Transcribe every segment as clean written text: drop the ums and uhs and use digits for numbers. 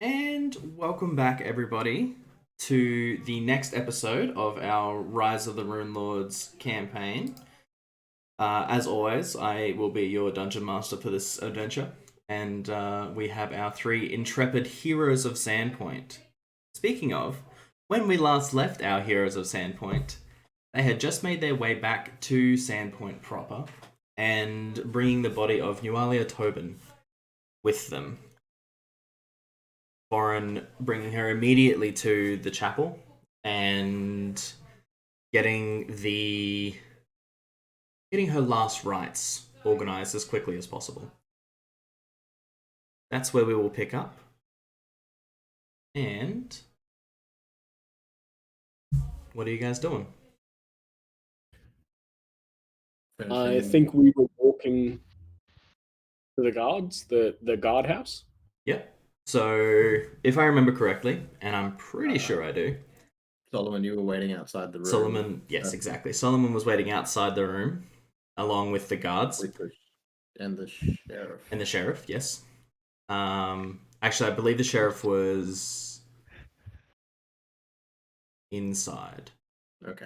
And welcome back, everybody, to the next episode of our Rise of the Runelords campaign. As always, I will be your dungeon master for this adventure, and we have our three intrepid heroes of Sandpoint. Speaking of, when we last left our heroes of Sandpoint, they had just made their way back to Sandpoint proper and bringing the body of Nualia Tobin with them. Vorin bringing her immediately to the chapel and getting the getting her last rites organized as quickly as possible. That's where we will pick up. And what are you guys doing? I think we were walking to the guards, the guardhouse. Yep. So, if I remember correctly, and I'm pretty sure I do, Solomon, you were waiting outside the room. Solomon, yes, exactly. Solomon was waiting outside the room, along with the guards and the sheriff. And the sheriff, yes. Actually, I believe the sheriff was inside. Okay,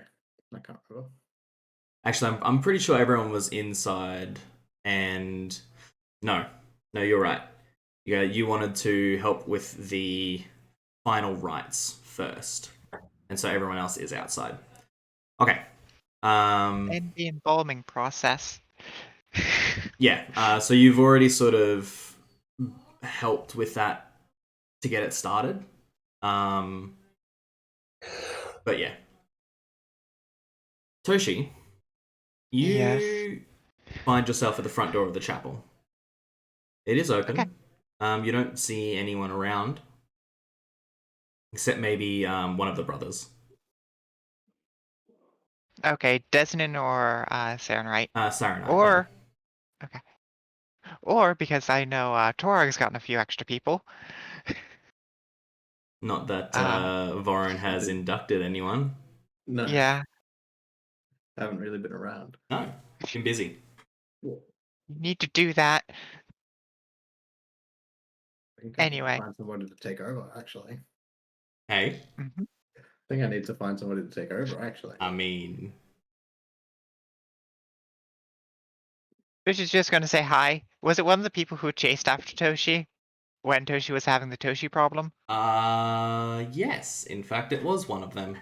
I can't remember. Actually, I'm pretty sure everyone was inside, and no, you're right. Yeah, you wanted to help with the final rites first, and so everyone else is outside. Okay. And the embalming process. Yeah. So you've already sort of helped with that to get it started. But yeah, Toshi, you find yourself at the front door of the chapel. It is open. Okay. You don't see anyone around, except maybe one of the brothers. Okay, Desnan or Sarenite. Sarenite. Or, okay. Or, because I know Torag's gotten a few extra people. Not that Vorin has inducted anyone. No. Yeah. Haven't really been around. No, been busy. You need to do that. I think I Anyway. need to find somebody to take over, actually. Hey? Mm-hmm. I think I need to find somebody to take over, actually. I mean... Toshi's just going to say hi. Was it one of the people who chased after Toshi when Toshi was having the Toshi problem? Yes. In fact, it was one of them.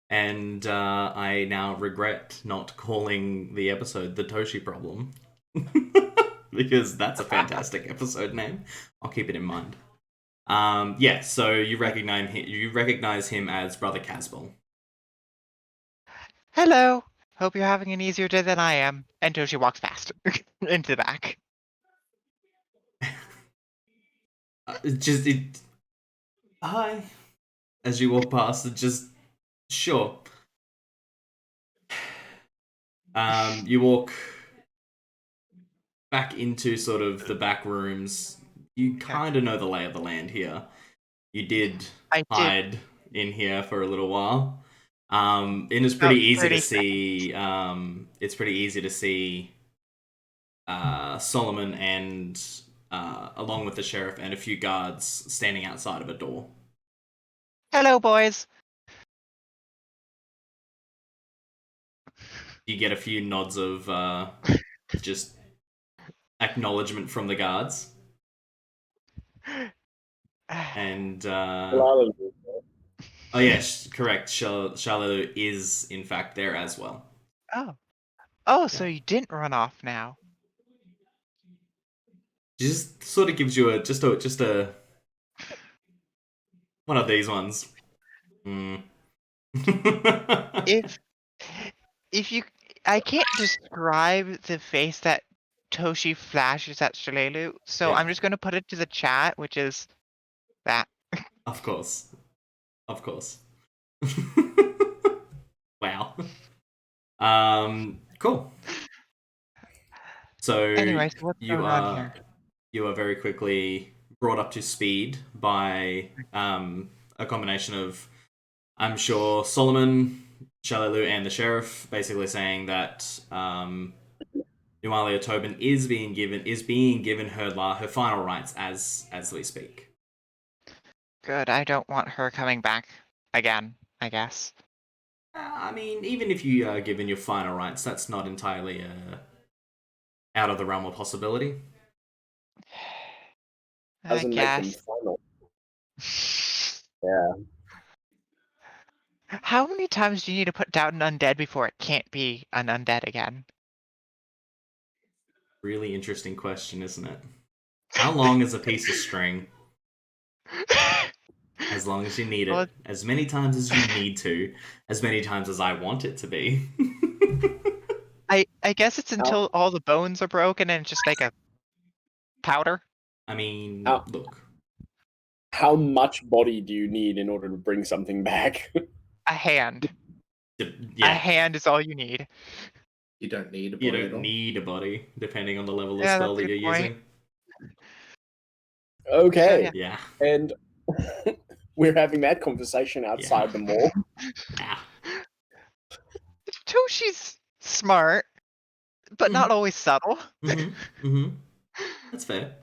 And I now regret not calling the episode The Toshi Problem. Because that's a fantastic episode name. I'll keep it in mind. Yeah, so you recognize him as Brother Caswell. Hello. Hope you're having an easier day than I am. And Toshi walks past into the back. Hi. As you walk past, it just sure. You walk back into sort of the back rooms. You kind of know the lay of the land here. You did hide in here for a little while. And it's pretty easy to see. It's pretty easy to see Solomon and along with the sheriff and a few guards standing outside of a door. Hello, boys. You get a few nods of just acknowledgement from the guards. And oh yes, correct. Charlotte is in fact there as well. Oh, so you didn't run off now. Just sort of gives you just a one of these ones. If you, I can't describe the face that Toshi flashes at Shalelu, so I'm just going to put it to the chat, which is that. Of course. Wow. Cool. So anyways, what's going on here? You are very quickly brought up to speed by a combination of, I'm sure, Solomon, Shalalu, and the sheriff basically saying that Nualia Tobin is being given her final rights as we speak. Good, I don't want her coming back again, I guess. I mean, even if you are given your final rites, that's not entirely out of the realm of possibility. Doesn't make them final. Yeah. How many times do you need to put down an undead before it can't be an undead again? Really interesting question, isn't it? How long is a piece of string? As long as you need Well, it. As many times as you need to. As many times as I want it to be. I guess it's until all the bones are broken and it's just like a powder. I mean, look. How much body do you need in order to bring something back? A hand. Yeah. A hand is all you need. You don't need a body. You don't need a body, depending on the level of Yeah, spell that's a that good you're point. using. Okay. Yeah. And we're having that conversation outside the mall. Yeah. Toshi's smart, but not always subtle. That's fair.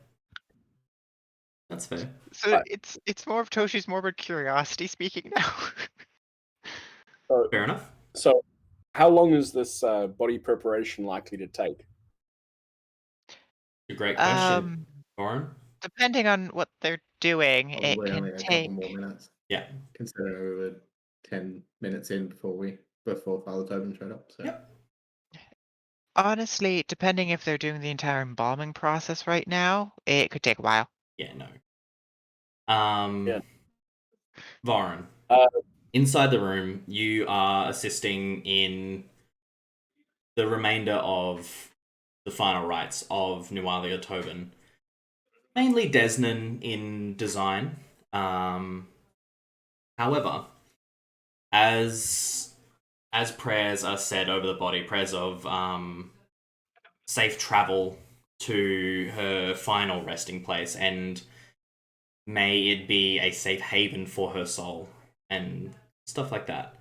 That's fair. So it's more of Toshi's morbid curiosity speaking now. Fair enough. So, how long is this body preparation likely to take? A great question, Vorin. Depending on what they're doing, Probably it can only a take. couple more minutes. Yeah. Considering we were 10 minutes in before Father Tobin showed up. So. Yep. Honestly, depending if they're doing the entire embalming process right now, it could take a while. Yeah, no. Vorin. Inside the room, you are assisting in the remainder of the final rites of Nualia Tobin. Mainly Desnan in design. However, as prayers are said over the body, prayers of safe travel to her final resting place, and may it be a safe haven for her soul, and stuff like that.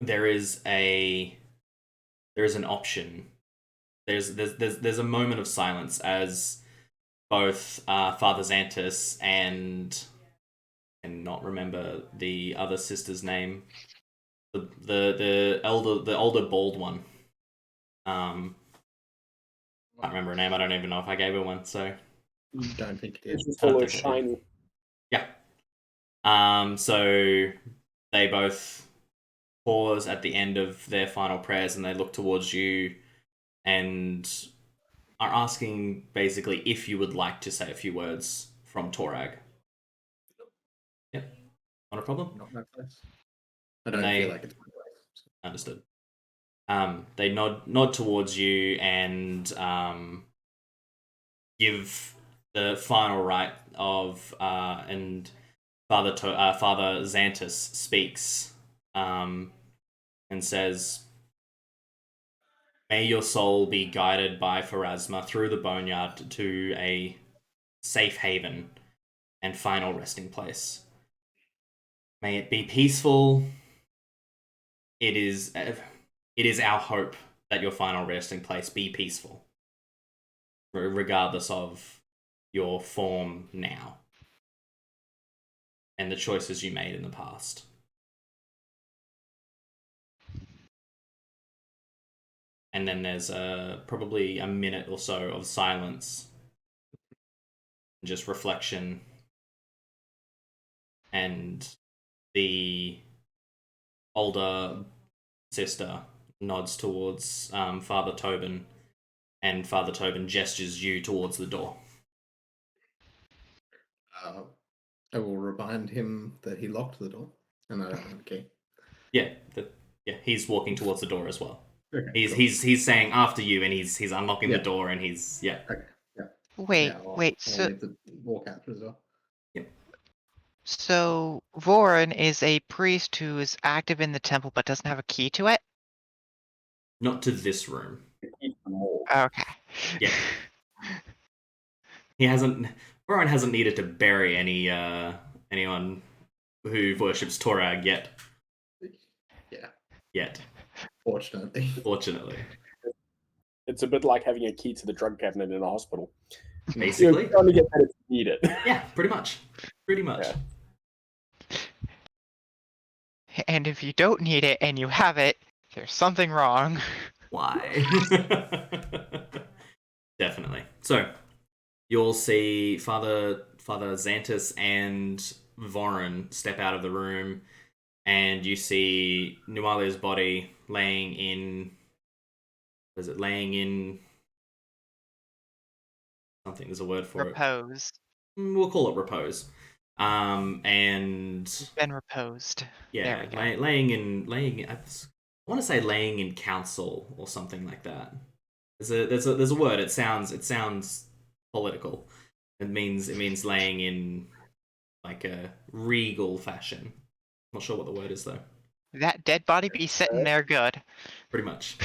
There is an option. There's a moment of silence as both Father Zantus and not remember the other sister's name. The older bald one. Can't remember her name. I don't even know if I gave her one. So don't think it is. It's full of shiny. Yeah. So they both pause at the end of their final prayers and they look towards you and are asking basically if you would like to say a few words from Torag. Yep. Not a problem. Not that close. I don't feel like it's my place. Understood. They nod towards you and give the final rite of and Father Zantus speaks and says, "May your soul be guided by Pharasma through the boneyard to a safe haven and final resting place. May it be peaceful. It is our hope that your final resting place be peaceful, regardless of your form now and the choices you made in the past." And then there's probably a minute or so of silence, just reflection, and the older sister nods towards Father Tobin, and Father Tobin gestures you towards the door. I will remind him that he locked the door, and I don't have a key. Yeah, he's walking towards the door as well. Okay, he's saying after you, and he's unlocking the door, and he's Okay, yeah. Wait. I'll need to walk out as well. Yep. So Vorin is a priest who is active in the temple but doesn't have a key to it? Not to this room. Okay. Yeah. Vorin hasn't needed to bury anyone who worships Torag yet. Yeah. Yet. Fortunately. It's a bit like having a key to the drug cabinet in a hospital. Basically. You're trying to get that if you need it. Yeah, pretty much. Pretty much. Yeah. And if you don't need it and you have it, there's something wrong. Why? Definitely. So, you'll see Father Zantus and Vorin step out of the room, and you see Nualia's body laying in. Is it laying in something? There's a word for Repose. it. We'll call it repose. And It's been reposed. yeah, There we go. laying in. I want to say laying in council or something like that. There's a word. It sounds political. It means laying in like a regal fashion. Not sure what the word is though. That dead body be sitting there good. Pretty much.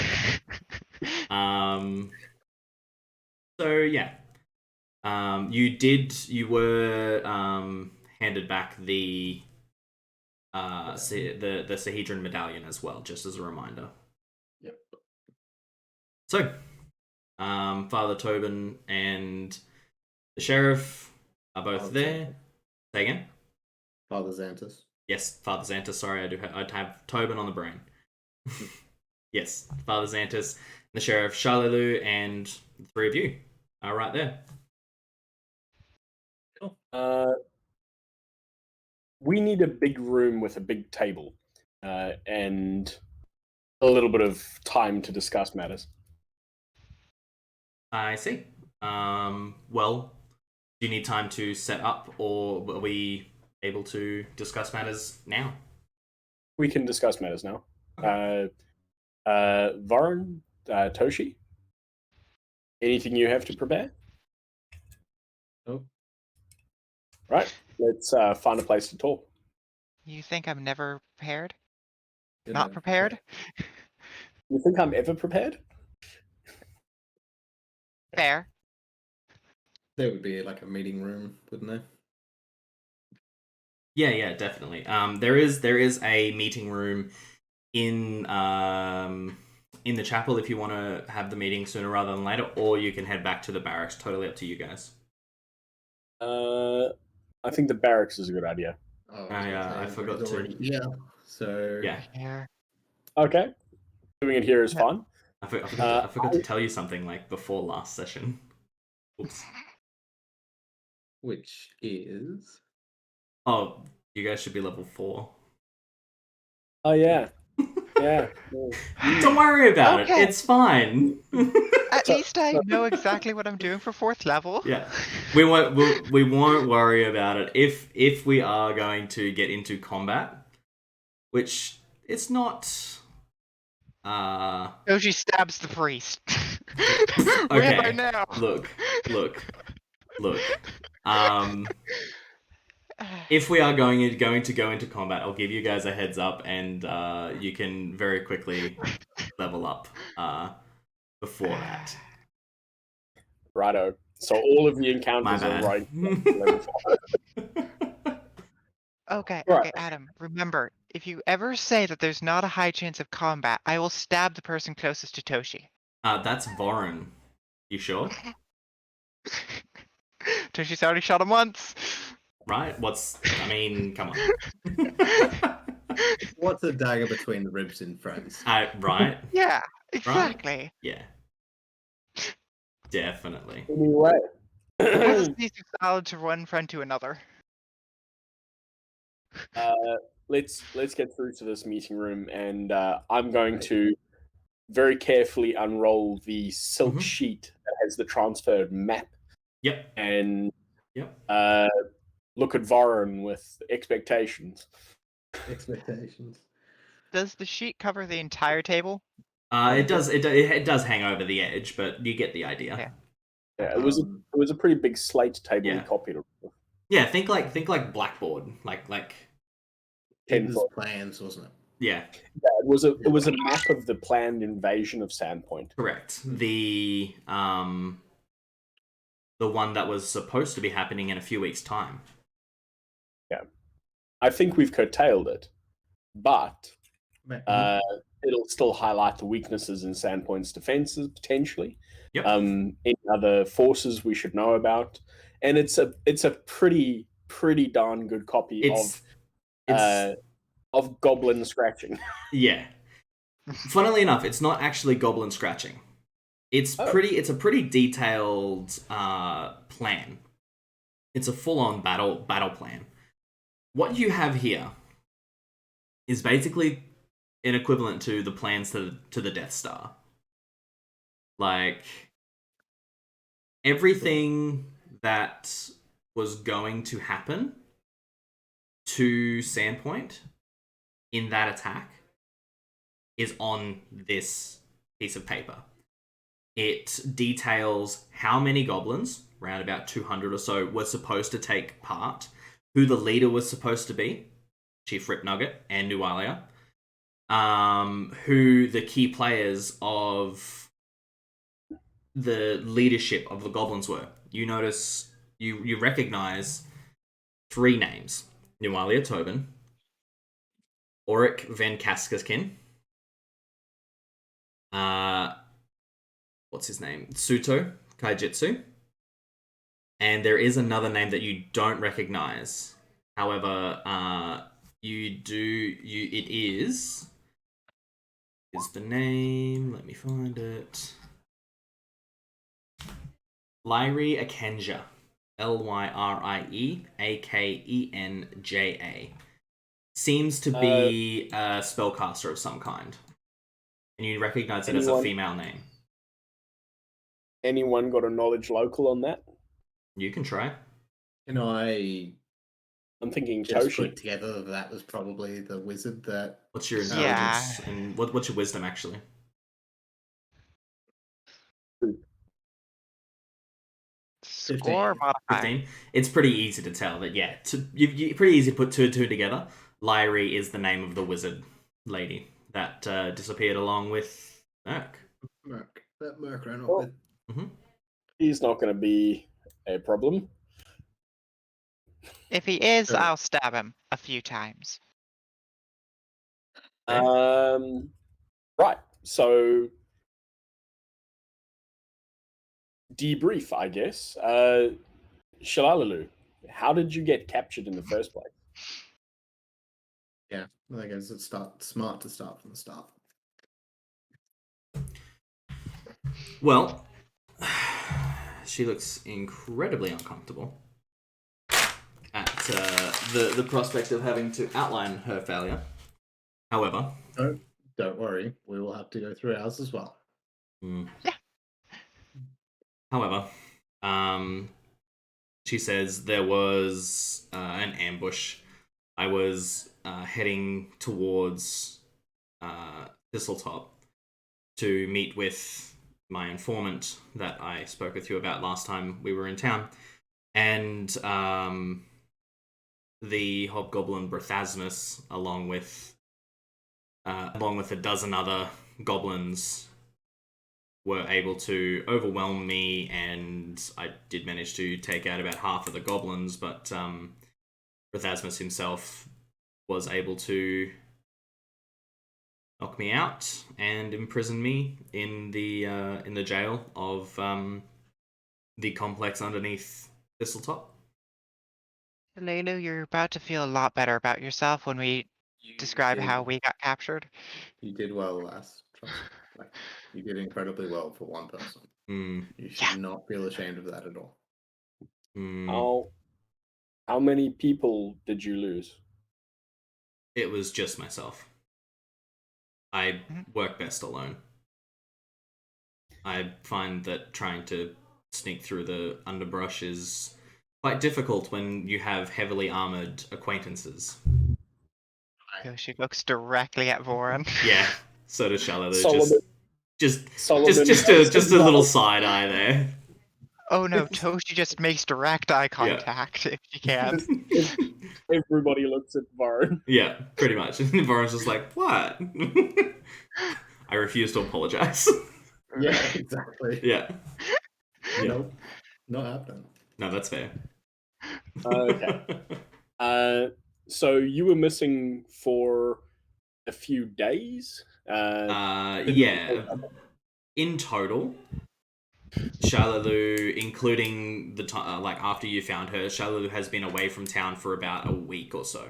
So yeah. You were handed back the Sahedron medallion as well, just as a reminder. Yep. So, Father Tobin and the sheriff are both Father there. Zantus. Say again? Father Zantus. Yes, Father Zantus. Sorry, I'd have Tobin on the brain. Yes, Father Zantus, the sheriff, Charlelu, and the three of you are right there. Cool. We need a big room with a big table and a little bit of time to discuss matters. I see. Well, do you need time to set up, or are we able to discuss matters now? We can discuss matters now. Vorin, Toshi, anything you have to prepare? Oh, Right, let's find a place to talk. You think I'm never prepared? you're Not never prepared? You think I'm ever prepared? Fair. There would be like a meeting room, wouldn't there? Yeah, definitely. There is a meeting room in the chapel if you want to have the meeting sooner rather than later, or you can head back to the barracks. Totally up to you guys. I think the barracks is a good idea. Oh, I forgot to. already here. So Yeah, Here. Okay, doing it here is Yeah. fun. I forgot to tell you something like before last session. Oops. which is Oh, you guys should be level 4. Oh yeah, yeah. Don't worry about it. Okay. It's fine. At least I know exactly what I'm doing for 4th level. Yeah, we won't worry about it if we are going to get into combat, which it's not. Doji stabs the priest. Okay. Where am I now? Look. If we are going to go into combat, I'll give you guys a heads up, and you can very quickly level up before that. Righto. So all of the My encounters bad. are right. Level 5. Okay, Right. okay, Adam, remember, if you ever say that there's not a high chance of combat, I will stab the person closest to Toshi. That's Vorin. You sure? Toshi's already shot him once. Right? I mean, come on. what's a dagger between the ribs in France? Right? Yeah, exactly. Yeah. Definitely. Anyway, Causes piece of salad to one friend to another. let's get through to this meeting room, and I'm going to very carefully unroll the silk sheet that has the transferred map. Yep. And Yep. Look at Vorin with expectations. Expectations. Does the sheet cover the entire table? It does hang over the edge, but you get the idea. Yeah. Yeah, it was a pretty big slate table Yeah. we copied. Yeah, think like Blackboard, like 10 It was foot. plans, wasn't it? yeah, Yeah, it was a map of the planned invasion of Sandpoint. correct. The one that was supposed to be happening in a few weeks' time. Yeah, I think we've curtailed it, but Right. it'll still highlight the weaknesses in Sandpoint's defenses potentially. Yep. Any other forces we should know about? And it's a pretty darn good copy of goblin scratching. Yeah. Funnily enough, it's not actually goblin scratching. It's a pretty detailed plan. It's a full-on battle plan. What you have here is basically an equivalent to the plans to the Death Star. Like, everything that was going to happen to Sandpoint in that attack is on this piece of paper. It details how many goblins, around about 200 or so, were supposed to take part, who the leader was supposed to be, Chief Rip Nugget and Nualia, who the key players of the leadership of the goblins were. You notice, you recognize 3 names: Nualia Tobin, Auric Van Kaskaskin, what's his name? Suto Kaijitsu. And there is another name that you don't recognize. However, it is the name, let me find it. Lyrie Akenja. Lyrie Akenja. Seems to be a spellcaster of some kind. And you recognize it as a female name. Anyone got a knowledge local on that? You can try. I'm thinking just Toshi. put together that was probably the wizard that... What's your intelligence? Yeah. And what's your wisdom, actually? Score modifier. 15. It's pretty easy to tell that, yeah. Pretty easy to put 2 and 2 together. Lyrie is the name of the wizard lady that disappeared along with Merc. That Merc ran off with. Mm-hmm. He's not going to be a problem. If he is, I'll stab him a few times. Right. So debrief, I guess. Shalalalu, how did you get captured in the first place? Yeah, I guess it's smart to start from the start. Well, she looks incredibly uncomfortable at the prospect of having to outline her failure. However, don't worry, we will have to go through ours as well. Yeah. However, she says there was an ambush. I was heading towards Thistletop to meet with my informant that I spoke with you about last time we were in town, and the hobgoblin Brethasmus, along with a dozen other goblins, were able to overwhelm me, and I did manage to take out about half of the goblins, but Brethasmus himself was able to knock me out and imprison me in the jail of the complex underneath Thistletop. Lulu, you're about to feel a lot better about yourself when we describe how we got captured. You did well last. You did incredibly well for one person. You should not feel ashamed of that at all. How many people did you lose? It was just myself. I work best alone. I find that trying to sneak through the underbrush is quite difficult when you have heavily armored acquaintances. She looks directly at Vorin. Yeah, so does Charlotte. Just a little side eye there. Oh no, Toshi just makes direct eye contact if she can. Everybody looks at Vorin. Yeah, pretty much. And Vorin's just like, what? I refuse to apologize. Yeah, exactly. Yeah. Nope, not happening. No, that's fair. Okay. So you were missing for a few days? Yeah. In total, Shalalu, including the time, like after you found her, Shalalu has been away from town for about a week or so.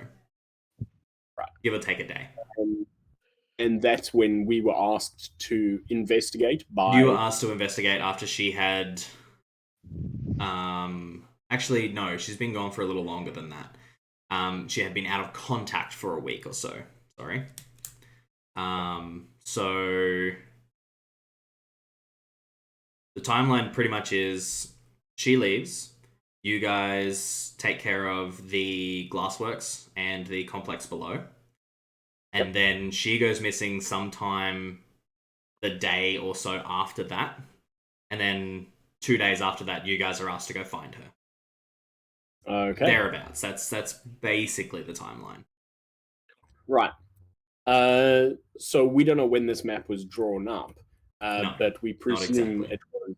Right. Give or take a day. And that's when we were asked to investigate by... You were asked to investigate after she had... Actually, no, she's been gone for a little longer than that. She had been out of contact for a week or so. Sorry. So... The timeline pretty much is she leaves, you guys take care of the glassworks and the complex below, and then she goes missing sometime the day or so after that, and then 2 days after that you guys are asked to go find her. Okay. Thereabouts. That's basically the timeline. Right. So we don't know when this map was drawn up, No, but we presume exactly. it was...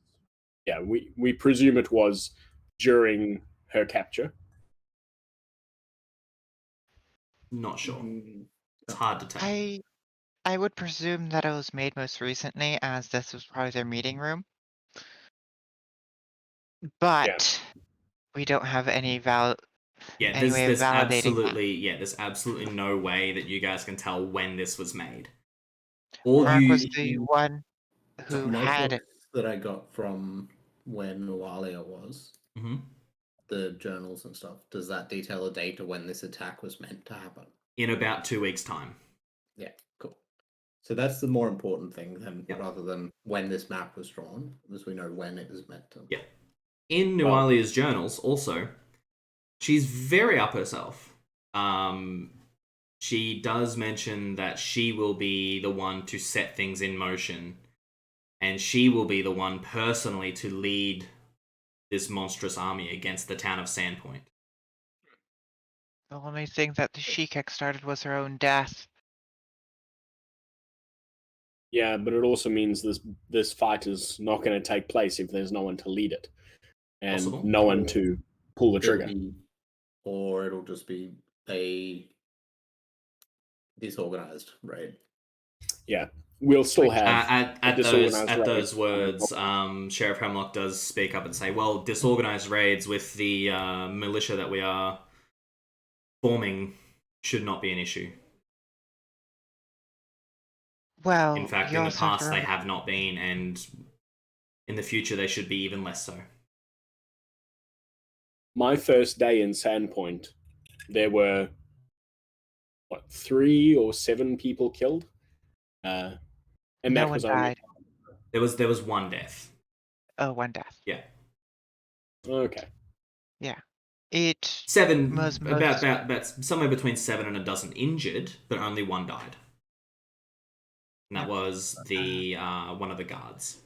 Yeah, we presume it was during her capture. Not sure. It's hard to tell. I would presume that it was made most recently, as this was probably their meeting room. But we don't have any Yeah, any way of there's validating there's absolutely no way that you guys can tell when this was made. Mark was the one who had notebooks that I got from where Nualia was, the journals and stuff. Does that detail a date of when this attack was meant to happen? In about 2 weeks' time. Yeah, cool. So that's the more important thing then, rather than when this map was drawn, as we know when it was meant to. Yeah. In Nualia's journals, also, she's very up herself. She does mention that she will be the one to set things in motion, and she will be the one personally to lead this monstrous army against the town of Sandpoint. The only thing that she kickstarted was her own death. Yeah, but it also means this fight is not going to take place if there's no one to lead it, and Possible. no one to pull the trigger. Or it'll just be a disorganized raid. Yeah, we'll still have at those words. Sheriff Hemlock does speak up and say, "Well, disorganized raids with the militia that we are forming should not be an issue." Well, in fact, in the past they have not been, and in the future they should be even less so. My first day in Sandpoint, there were 3 or 7 people killed, and no that one was died. Only... There was one death. Oh, one death. Yeah. Okay. Yeah. It 7 about somewhere between 7 and a dozen injured, but only one died. And that was the one of the guards.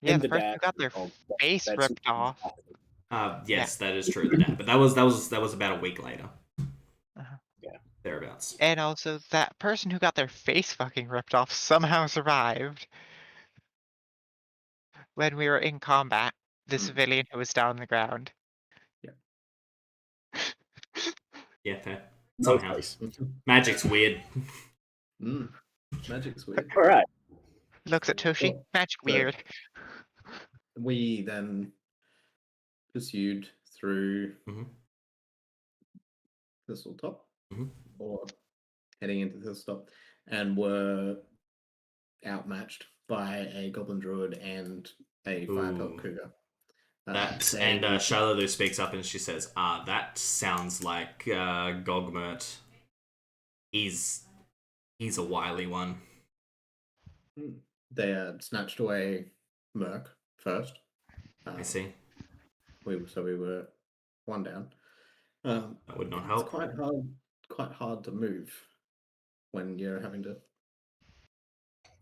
Yeah, the person who got their face ripped off. Yes, that is true. The dad, but that was about a week later. Yeah, thereabouts. And also, that person who got their face fucking ripped off somehow survived when we were in combat. The civilian who was down on the ground. Yeah. Yeah, fair. Somehow. Magic's weird. Magic's weird. All right. Looks at Toshi. Well, Magic weird. We then pursued through Thistletop, or heading into Thistletop, and were outmatched by a Goblin Druid and a Firepelt Cougar. Shalalu speaks up and she says, that sounds like Gogmert. He's a wily one. They snatched away Merc first. I see. We were one down. That would not help. It's quite hard to move when you're having to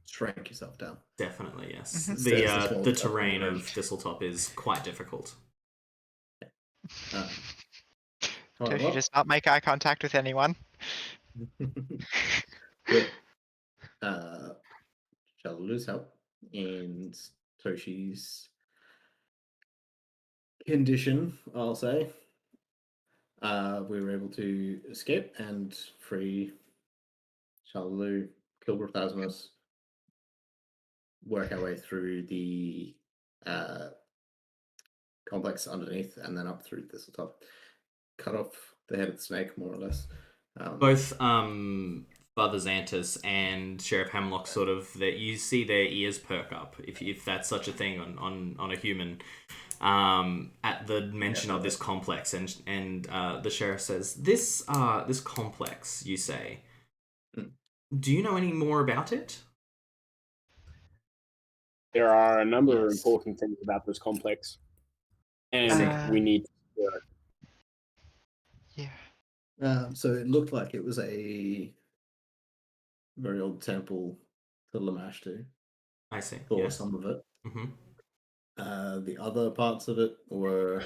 shrink yourself down. Definitely, yes. The terrain of Thistletop is quite difficult. Toshi does not make eye contact with anyone. With Shalalu's help and Toshi's condition, I'll say, we were able to escape and free Shalalu, kill Brothasmus, work our way through the complex underneath and then up through Thistletop. Cut off the head of the snake, more or less. Both Father Zantus and Sheriff Hemlock sort of, that you see their ears perk up, if that's such a thing on a human, at the mention of this complex, and the sheriff says, this complex, you say. Do you know any more about it? There are a number of important things about this complex, and we need to secure it. Yeah. So it looked like it was a very old temple to Lamashtu. I see. Or some of it. Mm-hmm. The other parts of it were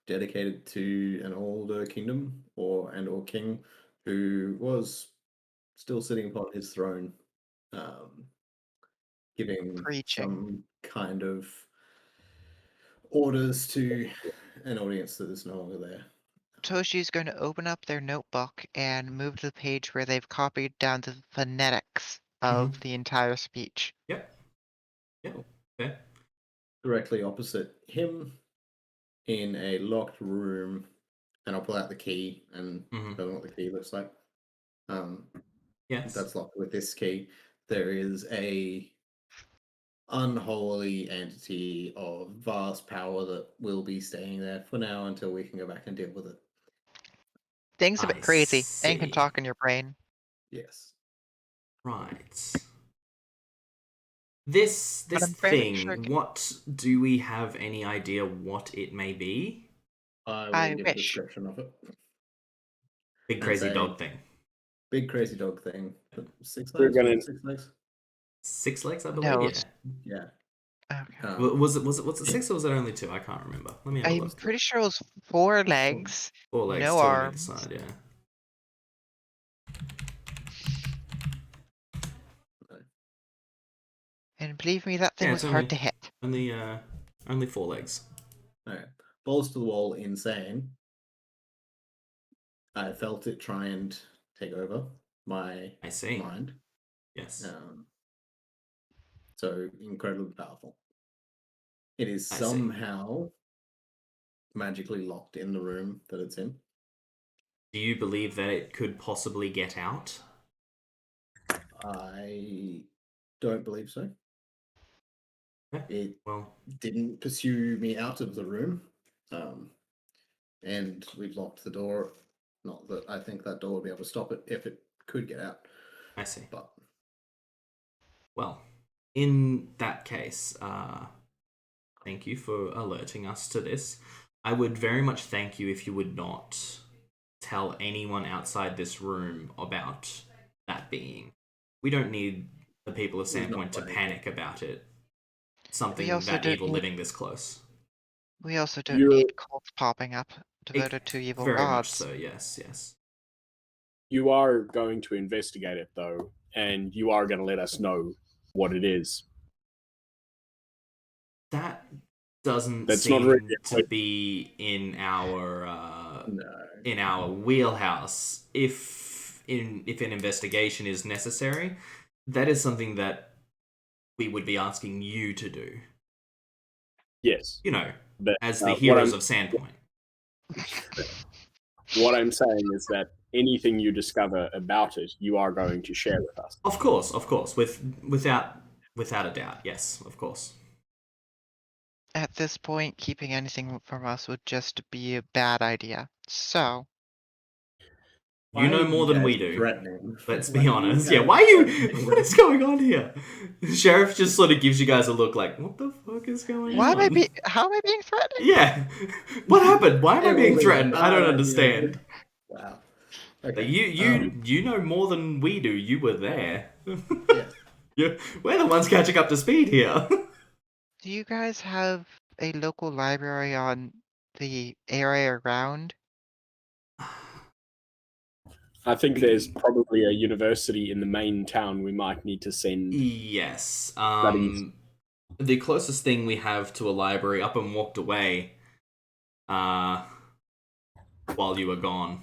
dedicated to an older kingdom or king who was still sitting upon his throne, giving some kind of orders to an audience that is no longer there. Toshi's going to open up their notebook and move to the page where they've copied down the phonetics of the entire speech. Yep. Okay. Directly opposite him, in a locked room, and I'll pull out the key and tell them what the key looks like. Yes. That's locked with this key. There is a unholy entity of vast power that will be staying there for now until we can go back and deal with it. Things a bit crazy and can talk in your brain. Yes. Right. This thing, what do we have any idea what it may be? I will give a description of it. Big crazy dog thing. Big crazy dog thing. 6 We're legs? gonna... 6 legs? 6 legs, I believe. No. Yeah. Okay. Was it 6 or was it only 2? I can't remember. Let me have a look. I'm pretty sure it was 4 legs. 4 legs, no 2 arms. on either side, yeah. And believe me, that thing was hard to hit. Only 4 legs. Okay. Balls to the wall, insane. I felt it try and take over my mind. Yes. So incredibly powerful. It is somehow magically locked in the room that it's in. Do you believe that it could possibly get out? I don't believe so. Okay. It didn't pursue me out of the room. And we've locked the door. Not that I think that door would be able to stop it if it could get out. I see. But well, in that case, thank you for alerting us to this. I would very much thank you if you would not tell anyone outside this room about that being. We don't need the people of Sandpoint to panic about it. Something that evil living this close. We also don't need cults popping up devoted to evil very gods. Much so, yes. You are going to investigate it, though, and you are going to let us know what it is. That doesn't seem to be in our wheelhouse. If an investigation is necessary, that is something that we would be asking you to do. Yes. As the Heroes of Sandpoint. What I'm saying is that anything you discover about it, you are going to share with us. Of course. Without a doubt, yes, of course. At this point, keeping anything from us would just be a bad idea. So... You know more than we do. Let's be honest. Yeah, why are you... What is going on here? The sheriff just sort of gives you guys a look like, what the fuck is going on? How am I being threatened? Yeah. What happened? Why am I being threatened? I don't understand. Wow. Okay. You know more than we do. You were there. We're the ones catching up to speed here. Do you guys have a local library on the area around? I think there's probably a university in the main town we might need to send. Yes. The closest thing we have to a library up and walked away while you were gone.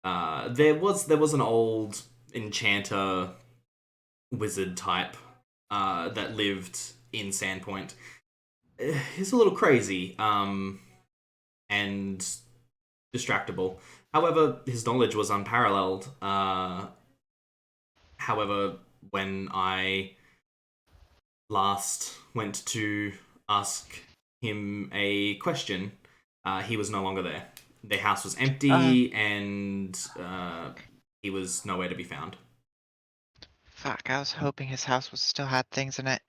There was an old enchanter wizard type that lived in Sandpoint. He's a little crazy and distractible. However, his knowledge was unparalleled. However, when I last went to ask him a question, he was no longer there. The house was empty, and he was nowhere to be found. Fuck, I was hoping his house was still had things in it.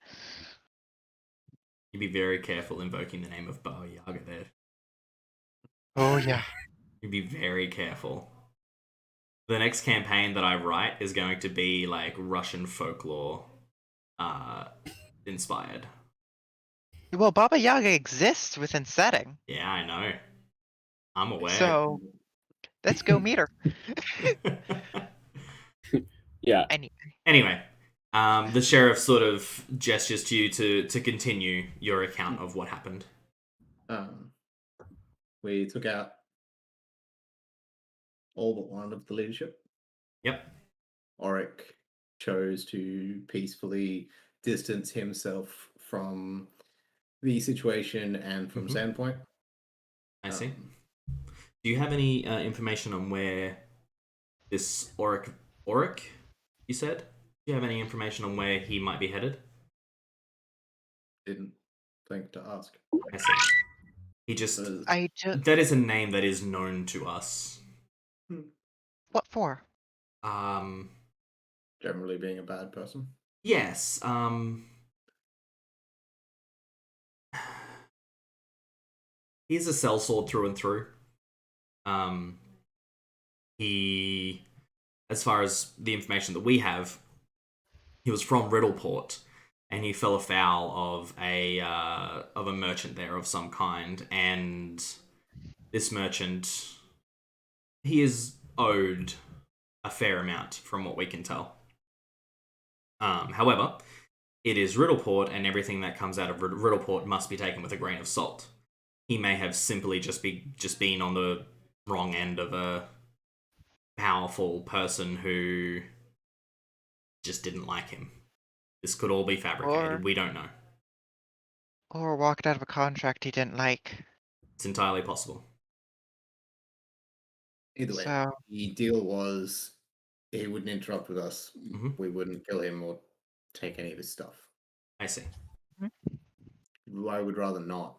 You'd be very careful invoking the name of Baba Yaga there. Oh, yeah. You'd be very careful. The next campaign that I write is going to be like Russian folklore inspired. Well, Baba Yaga exists within setting. Yeah, I know. I'm aware. So, let's go meet her. Yeah. Anyway, the sheriff sort of gestures to you to continue your account of what happened. We took out all but one of the leadership. Yep. Auric chose to peacefully distance himself from the situation and from Sandpoint. I see. Do you have any information on where this Auric, you said? Do you have any information on where he might be headed? Didn't think to ask. I see. He just... That is a name that is known to us. What for? Generally being a bad person. Yes. He's a sellsword through and through. He, as far as the information that we have, he was from Riddleport, and he fell afoul of a merchant there of some kind, and this merchant, he is owed a fair amount from what we can tell. However, it is Riddleport, and everything that comes out of Riddleport must be taken with a grain of salt. He may have simply just been on the wrong end of a powerful person who just didn't like him. This could all be fabricated. We don't know. Or walked out of a contract he didn't like. It's entirely possible. Either way, the deal was he wouldn't interrupt with us. We wouldn't kill him or take any of his stuff. I see. I would rather not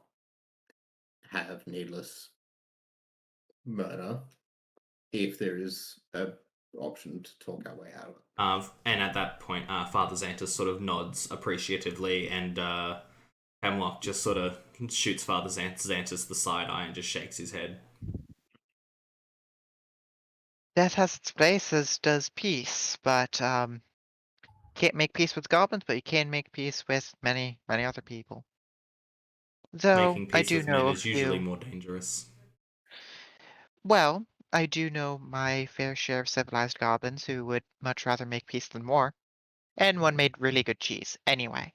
have needless murder if there is an option to talk our way out of it. And at that point, Father Zantus sort of nods appreciatively, and Hemlock just sort of shoots Father Zantus the side eye and just shakes his head. Death has its place, as does peace, but can't make peace with goblins, but you can make peace with many, many other people. Though Making peace I do with know men is usually more dangerous. Well, I do know my fair share of civilized goblins who would much rather make peace than war. And one made really good cheese, anyway.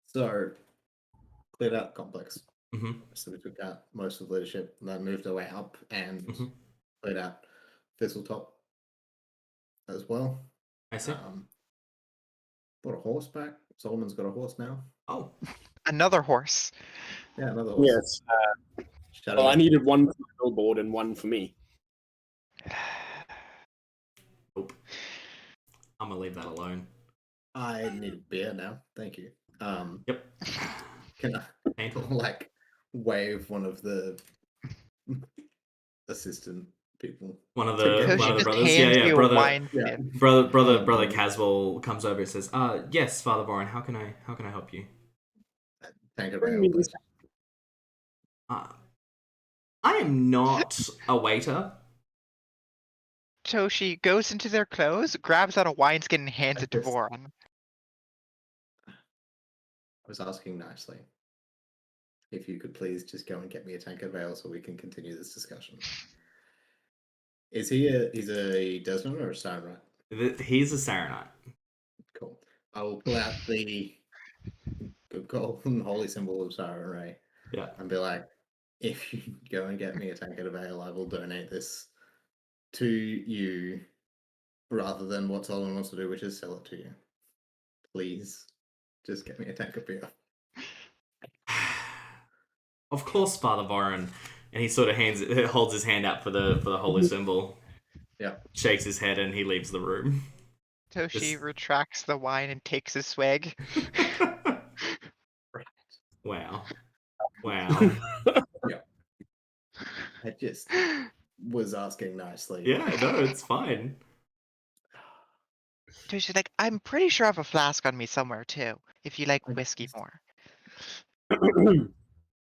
So, cleared out complex. So we took out most of the leadership, and then moved our way up and cleared out Thistletop as well. I see. Bought a horse back. Solomon's got a horse now. Oh. Another horse. Yeah, another horse. Yes. Well, I needed one for the billboard and one for me. Nope. I'm gonna leave that alone. I need a beer now. Thank you. Yep. Can I wave one of the assistant people? One of the brothers. Brother Caswell comes over and says, yes, Father Vorin, how can I help you? Tank around, please. I am not a waiter. Toshi goes into their clothes, grabs out a wineskin, and hands it to Vorin. I was asking nicely. If you could please just go and get me a tankard of ale so we can continue this discussion. He's a Desmond or a Sarenite? He's a Sarenite. Cool. I will pull out the golden holy symbol of Sarenite. Yeah. And be like, if you go and get me a tankard of ale, I will donate this to you rather than what Solomon wants to do, which is sell it to you. Please, just get me a tank of beer. Of course, Father Vorin. And he sort of holds his hand out for the holy symbol. Yeah. Shakes his head and he leaves the room. Toshi retracts the wine and takes a swig. Wow. Wow. Yeah. I just was asking nicely. Yeah, no, it's fine. Toshi's like, I'm pretty sure I have a flask on me somewhere too, if you like whiskey more.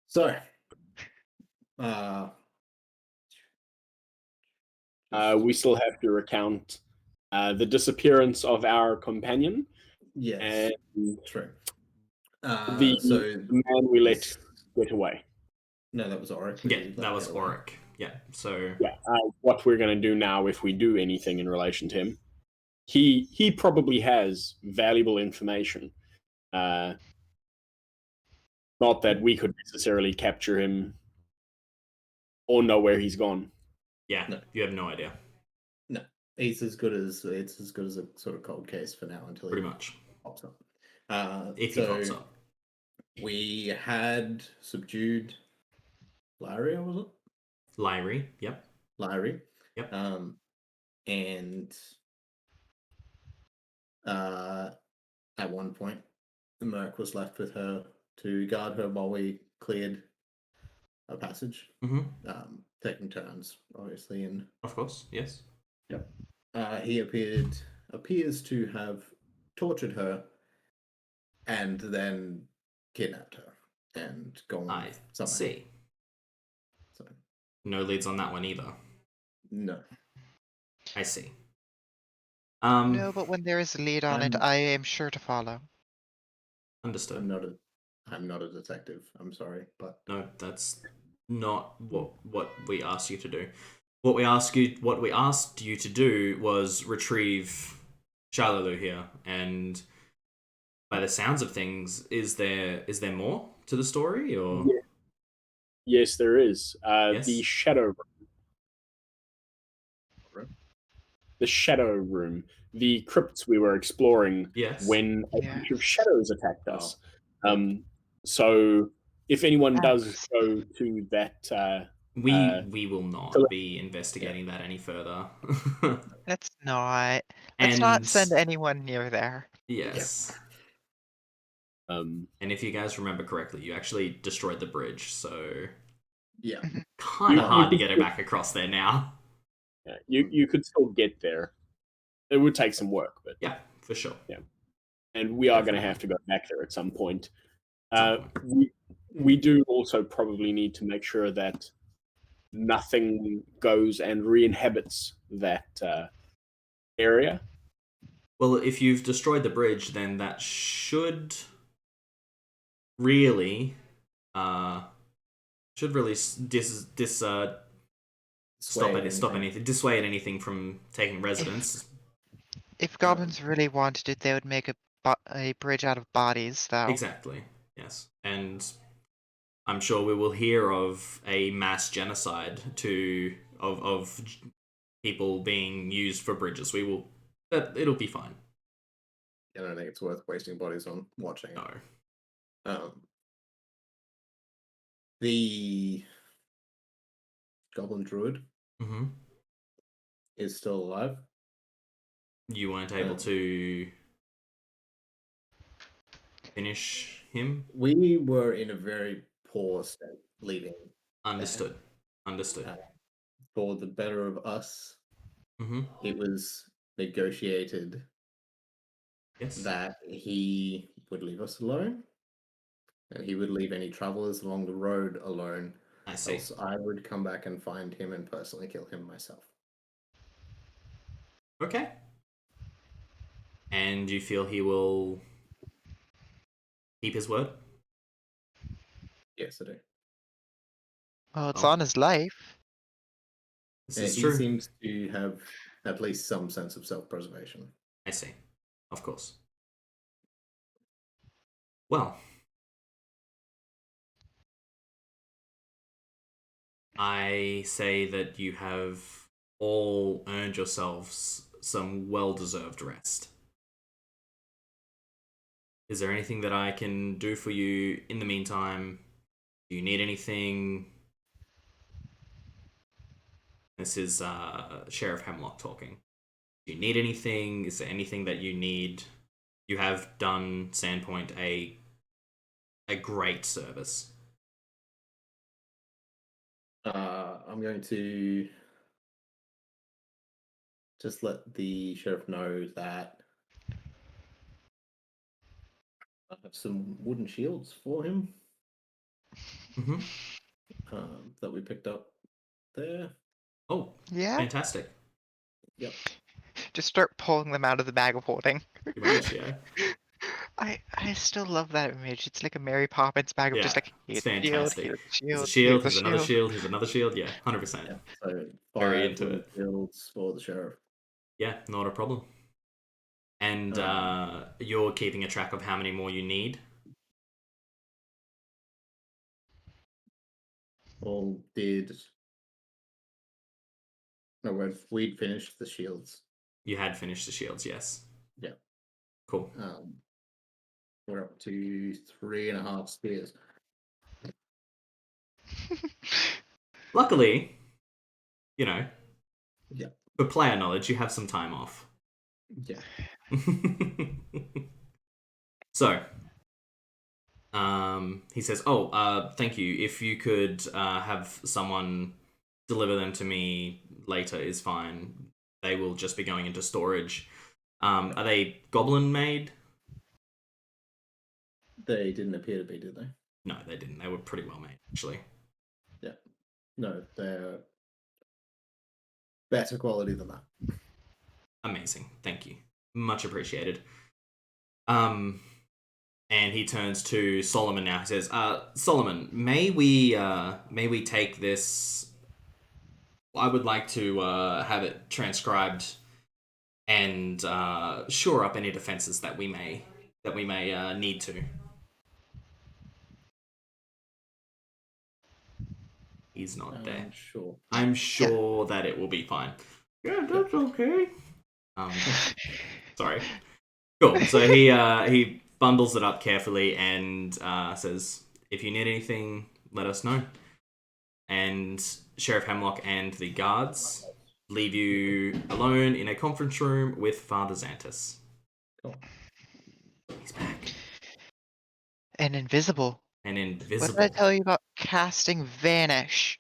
So, we still have to recount the disappearance of our companion. yes, And true. the man we let get away. No, that was Auric. Yeah, that was Auric. Yeah, so... Yeah, what we're going to do now, if we do anything in relation to him, he probably has valuable information. Not that we could necessarily capture him or know where he's gone. Yeah, no. You have no idea. No, it's as good as a sort of cold case for now until pretty much pops up. If he pops up. We had subdued Lyria, was it? Lyrie, yep. Lyrie. Yep. And at one point, Merc was left with her to guard her while we cleared a passage. Taking turns, obviously, and of course, yes. Yep. He appears to have tortured her and then kidnapped her and gone. I somewhere. see. So no leads on that one either. No. I see. No, but when there is a lead on it, I am sure to follow. Understood. I'm not a detective. I'm sorry, but no, that's not what we asked you to do. What we asked you to do was retrieve Charlaloo here, and by the sounds of things, is there more to the story, or? Yeah. Yes, there is. Yes? The shadow room. The shadow room. The crypts we were exploring when a bunch of shadows attacked us. So if anyone does go to that... we will not be investigating that any further. Let's not send anyone near there. Yes. And if you guys remember correctly, you actually destroyed the bridge, so yeah, kind of hard to get it back across there now. Yeah, you could still get there. It would take some work, but yeah, for sure. Yeah, and we are going to have to go back there at some point. We do also probably need to make sure that nothing goes and re-inhabits that area. Well, if you've destroyed the bridge, then that should really dissuade anything from taking residence. If goblins really wanted it, they would make a bridge out of bodies, though. Exactly. Yes, and I'm sure we will hear of a mass genocide of people being used for bridges. It'll be fine. I don't think it's worth wasting bodies on watching. No. The Goblin Druid is still alive. You weren't able to finish him? We were in a very poor state leaving. Understood. For the better of us, it was negotiated that he would leave us alone, and he would leave any travelers along the road alone. I see. Else I would come back and find him and personally kill him myself. Okay. And you feel he will keep his word? Yes, I do. Well, it's on his life. He seems to have at least some sense of self-preservation. I see. Of course. Well, I say that you have all earned yourselves some well-deserved rest. Is there anything that I can do for you in the meantime? Do you need anything? This is Sheriff Hemlock talking. Do you need anything? Is there anything that you need? You have done Sandpoint a great service. I'm going to just let the sheriff know that I have some wooden shields for him that we picked up there. Oh, yeah, fantastic. Yep. Just start pulling them out of the bag of holding. You managed, yeah. I still love that image. It's like a Mary Poppins bag of just like, it's here's fantastic. here's a shield, Here's another shield, here's another shield. Yeah, 100%. Yeah. So very 5 into wooden it. shields for the sheriff. Yeah, not a problem. And you're keeping a track of how many more you need? Or did... No, we'd finished the shields. You had finished the shields, yes. Yeah. Cool. We're up to 3.5 spears. Luckily, you know, Yeah. for player knowledge, you have some time off. Yeah. So, he says, thank you. If you could have someone deliver them to me later is fine. They will just be going into storage. Are they goblin made? They didn't appear to be, did they? No, they didn't. They were pretty well made, actually. Yeah. No, they're better quality than that. Amazing. Thank you. Much appreciated. And he turns to Solomon now. He says, Solomon, may we take this... I would like to have it transcribed and shore up any defenses that we may need to. He's not there. Sure. I'm sure that it will be fine. Yeah, that's okay. Sorry. Cool. So he bundles it up carefully and says, if you need anything, let us know. And Sheriff Hemlock and the guards leave you alone in a conference room with Father Zantus. Cool. He's back. And invisible. And invisible. What did I tell you about casting Vanish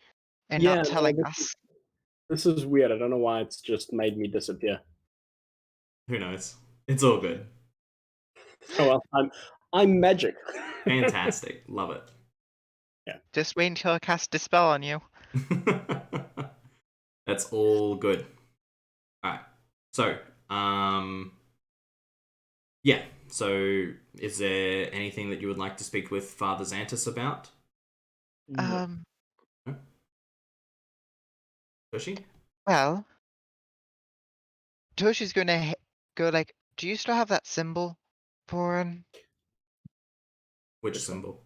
and not telling us? This is weird. I don't know why it's just made me disappear. Who knows? It's all good. Oh well, I'm magic. Fantastic. Love it. Yeah. Just wait until I cast Dispel on you. That's all good. Alright. So, yeah. So, is there anything that you would like to speak with Father Zantus about? No? Toshi? Well, Toshi's gonna go like, do you still have that symbol, Vorin? Which symbol?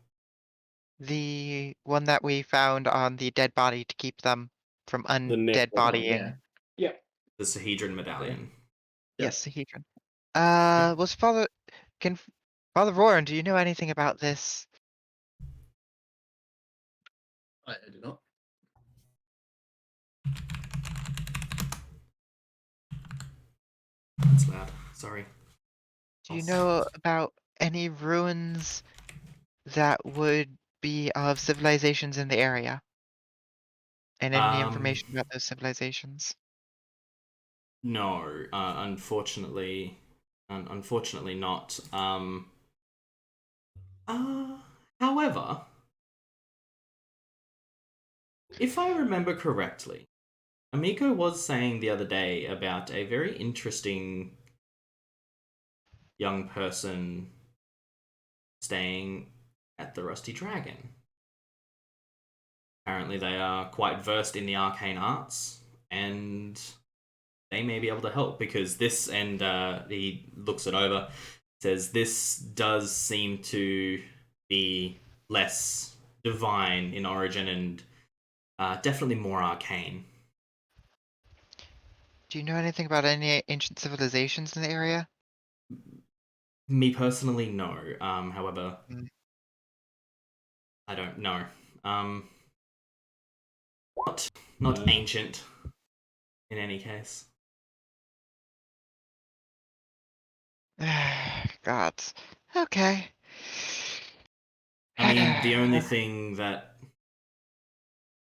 The one that we found on the dead body to keep them from undead bodying. Yeah. The Sahedron medallion. Yes, Sahedron. Was Father Vorin, do you know anything about this? I do not. That's loud. Sorry. Do you know about any ruins that would be of civilizations in the area? And any information about those civilizations? No, unfortunately not. However, if I remember correctly, Amiko was saying the other day about a very interesting young person staying at the Rusty Dragon. Apparently they are quite versed in the arcane arts, and they may be able to help, because this, and he looks it over, says this does seem to be less divine in origin and definitely more arcane. Do you know anything about any ancient civilizations in the area? Me personally, no. However, Mm. I don't know. Not ancient. In any case. Gods. Okay. I mean, the only thing that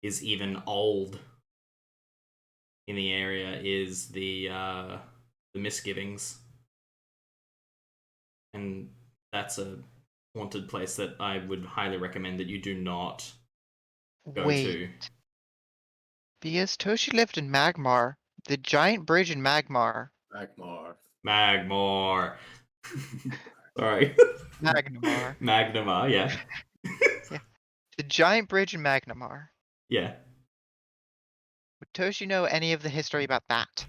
is even old in the area is the misgivings, and that's a haunted place that I would highly recommend that you do not go Wait. to. Because Toshi lived in Magmar. The giant bridge in Magmar. Magmar. Sorry. Magnamar. Magnamar, yeah. Yeah. The giant bridge in Magnamar. Yeah. Would Toshi know any of the history about that?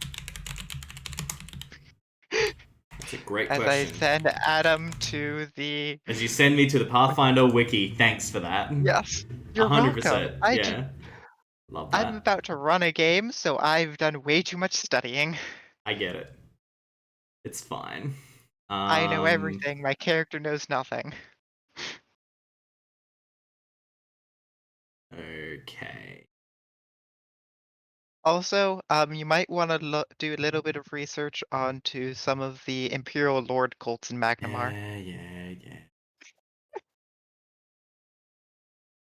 That's a great As I question. send Adam to the... As you send me to the Pathfinder wiki, thanks for that. Yes. You're 100%. welcome. Yeah. Love that. I'm about to run a game, so I've done way too much studying. I get it. It's fine. I know everything. My character knows nothing. Okay. Also, you might want to do a little bit of research onto some of the Imperial Lord cults in Magnamar. Yeah.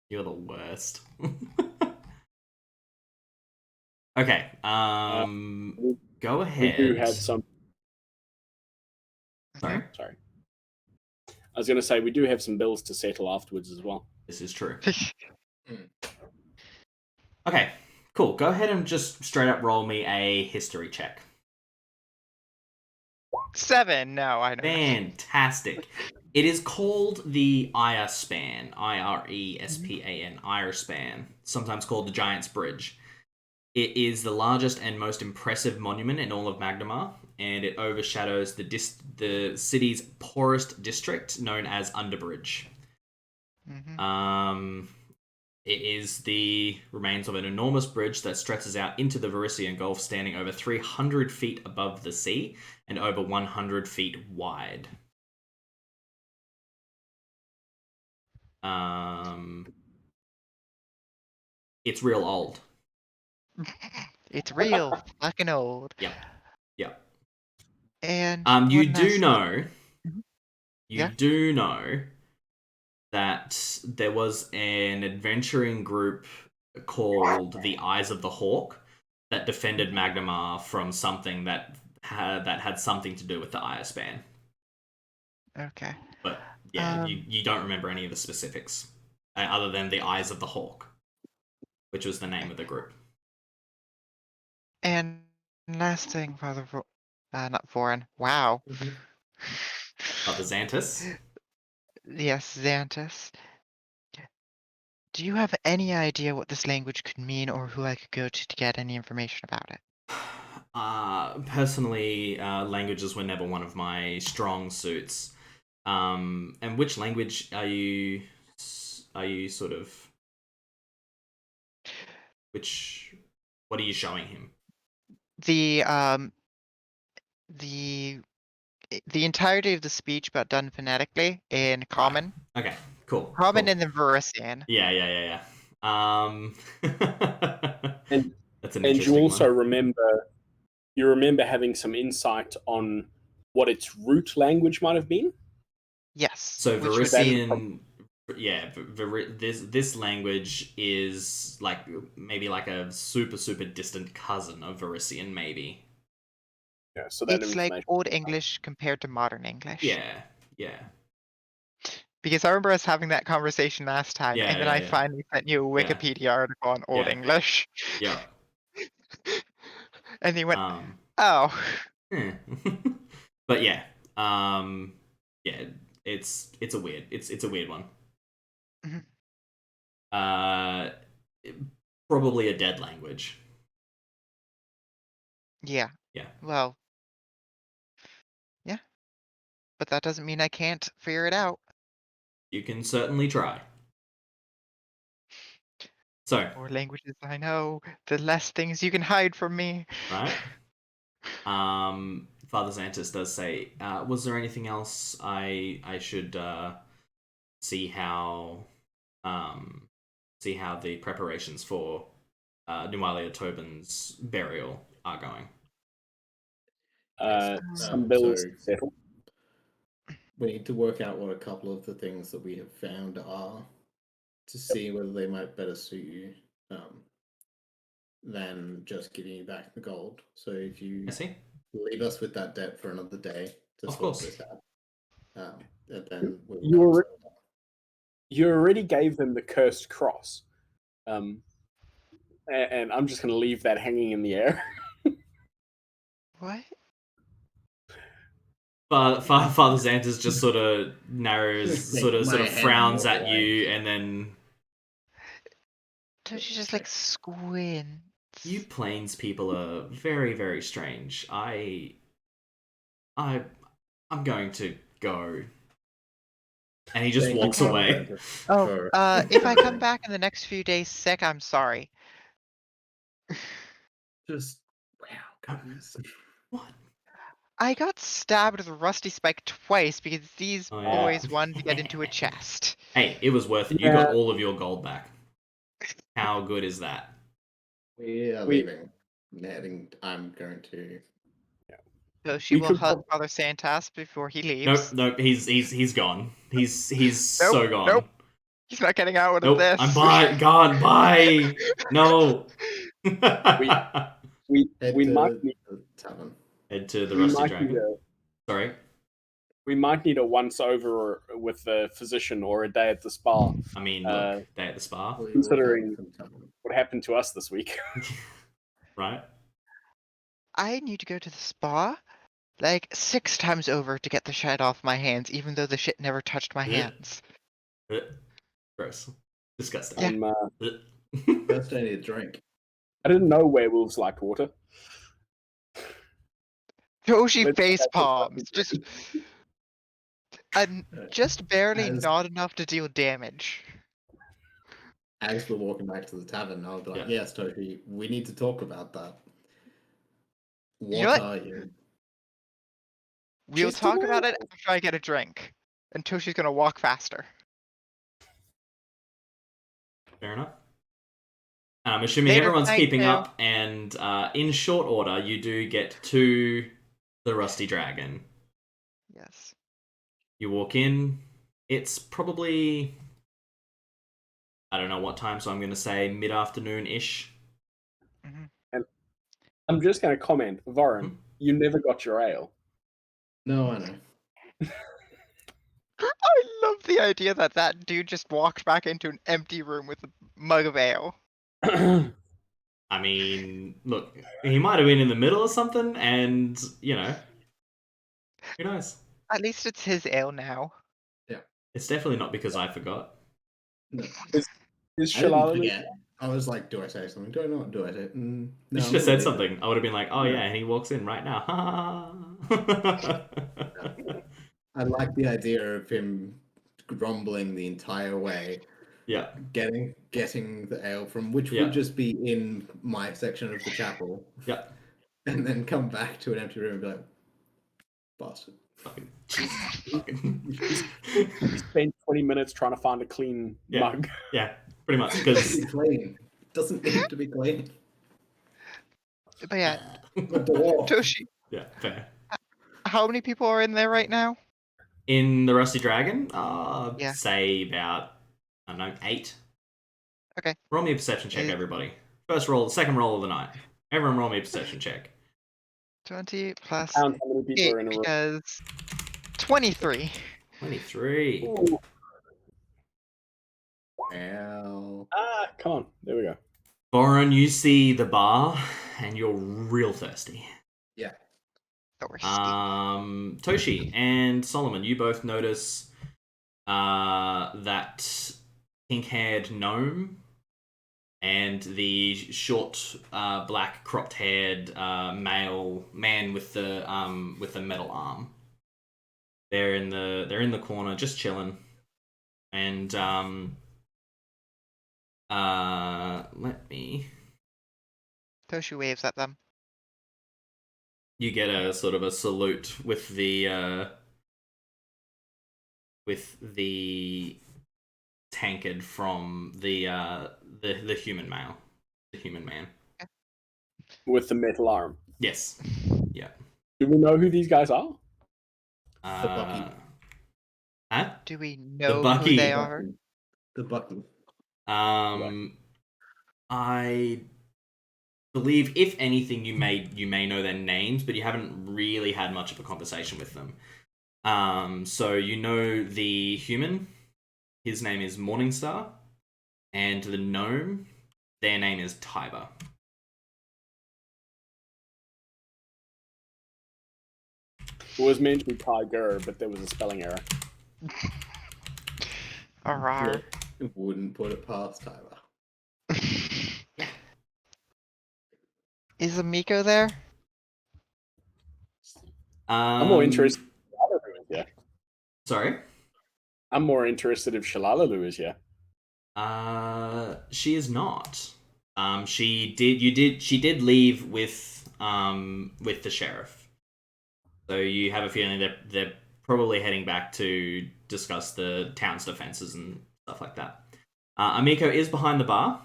You're the worst. Okay. Go ahead. We do have some. Sorry. Sorry. I was going to say we do have some bills to settle afterwards as well. This is true. Okay. Cool. Go ahead and just straight up roll me a history check. 7. No, I know. Fantastic. It is called the Ire Span, Irespan, Ire Span, sometimes called the Giant's Bridge. It is the largest and most impressive monument in all of Magnamar, and it overshadows the city's poorest district, known as Underbridge. It is the remains of an enormous bridge that stretches out into the Varisian Gulf, standing over 300 feet above the sea and over 100 feet wide. It's real old. It's real fucking old. Yep. And you do know that there was an adventuring group called the Eyes of the Hawk that defended Magnamar from something that had something to do with the Ire Span. Okay. But yeah, you don't remember any of the specifics other than the Eyes of the Hawk, which was the name of the group. And last thing, Father not Vorin. Wow. Father Zantus? Yes, Zantus. Do you have any idea what this language could mean or who I could go to get any information about it? Personally, languages were never one of my strong suits. And which language are you sort of... What are you showing him? The entirety of the speech, but done phonetically in Common. Right. Okay, cool. Common and then Varisian. Yeah. And that's an and you also one. remember having some insight on what its root language might have been? Yes. So Varisian, this language is like maybe like a super distant cousin of Varisian, maybe. Yeah, so that it's like Old English compared to modern English. Yeah. Because I remember us having that conversation last time, and then I finally sent you a Wikipedia article on Old English. Yeah. And he went, oh. But yeah. It's a weird one. Probably a dead language. Yeah. Well. Yeah. But that doesn't mean I can't figure it out. You can certainly try. So. The more languages I know, the less things you can hide from me. Right? Father Zantus does say, was there anything else I should see how the preparations for Nualia Tobin's burial are going? Some bills settled. We need to work out what a couple of the things that we have found are to see whether they might better suit you than just giving you back the gold. So if you leave us with that debt for another day to sort this out, then you already gave them the cursed cross, and I'm just going to leave that hanging in the air. What? Father Zantus just sort of sort of frowns at you, and then Toshi just like squints. You plains people are very, very strange. I'm going to go. And he just walks away. Oh, if I come back in the next few days sick, I'm sorry. Just wow, goodness. What? I got stabbed with a rusty spike twice because these boys wanted to get into a chest. Hey, it was worth it. You got all of your gold back. How good is that? We are leaving. I'm going to. So she will hug Father Zantus before he leaves. Nope, he's gone. He's so gone. Nope. He's not getting out of this. I'm gone. Bye. No. we might need the tavern. Head to the Rusty Dragon. Sorry. We might need a once over with the physician or a day at the spa. I mean, look, day at the spa. Considering what happened to us this week. Right. I need to go to the spa like 6 times over to get the shit off my hands, even though the shit never touched my hands. Gross. Disgusting. First I need a drink. I didn't know werewolves liked water. Toshi face palms. Just barely not enough to deal damage. As we're walking back to the tavern, I'll be like, yes, Toshi, we need to talk about that. What are you? We'll talk about it after I get a drink. And Toshi's gonna walk faster. Fair enough. I'm assuming everyone's keeping up, and in short order, you do get to the Rusty Dragon. Yes. You walk in. It's probably, I don't know what time, so I'm going to say mid-afternoon-ish. Mm-hmm. And I'm just going to comment, Vorin, you never got your ale. No, I know. I love the idea that dude just walked back into an empty room with a mug of ale. I mean, look, he might have been in the middle of something, and, you know, who knows? At least it's his ale now. Yeah. It's definitely not because I forgot. No. Is Shalala? I was like, do I say something? Do I not? Do I say? No, you should have said something. I would have been like, oh yeah, and he walks in right now. I like the idea of him grumbling the entire way. Yeah. Getting the ale from which would just be in my section of the chapel. Yeah. And then come back to an empty room and be like, bastard. You spend 20 minutes trying to find a clean mug. Yeah, pretty much. Because clean. Doesn't need to be clean. But yeah, Toshi. Yeah, fair. How many people are in there right now? In the Rusty Dragon? Yeah. Say about, I don't know, 8. Okay. Roll me a perception check, everybody. Second roll of the night. Everyone roll me a perception check. 20 plus Count how many people 8 are in a room. because 23. 23. Well. Come on. There we go. Vorin, you see the bar, and you're real thirsty. Yeah. Toshi and Solomon, you both notice that pink-haired gnome and the short, black, cropped-haired man with the metal arm. They're in the corner, just chilling, and let me. Toshi waves at them. you get a sort of a salute with the tankard from the human male, the human man. With the metal arm. Yes. Yeah. Do we know who these guys are? The Bucky. Huh? Do we know Bucky. who they are? The Bucky. I believe, if anything, you may know their names, but you haven't really had much of a conversation with them. So you know the human, his name is Morningstar, and the gnome, their name is Tiber. It was meant to be Tiger, but there was a spelling error. Arrar. Wouldn't put it past Tiber. Is Amico there? I'm more interested. Yeah. Sorry? I'm more interested if Shalalalu is here. She is not. She did leave with the sheriff. So you have a feeling that they're probably heading back to discuss the town's defenses and stuff like that. Amico is behind the bar,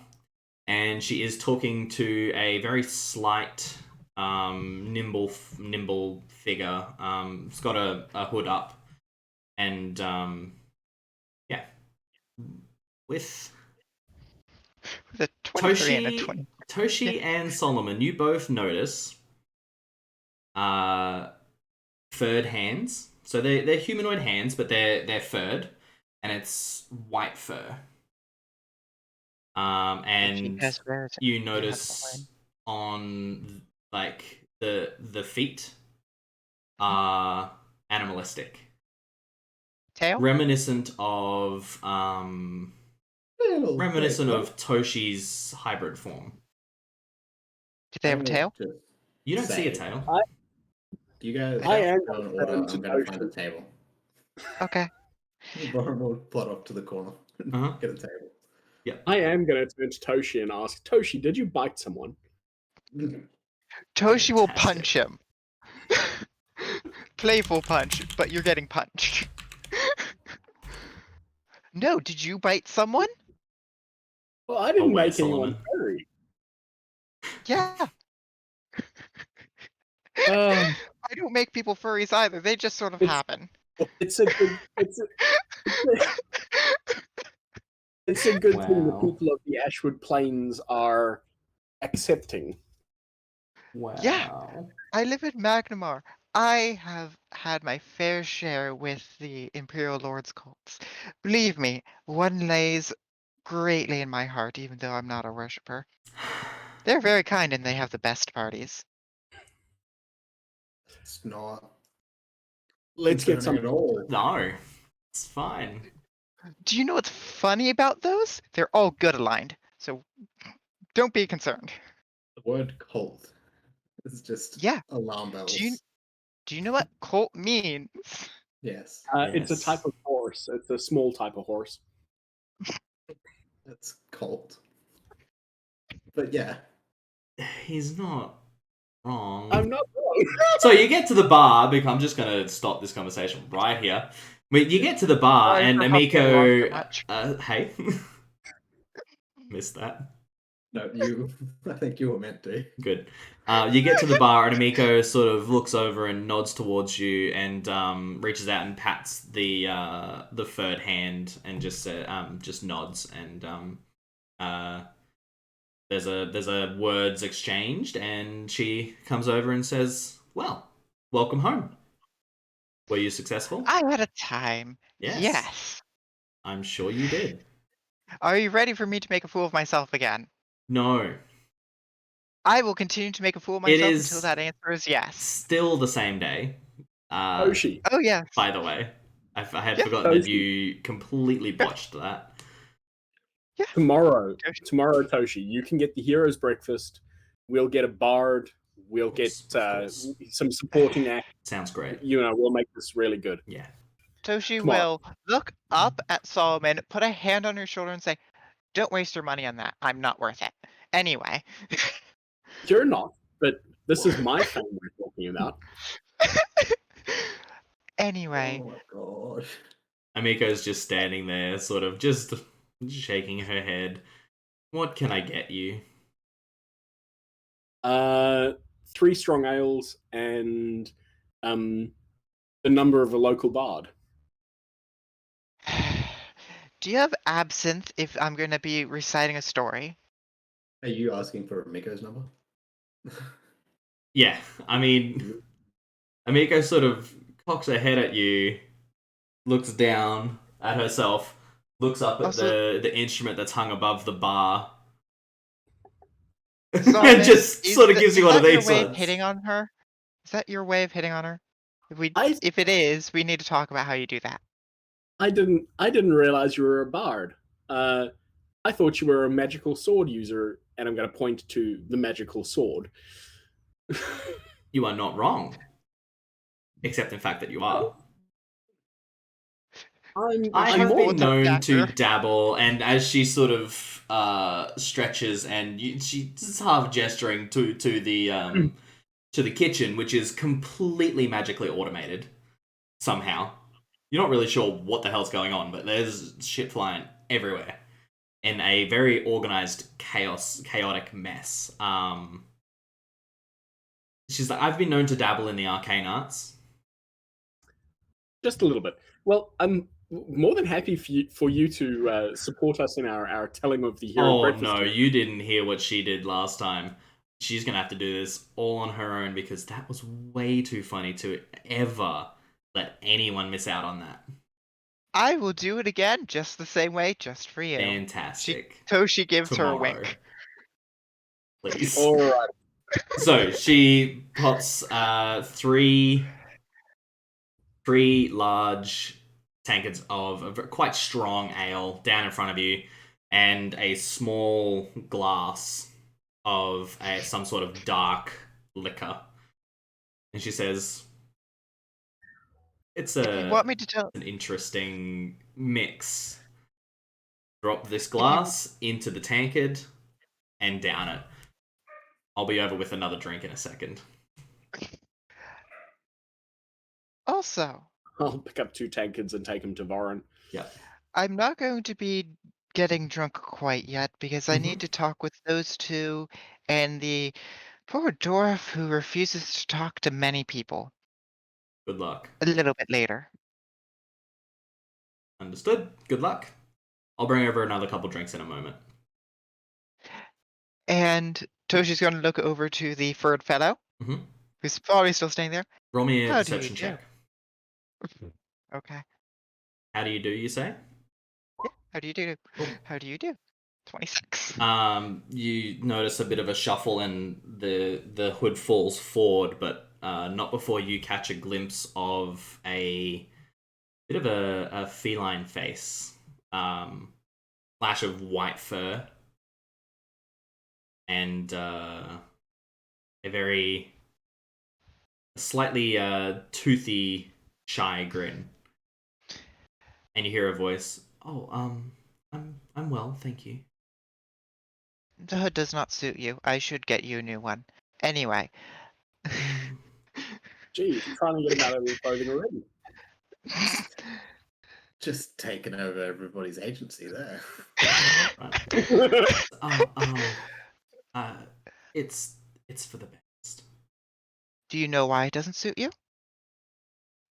and she is talking to a very slight, nimble figure. It's got a hood up, and with a 23 and a 20. Toshi and Solomon, you both notice furred hands. So they're humanoid hands, but they're furred, and it's white fur. And you notice on like the feet are animalistic, tail, reminiscent of Toshi's hybrid form. Do they have a tail? You don't see a tail. Do you guys? I am. I'm going to find a table. Okay. Vorin will plot off to the corner. Get a table. Yeah. I am going to turn to Toshi and ask, Toshi, did you bite someone? Toshi will punch him. Playful punch, but you're getting punched. No, did you bite someone? Well, I didn't make anyone furry. Yeah. I don't make people furries either. They just sort of happen. It's a good. It's a good thing the people of the Ashwood Plains are accepting. Wow. Yeah, I live in Magnamar. I have had my fair share with the Imperial Lords cults. Believe me, one lays greatly in my heart, even though I'm not a worshipper. They're very kind and they have the best parties. It's not. Let's get some at all. No, it's fine. Do you know what's funny about those? They're all good aligned, so don't be concerned. The word cult is just alarm bells. Do you know what cult means? Yes. It's a type of horse. It's a small type of horse. It's cult. But yeah. He's not wrong. I'm not wrong. So you get to the bar, because I'm just going to stop this conversation right here. But you get to the bar, and Amico... hey. Missed that. No, I think you were meant to. Good. You get to the bar, and Amico sort of looks over and nods towards you, and reaches out and pats the furred hand, and just nods, and there's a words exchanged, and she comes over and says, "Well, welcome home. Were you successful?" I had a time. Yes. I'm sure you did. Are you ready for me to make a fool of myself again? No. I will continue to make a fool of myself until that answer is yes. Still the same day. Toshi. Oh, yeah. By the way, I had forgotten that you completely botched that. Yeah. Tomorrow, Toshi, you can get the hero's breakfast. We'll get a bard. We'll get some supporting act. Sounds great. We'll make this really good. Yeah. Toshi will look up at Solomon, put a hand on her shoulder, and say, "Don't waste your money on that. I'm not worth it." Anyway. You're not, but this is my family. talking about. Anyway. Oh my god. Amiko's just standing there, sort of just shaking her head. What can I get you? 3 strong ales and the number of a local bard. Do you have absinthe if I'm going to be reciting a story? Are you asking for Amiko's number? Yeah, I mean, Amiko sort of cocks her head at you, looks down at herself, looks up at the instrument that's hung above the bar, and just sort of gives you one of these ones. Is that your way of hitting on her? Is that your way of hitting on her? If it is, we need to talk about how you do that. I didn't realize you were a bard. I thought you were a magical sword user, and I'm going to point to the magical sword. You are not except in fact that you are. I have been known to dabble, and as she sort of stretches, and she's half gesturing to the kitchen, which is completely magically automated somehow. You're not really sure what the hell's going on, but there's shit flying everywhere in a very organized chaotic mess. She's like, I've been known to dabble in the arcane arts. Just a little bit. Well, I'm more than happy for you to support us in our telling of the hero breakfast. Oh no, you didn't hear what she did last time. She's gonna have to do this all on her own because that was way too funny to ever let anyone miss out on that. I will do it again, just the same way, just for you. Fantastic. Toshi gives her a wink. Please. All right. So she pops 3 large tankards of a quite strong ale down in front of you, and a small glass of some sort of dark liquor. And she says, "It's an interesting mix. Drop this glass into the tankard and down it. I'll be over with another drink in a second." Also, I'll pick up 2 tankards and take them to Vorin. Yeah. I'm not going to be getting drunk quite yet because I need to talk with those 2 and the poor dwarf who refuses to talk to many people. Good luck. A little bit later. Understood. Good luck. I'll bring over another couple drinks in a moment. And Toshi's going to look over to the furred fellow, who's probably still staying there. Roll me a deception check. Okay. How do you do, you say? Yeah, how do you do? Cool. How do you do? 26. You notice a bit of a shuffle and the hood falls forward, but not before you catch a glimpse of a bit of a feline face. Flash of white fur. And a slightly toothy, shy grin. And you hear a voice, "Oh, I'm well, thank you." The hood does not suit you. I should get you a new one. Anyway. Gee, you're trying to get him out of his clothing already. Just taking over everybody's agency there. It's for the best. Do you know why it doesn't suit you?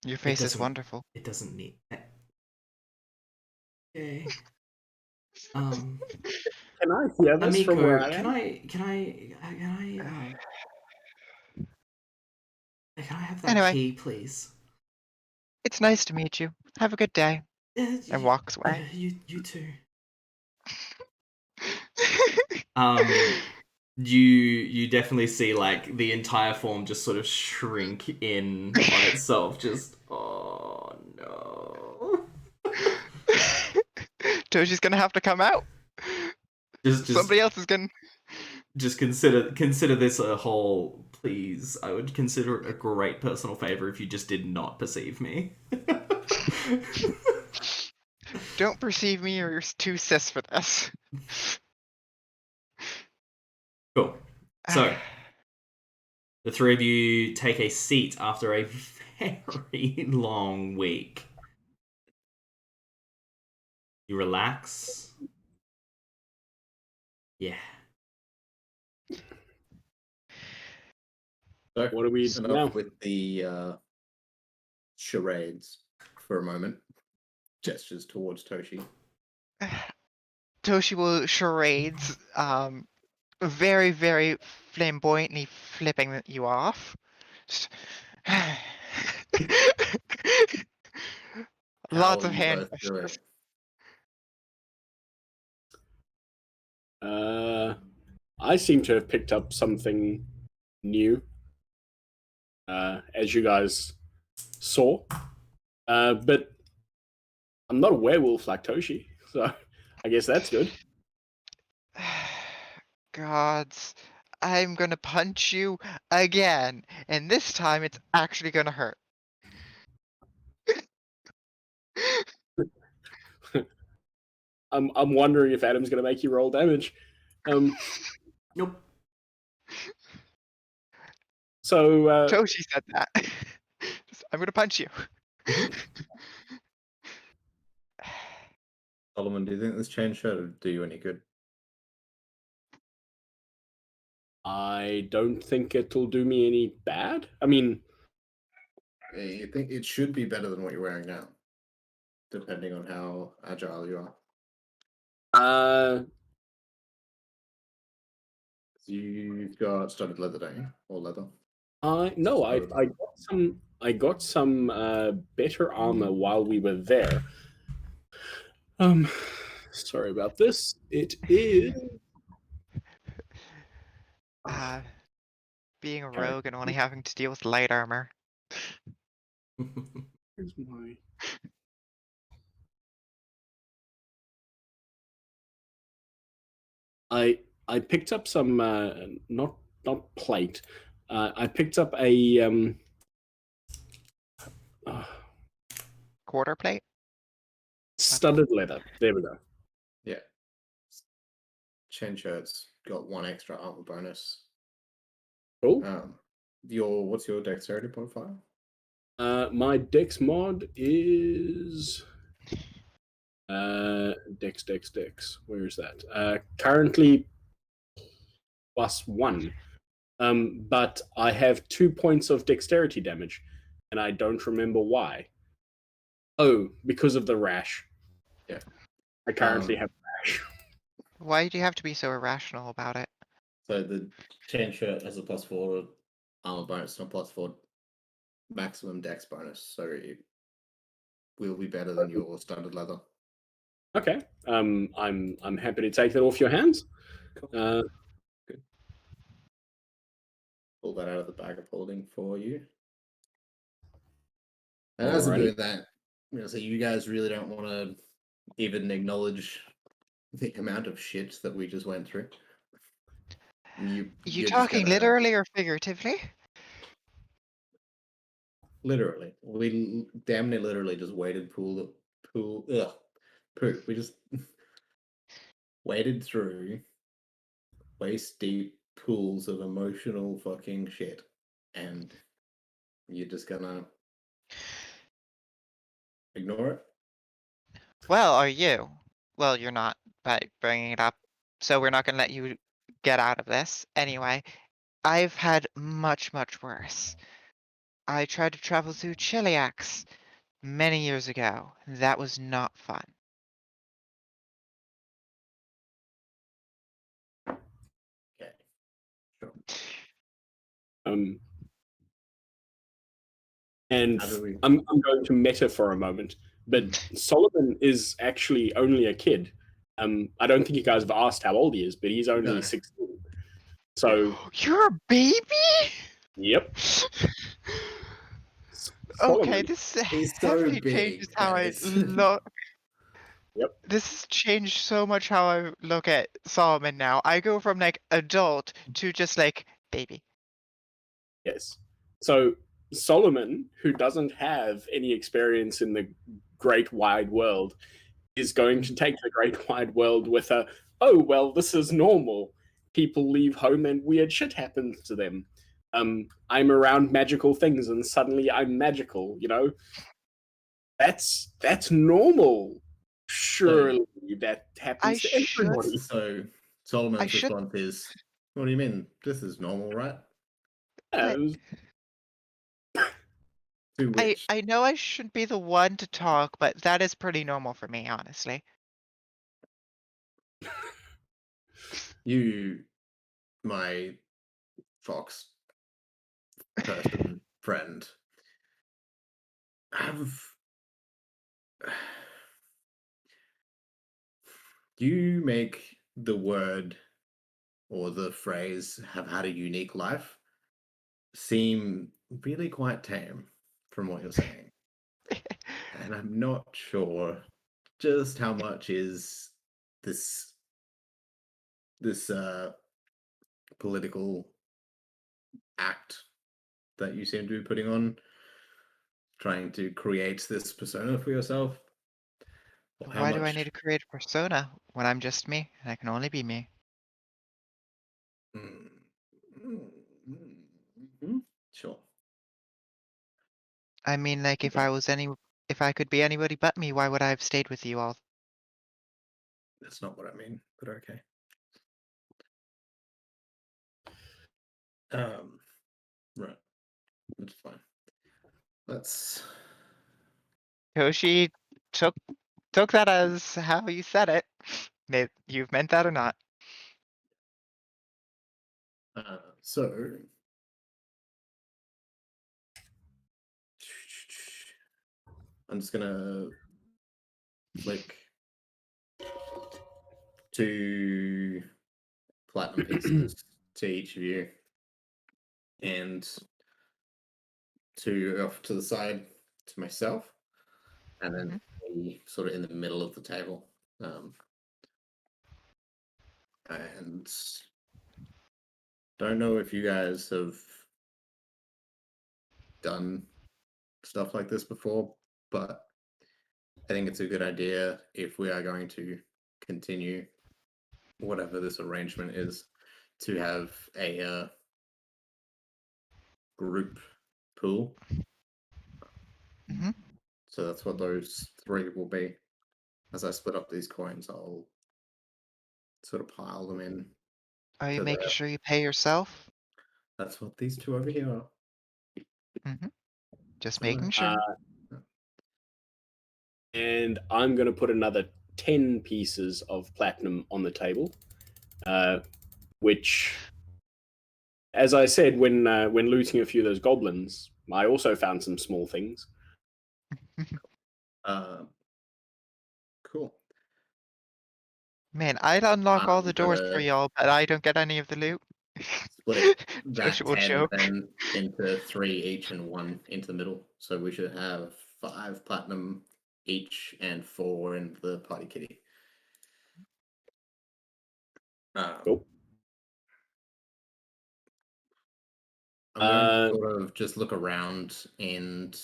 Your face is wonderful. It doesn't need. Okay. Can I hear this Amiko, from where I am? Can I have that key, please? It's nice to meet you. Have a good day. And walks away. You too. You definitely see like the entire form just sort of shrink in on itself. Just oh no. Toshi's gonna have to come out. Somebody else is gonna. Just consider this a whole. Please, I would consider it a great personal favor if you just did not perceive me. Don't perceive me, or you're too cis for this. Cool. So, The three of you take a seat after a very long week. You relax. Yeah. So, what are we now? With the charades for a moment. Gestures towards Toshi. Toshi will charades, very, very flamboyantly flipping you off. Lots of hand gestures. I seem to have picked up something new, as you guys saw. But I'm not a werewolf like Toshi, so I guess that's good. Gods, I'm gonna punch you again, and this time it's actually gonna hurt. I'm wondering if Adam's gonna make you roll damage. Nope. So Toshi said that. I'm gonna punch you. Solomon, do you think this chain shirt would do you any good? I don't think it'll do me any bad. I mean, you think it should be better than what you're wearing now, depending on how agile you are. You've got studded leather, don't you? Or leather? No, I got some better armor while we were there. Sorry about this. It is being a rogue and only having to deal with light armor. Here's my. I picked up some not plate. I picked up a quarter plate. Studded leather. There we go. Yeah. Chain shirt's got 1 extra armor bonus. Cool. What's your dexterity modifier? My dex mod is dex. Where is that? Currently +1. But I have 2 points of dexterity damage, and I don't remember why. Oh, because of the rash. Yeah. I currently have rash. Why do you have to be so irrational about it? So the chain shirt has a +4 armor bonus and a +4 maximum dex bonus, so it will be better than your standard leather. Okay. I'm happy to take that off your hands. Cool. Good. Pull that out of the bag of holding for you. And as I'm doing that, so you guys really don't want to even acknowledge the amount of shit that we just went through. You talking literally or figuratively? Literally. We damn near literally just waded poo. We just waded through waist deep pools of emotional fucking shit. And you're just gonna ignore it? Well, are you? Well, you're not by bringing it up. So we're not gonna let you get out of this. Anyway, I've had much, much worse. I tried to travel through Chiliax many years ago. That was not fun. Okay. Sure. And I'm going to meta for a moment, but Solomon is actually only a kid. I don't think you guys have asked how old he is, but he's only 16. So you're a baby? Yep. Okay, this heavily changes how I look. Yep. This has changed so much how I look at Solomon now. I go from like adult to just like baby. Yes. So Solomon, who doesn't have any experience in the great wide world, is going to take the great wide world with a, oh, well, this is normal. People leave home and weird shit happens to them. I'm around magical things and suddenly I'm magical, That's normal. Surely that happens to everybody. So Solomon's response is, what do you mean? This is normal, right? I know I shouldn't be the one to talk, but that is pretty normal for me, honestly. You, my fox person friend, you make the word or the phrase "have had a unique life" seem really quite tame from what you're saying. And I'm not sure just how much is this political act that you seem to be putting on, trying to create this persona for yourself. Why do I need to create a persona when I'm just me and I can only be me? Sure. I mean, like, if I could be anybody but me, why would I have stayed with you all? That's not what I mean, but okay. Right. That's fine. Toshi took that as how you said it. You've meant that or not. So I'm just gonna flick 2 platinum pieces to each of you, and 2 off to the side to myself, and then 3 sort of in the middle of the table. And don't know if you guys have done stuff like this before, but I think it's a good idea if we are going to continue whatever this arrangement is to have a group pool. So that's what those 3 will be. As I split up these coins, I'll sort of pile them in. Are you making sure you pay yourself? That's what these 2 over here are. Just making sure. And I'm going to put another 10 pieces of platinum on the table, which, as I said, when looting a few of those goblins, I also found some small things. Cool. Man, I'd unlock all the doors for y'all, but I don't get any of the loot. Split that 10 then into 3 each and 1 into the middle. So we should have 5 platinum each and 4 in the party kitty. Cool. I'm going to sort of just look around and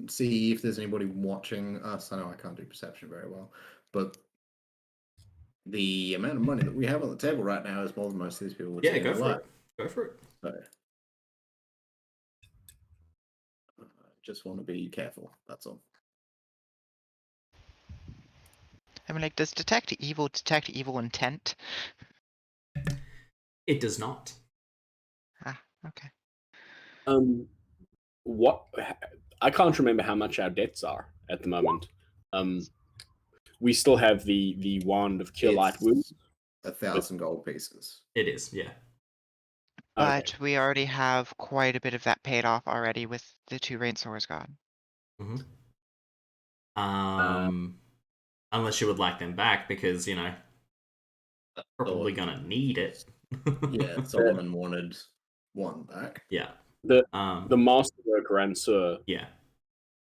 see if there's anybody watching us. I know I can't do perception very well, but the amount of money that we have on the table right now is more than most of these people would see in their life. Go for it. So, I just want to be careful, that's all. I mean, like, does detect evil intent? It does not. Ah, okay. What? I can't remember how much our debts are at the moment. We still have the wand of cure light wounds. 1,000 gold pieces. It is, yeah. But we already have quite a bit of that paid off already with the 2 Rain Swords gone. Unless you would like them back, because probably gonna need it. Yeah, Solomon wanted 1 back. Yeah. The masterwork Ransur. Yeah.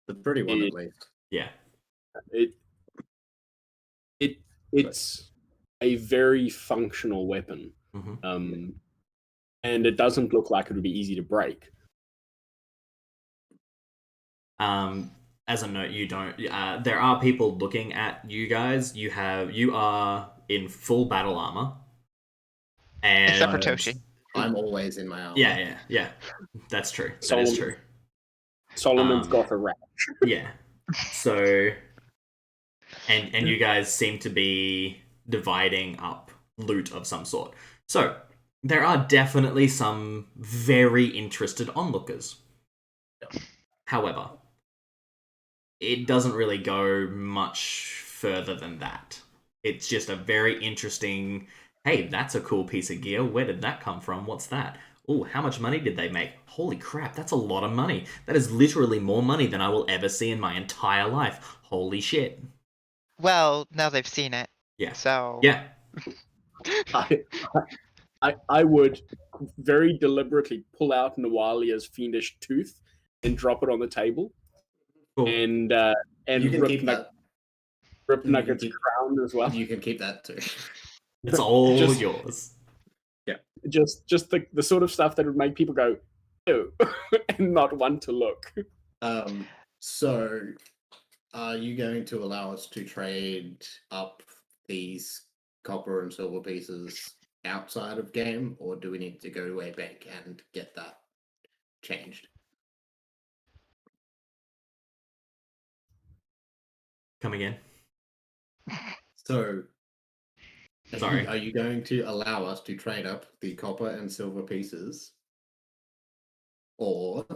The pretty one, at least. Yeah. It's a very functional weapon. And it doesn't look like it would be easy to break. As a note, you don't. There are people looking at you guys. You are in full battle armor, and except for Toshi. I'm always in my armor. Yeah. That's true. That is true. Solomon's got a rack. Yeah. So, and you guys seem to be dividing up loot of some sort. So, there are definitely some very interested onlookers. However, it doesn't really go much further than that. It's just a very interesting, hey, that's a cool piece of gear. Where did that come from? What's that? Oh, how much money did they make? Holy crap, that's a lot of money. That is literally more money than I will ever see in my entire life. Holy shit. Well, now they've seen it. Yeah. So. Yeah. I would very deliberately pull out Nualia's fiendish tooth and drop it on the table. Cool. And you can rip keep that. Rip Nugget's crown as well. You can keep that too. It's all yours. Yeah. Just the sort of stuff that would make people go, ew, and not want to look. So are you going to allow us to trade up these copper and silver pieces outside of game, or do we need to go to a bank and get that changed? Come again. So, sorry, are you going to allow us to trade up the copper and silver pieces, or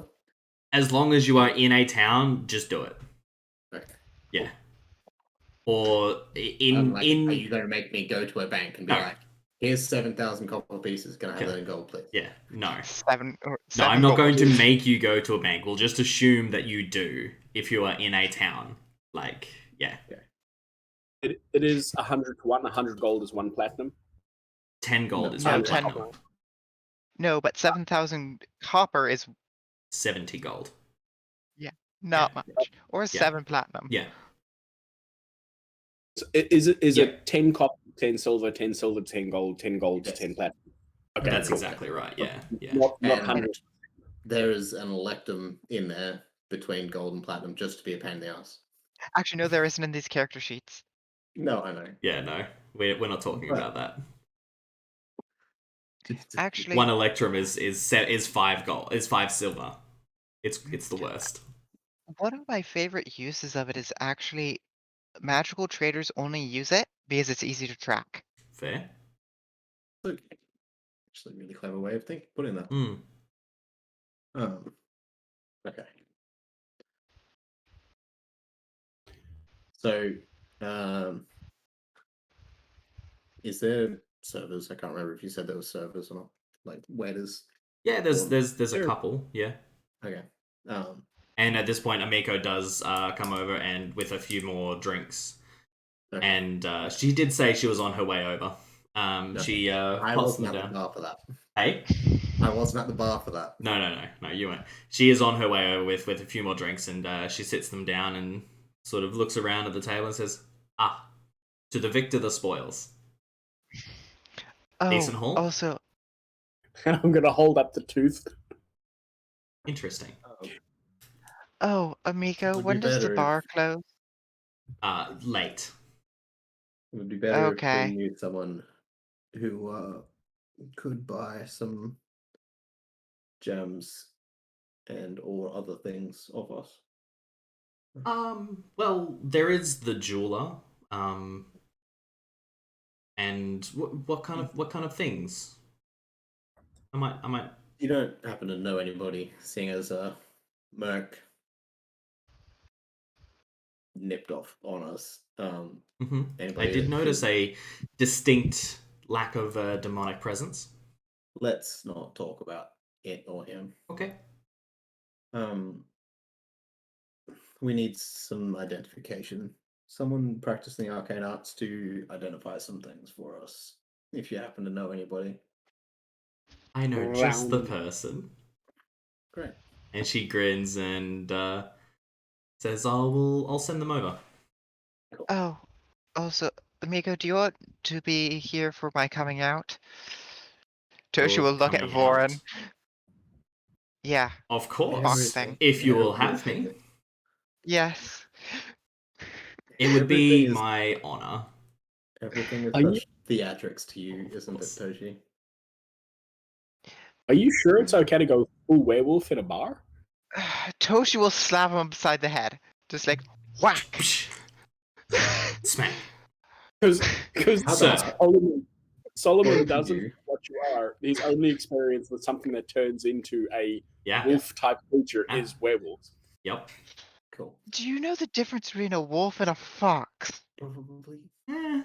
as long as you are in a town, just do it. okay. Yeah. Or are you going to make me go to a bank and be like, here's 7,000 copper pieces, can I have that in gold, please? Yeah, no. Seven no, I'm not going to make you go to a bank. We'll just assume that you do if you are in a town. Like, yeah. It is 100 to 1. 100 gold is 1 platinum. 10 gold is 1 platinum. No, but 7,000 copper is 70 gold. Yeah, not much. Or 7 platinum. Yeah. So is it 10 copper, 10 silver, 10 silver, 10 gold, 10 gold, 10 platinum? Okay, that's exactly right. Yeah. Not 100. There is an electum in there between gold and platinum just to be a pain in the ass. Actually, no, there isn't in these character sheets. No, I know. Yeah, no. We're not talking about that. Actually, 1 electrum is 5 gold. Is 5 silver. It's the worst. One of my favorite uses of it is actually magical traders only use it because it's easy to track. Fair. Look, actually, a really clever way of putting that. Okay. So, is there servers? I can't remember if you said there were servers or not. Like, where does? Yeah, there's a couple. Yeah. Okay. And at this point, Amiko does come over and with a few more drinks. Okay. And she did say she was on her way over. She I wasn't at the bar for that. Hey? I wasn't at the bar for that. No, you weren't. She is on her way over with a few more drinks, and she sits them down and sort of looks around at the table and says, to the victor the spoils. Oh, decent haul. Also, I'm going to hold up the tooth. Interesting. Oh, Amiko, when does the bar close? Late. It would be better if we knew someone who could buy some gems and or other things of us. Well, there is the jeweler. And what kind of things? I might. You don't happen to know anybody, seeing as Merc nipped off on us. I did notice a distinct lack of demonic presence. Let's not talk about it or him. Okay. We need some identification. Someone practicing arcane arts to identify some things for us. If you happen to know anybody. I know just the person. Great. And she grins and says, I'll send them over. Cool. Oh, also, Amiko, do you want to be here for my coming out? Toshi will look at Vorin. Yeah. Of course. Boxing. If you will have me. Yes. It would be my honor. Everything is such theatrics to you, isn't it, Toshi? Are you sure it's okay to go full werewolf in a bar? Toshi will slap him upside the head. Just like, whack! Smack. Because How Solomon Both of doesn't you. know what you are. His only experience with something that turns into a Yeah. wolf-type creature Yeah. is werewolves. Yep. Cool. Do you know the difference between a wolf and a fox? Probably. They're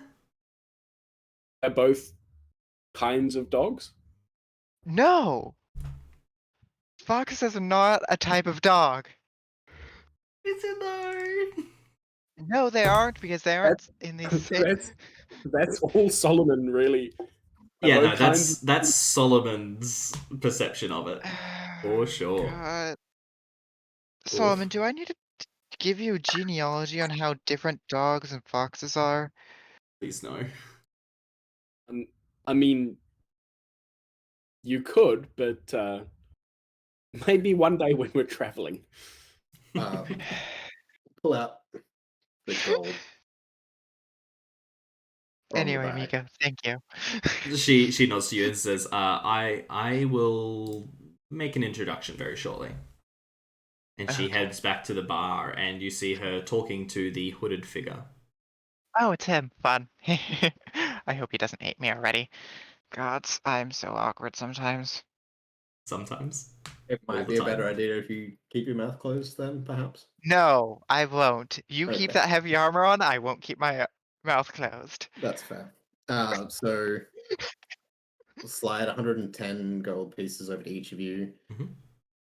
both kinds of dogs. No! Foxes are not a type of dog. Is it though? No, they aren't, because they aren't in the same... That's all Solomon really. Yeah, They're no, both kinds that's Solomon's perception of it. For sure. God. Solomon, do I need to give you a genealogy on how different dogs and foxes are? Please no. I mean, you could, but maybe one day when we're traveling. Pull out the gold. Anyway, Miko, thank you. She nods to you and says, I will make an introduction very shortly. And she heads back to the bar, and you see her talking to the hooded figure. Oh, it's him. Fun. I hope he doesn't hate me already. Gods, I'm so awkward sometimes. Sometimes. It might be a better idea if you keep your mouth closed then, perhaps? No, I won't. You keep that heavy armor on, I won't keep my mouth closed. That's fair. So we'll slide 110 gold pieces over to each of you,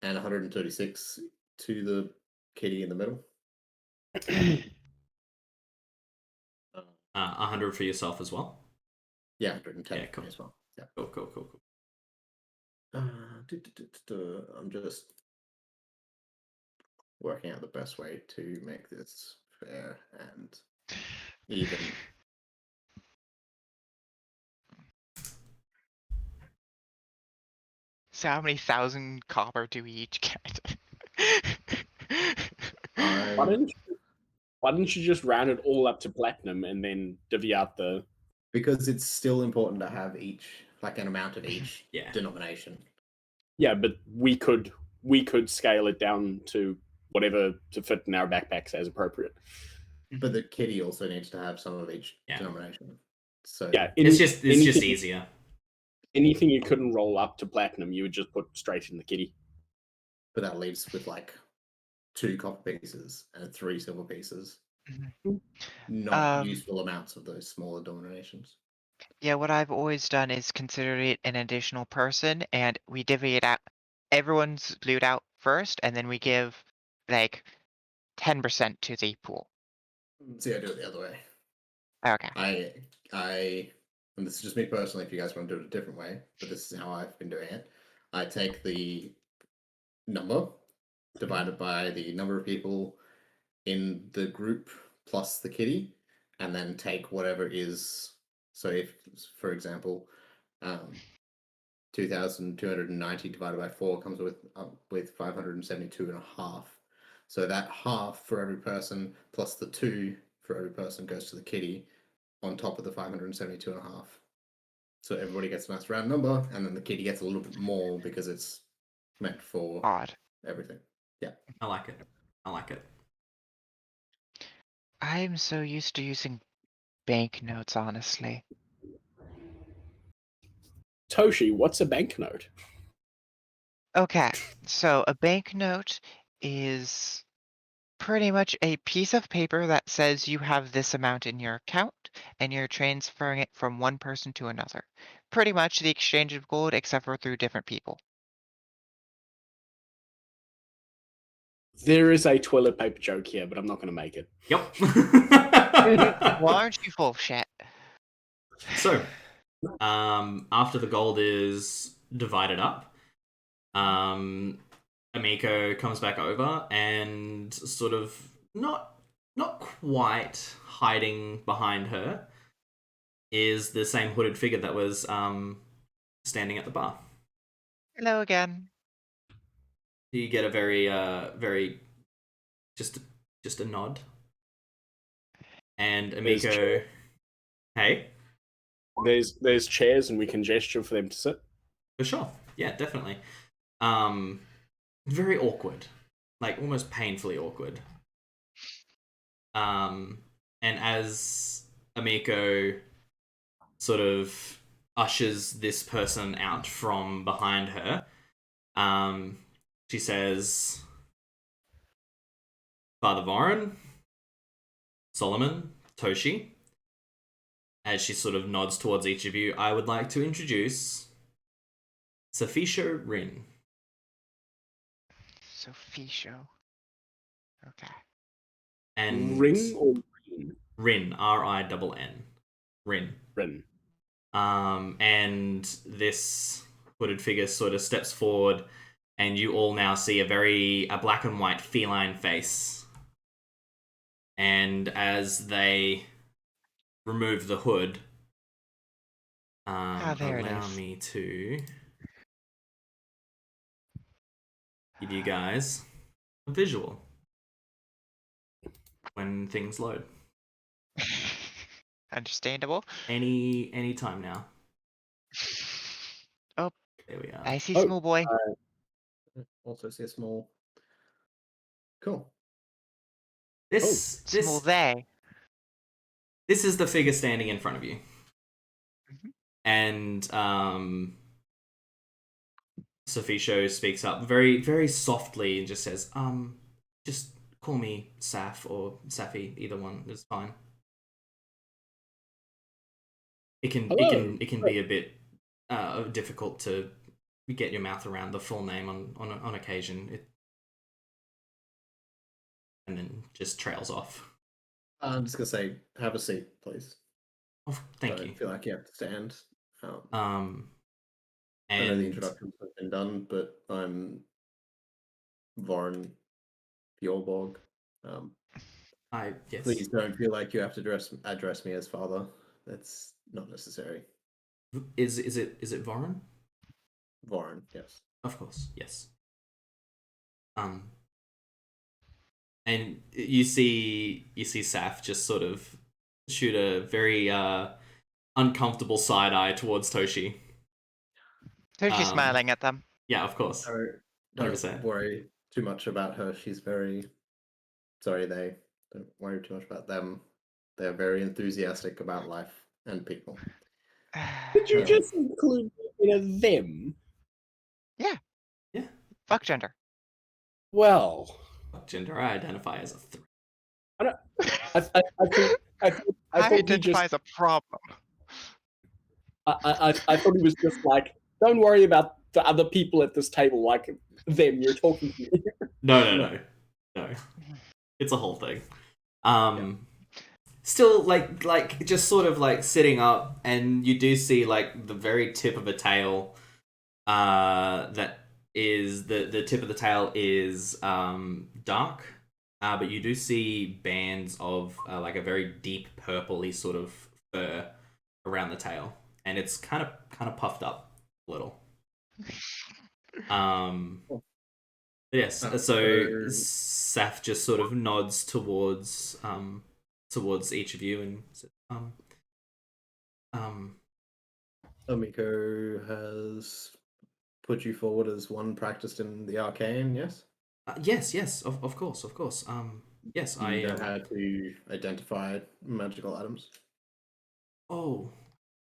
and 136 to the kitty in the middle. 100 for yourself as well? Yeah, 110 yeah, cool. as well. Yeah. Cool. I'm just working out the best way to make this fair and even. So how many thousand copper do we each get? Why didn't you just round it all up to platinum and then divvy out the... Because it's still important to have each, like an amount of each denomination. Yeah, but we could scale it down to whatever to fit in our backpacks as appropriate. But the kitty also needs to have some of each denomination. So yeah, it's just easier. Anything you couldn't roll up to platinum, you would just put straight in the kitty. But that leaves with like 2 copper pieces and 3 silver pieces. Not useful amounts of those smaller denominations. Yeah, what I've always done is consider it an additional person, and we divvy it out. Everyone's loot out first, and then we give like 10% to the pool. See, I do it the other way. Okay. And this is just me personally, if you guys want to do it a different way, but this is how I've been doing it. I take the number divided by the number of people in the group plus the kitty, and then take whatever is. So if, for example, 2,290 divided by 4 comes with 572.5. So that half for every person plus the 2 for every person goes to the kitty on top of the 572.5. So everybody gets a nice round number, and then the kitty gets a little bit more because it's meant for everything. Yeah. I like it. I'm so used to using banknotes, honestly. Toshi, what's a banknote? Okay, so a banknote is pretty much a piece of paper that says you have this amount in your account and you're transferring it from one person to another. Pretty much the exchange of gold, except for through different people. There is a toilet paper joke here, but I'm not going to make it. Yep. Well, aren't you full of shit? So, after the gold is divided up, Amiko comes back over and sort of not quite hiding behind her is the same hooded figure that was standing at the bar. Hello again. You get a very just a nod. And Amiko, hey, there's chairs and we can gesture for them to sit. For sure. Yeah, definitely. Very awkward, like almost painfully awkward. And as Amiko sort of ushers this person out from behind her, she says, Father Vorin, Solomon, Toshi, as she sort of nods towards each of you, I would like to introduce Safisho Rin. Sophisho. Okay. And Ring or Rin? Rin, R-I-N-N. Rin. Rin. And this hooded figure sort of steps forward, and you all now see a black and white feline face. And as they remove the hood, there it allow is. me to give you guys a visual when things load. Understandable. Any time now. Oh, there we are. I see small boy. Also see a small. Cool. This Small they. This is the figure standing in front of you. Mm-hmm. And Sophisho speaks up very, very softly and just says, just call me Saf or Safi, either one is fine. It can be a bit difficult to get your mouth around the full name on occasion. And then just trails off. I'm just gonna say, have a seat, please. Oh, thank you. I feel like you have to stand. And I know the introductions have been done, but I'm Vorin Bjorborg. Yes. Please don't feel like you have to address me as father. That's not necessary. Is it Vorin? Vorin, yes. Of course, yes. And you see Saf just sort of shoot a very uncomfortable side eye towards Toshi. Toshi's smiling at them. Yeah, of course. Don't worry too much about her. She's very sorry. Don't worry too much about them. They are very enthusiastic about life and people. Did you just include them? Yeah. Yeah. Fuck gender. Well, fuck gender. I identify as a three. I thought identify as a problem. I thought he was just like, don't worry about the other people at this table, like them. You're talking to me. No. It's a whole thing. Still, like just sort of like sitting up, and you do see like the very tip of a tail. That is the tip of the tail is dark, but you do see bands of like a very deep purpley sort of fur around the tail, and it's kind of puffed up a little. Yes, so Saf just sort of nods towards each of you and says, Amiko has put you forward as one practiced in the arcane, yes? Yes, of course. Yes, you know how to identify magical items? Oh,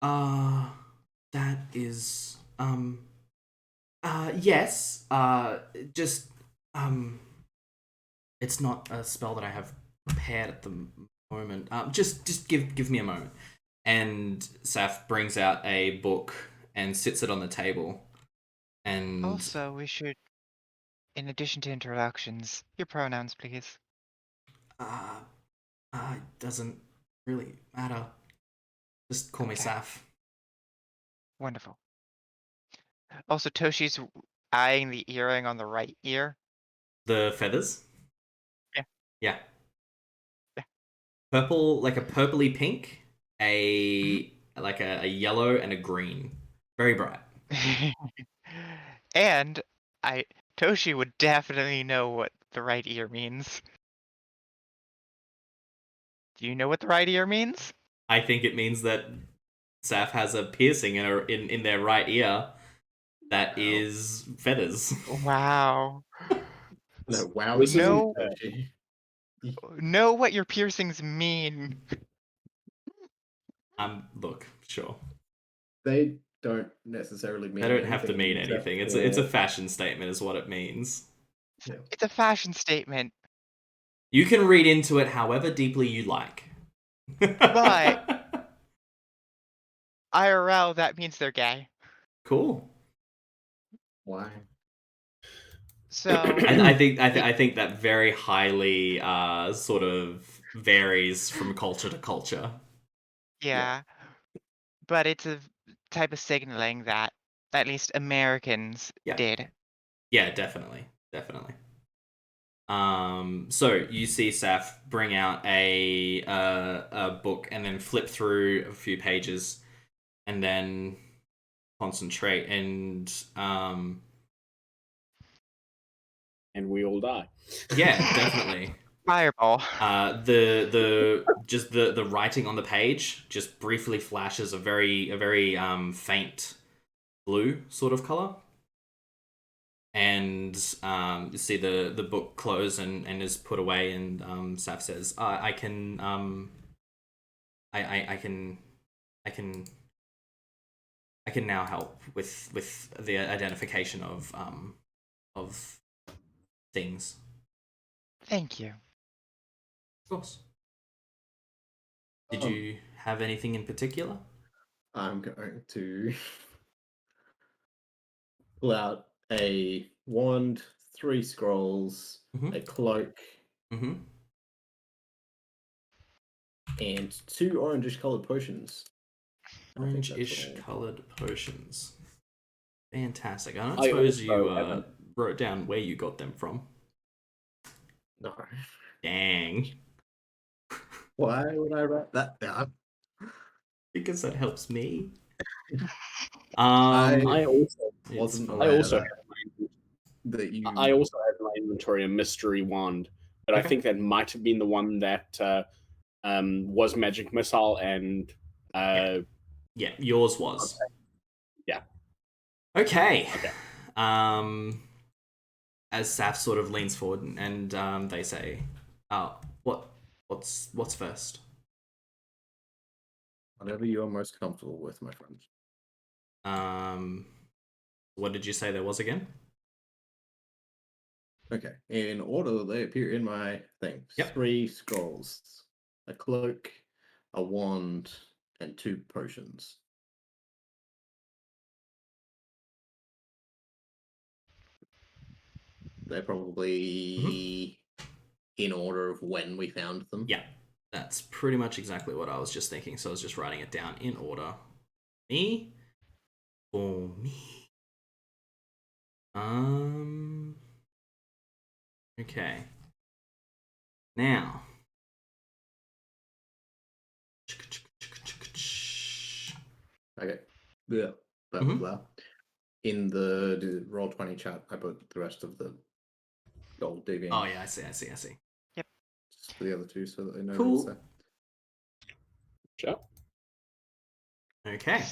that is yes. Just it's not a spell that I have prepared at the moment. Just give me a moment. And Saf brings out a book and sits it on the table. And also, we should, in addition to introductions, your pronouns, please. It doesn't really matter. Just call me Saf. Wonderful. Also, Toshi's eyeing the earring on the right ear. The feathers? Yeah. Purple, like a purpley pink, like a yellow and a green. Very bright. And Toshi would definitely know what the right ear means. Do you know what the right ear means? I think it means that Saf has a piercing in their right ear. That is feathers. Wow. No, wow. This Know, Actually, know what your piercings mean. Look, sure. they don't necessarily mean They don't have to anything mean except anything. It's a for- fashion statement, is what it means. Yeah. It's a fashion statement, You can read into it however deeply you like. but IRL, that means they're gay. Cool. Why? So I think that very highly sort of varies from culture to culture. yeah, but it's a type of signaling that at least Americans Yeah. did. Yeah, definitely. So you see Saf bring out a book and then flip through a few pages and then concentrate and we all die. yeah, definitely. Fireball. The writing on the page just briefly flashes a very faint blue sort of color, and you see the book close and is put away, and Saf says, I can I can I can I can now help with the identification of things. Thank you. Of course. Did you have anything in particular? I'm going to pull out a wand, 3 scrolls, a cloak, and 2 orangish colored potions. Orange-ish colored potions. Fantastic. I don't I suppose you also wrote down where you got them from. No. Dang. Why would I write that down? Because that helps me. I also wasn't I also aware that you. I also have in my inventory a mystery wand, but I think that might have been the one that was magic missile and yeah, yours was. Yeah. Okay. As Saf sort of leans forward and they say, "Oh, what's first?" Whatever you are most comfortable with, my friend. What did you say there was again? Okay, in order they appear in my thing. Yep. 3 scrolls, a cloak, a wand, and 2 potions. They're probably in order of when we found them. Yeah, that's pretty much exactly what I was just thinking. So I was just writing it down in order. Me? For me. Okay. Now. Okay. Yeah. Blah, blah, blah. In the Roll20 chat, I put the rest of the gold deviant. Oh, yeah, I see. Yep. Just for the other 2 so that they know cool. what's there. Sure. Okay.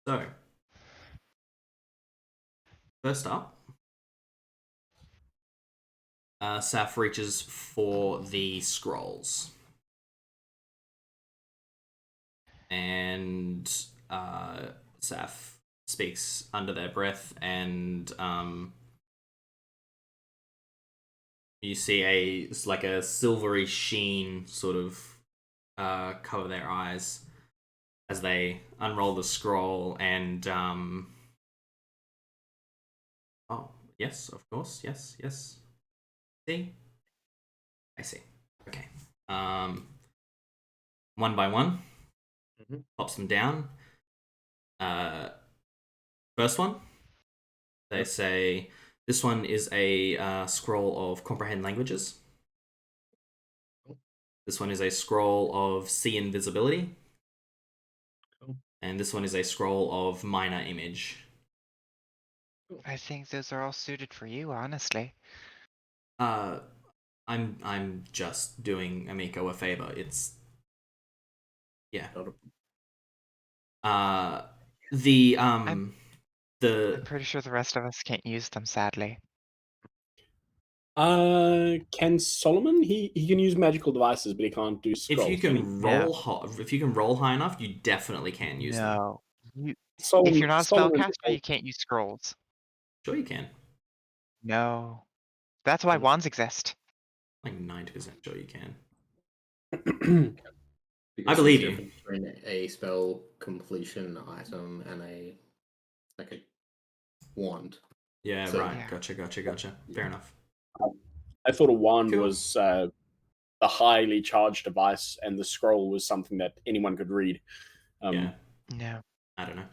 So, first up, Saf reaches for the scrolls. And Saf speaks under their breath, and you see it's like a silvery sheen sort of cover their eyes as they unroll the scroll, and oh, yes, of course, yes. See? I see. Okay. One by one, pops them down. First one, they say, this one is a scroll of comprehend languages. This one is a scroll of see invisibility. And this one is a scroll of minor image. I think those are all suited for you, honestly. I'm just doing Amiko a favor. It's yeah. The I'm pretty sure the rest of us can't use them, sadly. Can Solomon? He can use magical devices, but he can't do scrolls. If you can roll high enough, you definitely can use them. No. Solomon, If you're not a Solomon, spellcaster, you can't use scrolls. Sure, you can. No. That's why wands exist. Like 90% sure you can. Because I believe there's you. difference between a spell completion item and a wand. Yeah, So- right. Yeah. Gotcha. Fair enough. I thought a wand Cool. was a highly charged device, and the scroll was something that anyone could read. Yeah. No. I don't know.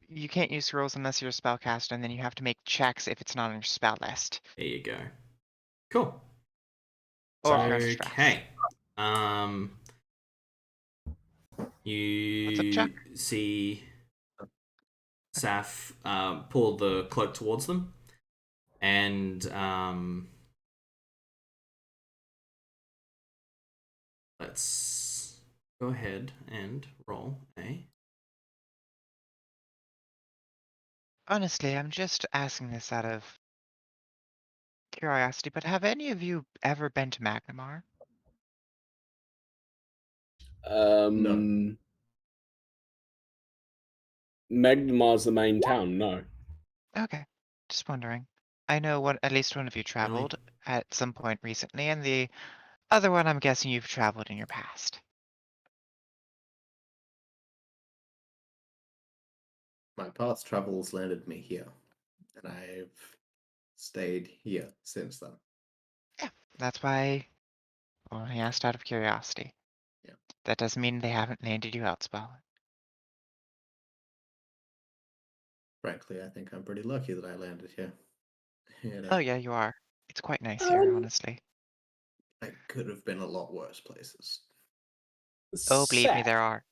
You can't use scrolls unless you're a spellcaster, and then you have to make checks if it's not on your spell list. There you go. Cool. Or if you're under stress. Okay. What's up, You Chuck? see Saf pull the cloak towards them, and let's go ahead and roll a. Honestly, I'm just asking this out of curiosity, but have any of you ever been to Magnamar? No. Magnemar's the main town. No. Okay, just wondering. I know at least one of you traveled at some point recently, and the other one I'm guessing you've traveled in your past. My past travels landed me here, and I've stayed here since then. Yeah, that's why I asked out of curiosity. Yeah. That doesn't mean they haven't landed you elsewhere. Frankly, I think I'm pretty lucky that I landed here. Oh yeah, you are. It's quite nice here, honestly. I could have been a lot worse places. Oh, believe me, Saf, there are.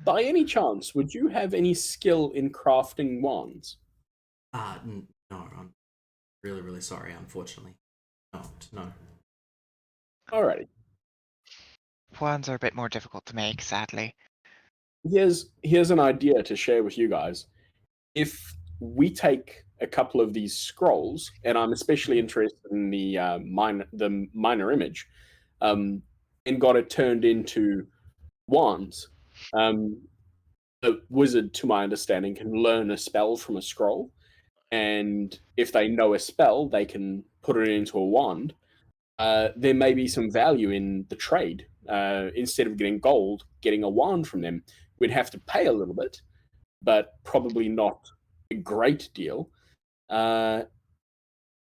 by any chance, would you have any skill in crafting wands? No, I'm really sorry. Unfortunately, no. Alrighty. Wands are a bit more difficult to make, sadly. Here's an idea to share with you guys. If we take a couple of these scrolls, and I'm especially interested in the minor image, and got it turned into wands, the wizard, to my understanding, can learn a spell from a scroll, and if they know a spell, they can put it into a wand. There may be some value in the trade. Instead of getting gold, getting a wand from them, we'd have to pay a little bit, but probably not a great deal. And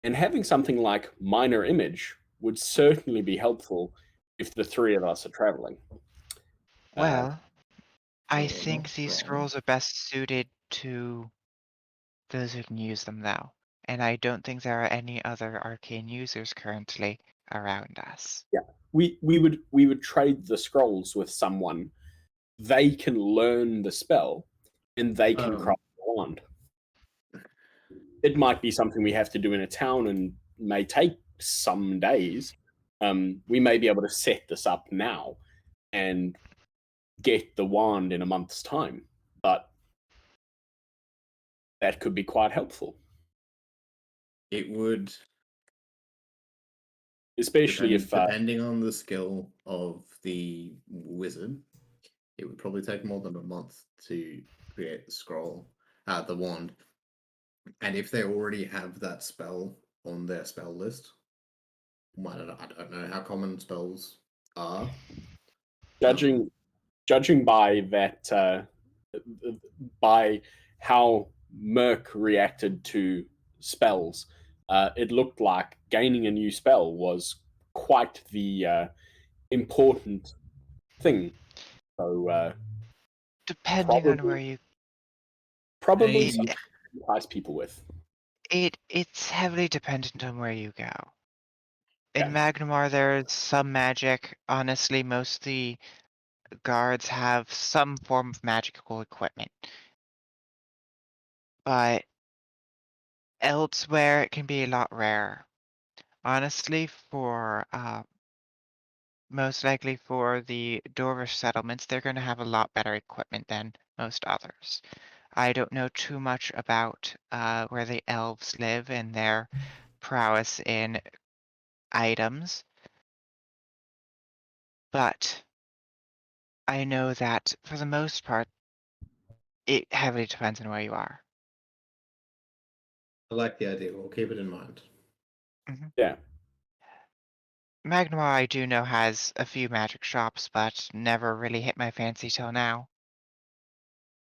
having something like minor image would certainly be helpful if the three of us are traveling. Well, I you're think not these wrong. scrolls are best suited to those who can use them now, and I don't think there are any other arcane users currently around us. Yeah, we would trade the scrolls with someone. They can learn the spell, and they can craft a wand. It might be something we have to do in a town and may take some days. We may be able to set this up now and get the wand in a month's time, but that could be quite helpful. It would, especially if depending on the skill of the wizard, it would probably take more than a month to create the scroll, the wand. And if they already have that spell on their spell list, I don't know how common spells are. Judging by that, by how Merc reacted to spells, it looked like gaining a new spell was quite the important thing. So Depending on where you probably something to entice people with. it's heavily dependent on where you go. In Yeah. Magnamar, there's some magic. Honestly, most of the guards have some form of magical equipment. But elsewhere, it can be a lot rarer. Honestly, for most likely for the Dwarvish settlements, they're going to have a lot better equipment than most others. I don't know too much about where the elves live and their prowess in items, but I know that for the most part, it heavily depends on where you are. I like the idea. We'll keep it in mind. Yeah. Magnemar, I do know, has a few magic shops, but never really hit my fancy till now.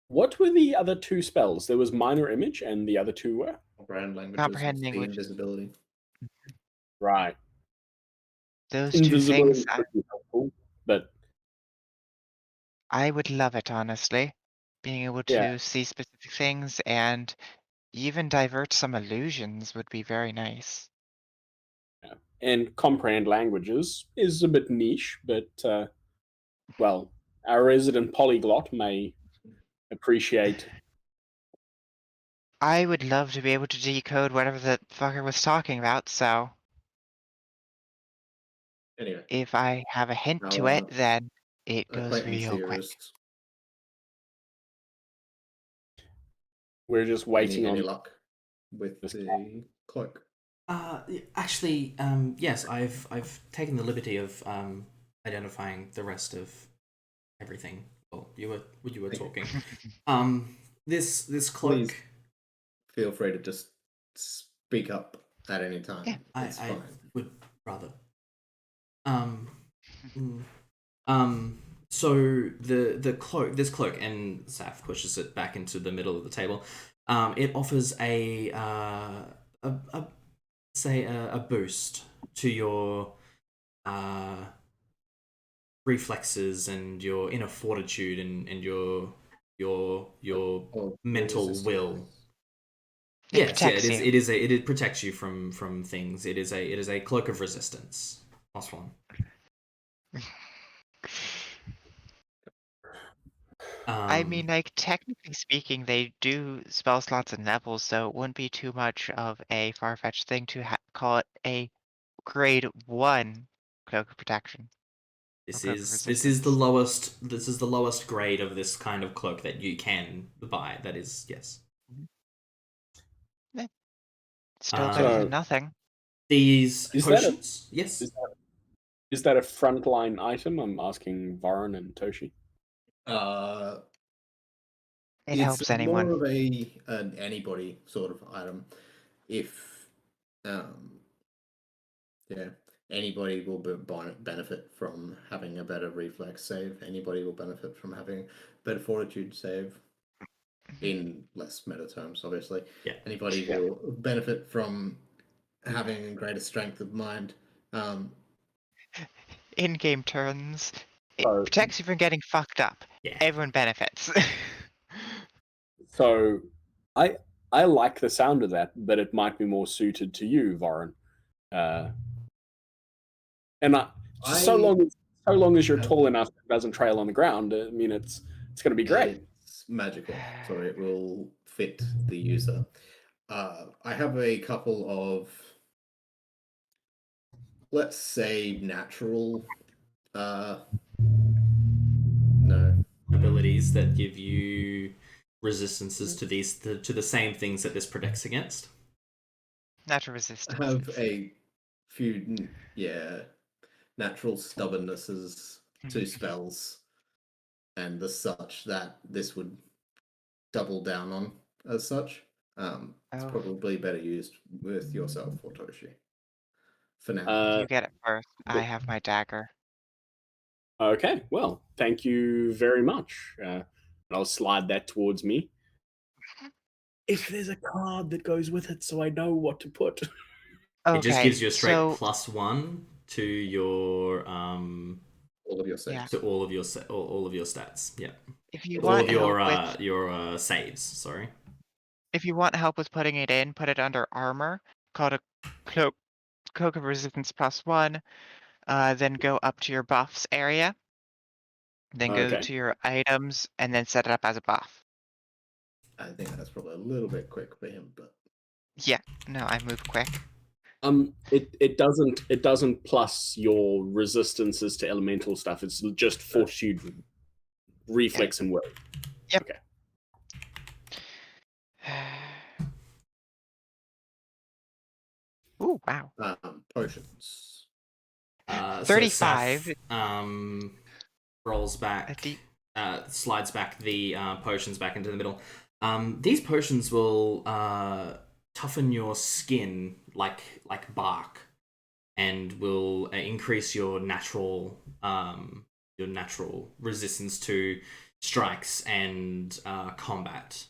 What were the other two spells? There was Minor Image, and the other two were? Comprehend languages Comprehend and see language. invisibility. Right. Those two Invisibility things, could be helpful, but I would love it, honestly. Being able yeah. to see specific things and even divert some illusions would be very nice. Yeah. And Comprehend Languages is a bit niche, but, well, our resident polyglot may appreciate. I would love to be able to decode whatever the fucker was talking about, so Anyway, if I have a hint to our it, then it goes acquaintance real here quick. is We're just waiting any on luck with this the cloak. Actually, yes, I've taken the liberty of identifying the rest of everything. Well, you were talking. This cloak. Please feel free to just speak up at any time. Yeah. It's I fine. would rather. So the cloak, this cloak, and Saf pushes it back into the middle of the table. It offers a boost to your reflexes and your inner fortitude and your mental will. Yes, yeah, it protects you from things. It is a cloak of resistance. +1. I mean, like, technically speaking, they do spell slots and levels, so it wouldn't be too much of a far-fetched thing to call it a grade 1 cloak of protection. This Cloak of is resistance. the lowest. This is the lowest grade of this kind of cloak that you can buy. That is, yes. Still better So than nothing. These Is potions, yes. Is that a frontline item? I'm asking Vorin and Toshi. It It's helps anyone. more of an anybody sort of item. If anybody will benefit from having a better reflex save. Anybody will benefit from having better fortitude save. In less meta terms, obviously. Yeah. Anybody will benefit from having greater strength of mind. In-game turns, it protects you from getting fucked up. Yeah. Everyone benefits. So, I like the sound of that, but it might be more suited to you, Vorin. And so long as you're tall enough, it doesn't trail on the ground. I mean, it's going to be great. It's magical, so it will fit the user. I have a couple of, let's say, natural abilities that give you resistances to these to the same things that this protects against. Natural resistance. I have a few, natural stubbornnesses to spells, and the such that this would double down on as such. It's probably better used with yourself or Toshi. For now. You get it first. I have my dagger. Okay, well, thank you very much. I'll slide that towards me. If there's a card that goes with it, so I know what to put. Okay, it just gives you a straight +1 to your all of your saves. To all of your stats. Yeah. If you all want of your help with your saves, sorry. If you want help with putting it in, put it under armor, called a cloak of resistance +1. Then go up to your buffs area. Then go to your items and then set it up as a buff. I think that's probably a little bit quick for him, but yeah, no, I move quick. It doesn't plus your resistances to elemental stuff. It's just fortitude, reflex, and will. Yep. Okay. Ooh, wow. Potions. 35. So Seth, rolls back, slides back the potions back into the middle. These potions will toughen your skin like bark, and will increase your natural resistance to strikes and combat.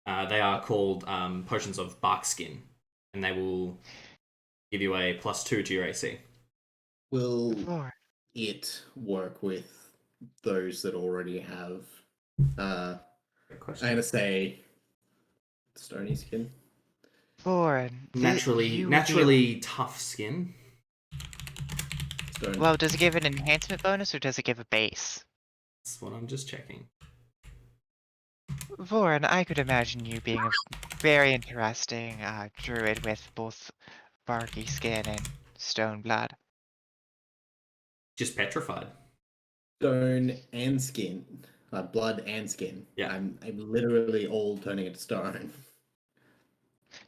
They are called potions of bark skin, and they will give you a +2 to your AC. Will it work with those that already have I'm gonna say stony skin? Vorin, naturally tough skin. Well, does it give an enhancement bonus or does it give a base? That's what I'm just checking. Vorin, I could imagine you being a very interesting druid with both barky skin and stone blood. Just petrified. Stone and skin. Blood and skin. Yeah. I'm literally all turning into stone.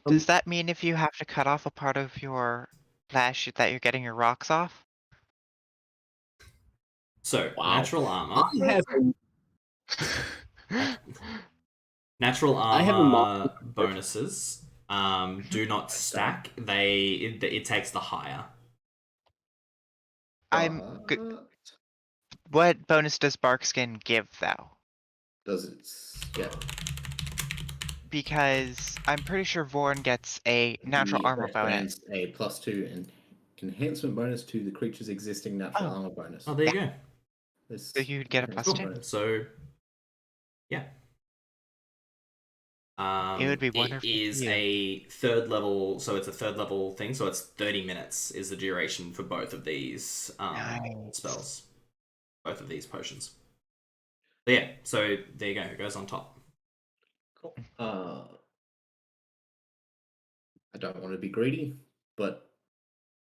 Does that mean if you have to cut off a part of your flesh that you're getting your rocks off? So, natural armor. Natural armor bonuses do not stack. It takes the higher. What bonus does bark skin give, though? Does it get? Because I'm pretty sure Vorin gets a natural armor bonus. A +2 enhancement bonus to the creature's existing natural armor bonus. Oh, there you go. So you'd get a +2. So, yeah. It would be wonderful. It is a third level, so it's a third level thing. So it's 30 minutes is the duration for both of these spells, both of these potions. But yeah, so there you go. It goes on top. Cool. I don't want to be greedy, but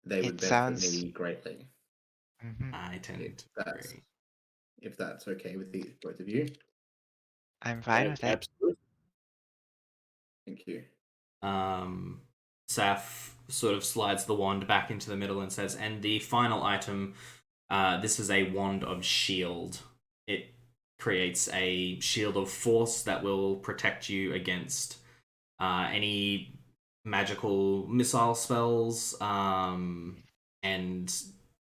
they would benefit me greatly. I tend to agree. If that's okay with both of you. I'm fine with it. Absolutely. Thank you. Saf sort of slides the wand back into the middle and says, and the final item, this is a wand of shield. It creates a shield of force that will protect you against any magical missile spells, and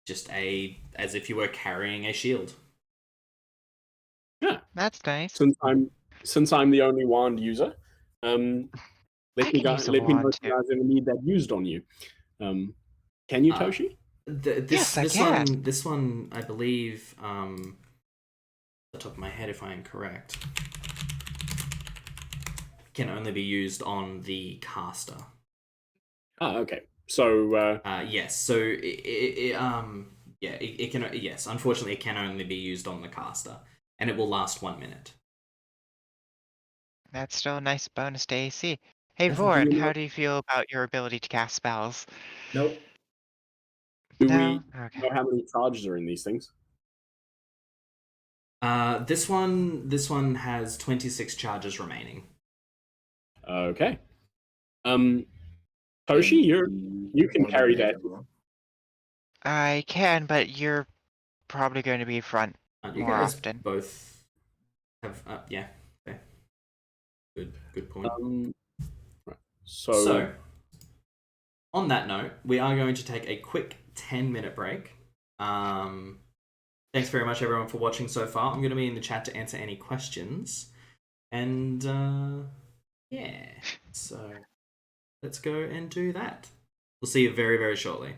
just as if you were carrying a shield. Yeah, that's nice. Since I'm the only wand user, let me know if you guys ever need that used on you. Can you, Toshi? Yes, I can. This one, I believe, off the top of my head, if I am correct, can only be used on the caster. Ah, okay. So yes. So it can. Yes, unfortunately, it can only be used on the caster, and it will last 1 minute. That's still a nice bonus to AC. Hey, Vorin, how do you feel about your ability to cast spells? Nope. Do we know how many charges are in these things? This one has 26 charges remaining. Okay. Toshi, you can carry that. I can, but you're probably going to be front more often. Both have yeah. Okay. Good point. Right. So on that note, we are going to take a quick 10-minute break. Thanks very much, everyone, for watching so far. I'm going to be in the chat to answer any questions. And, yeah. So, let's go and do that. We'll see you very, very shortly.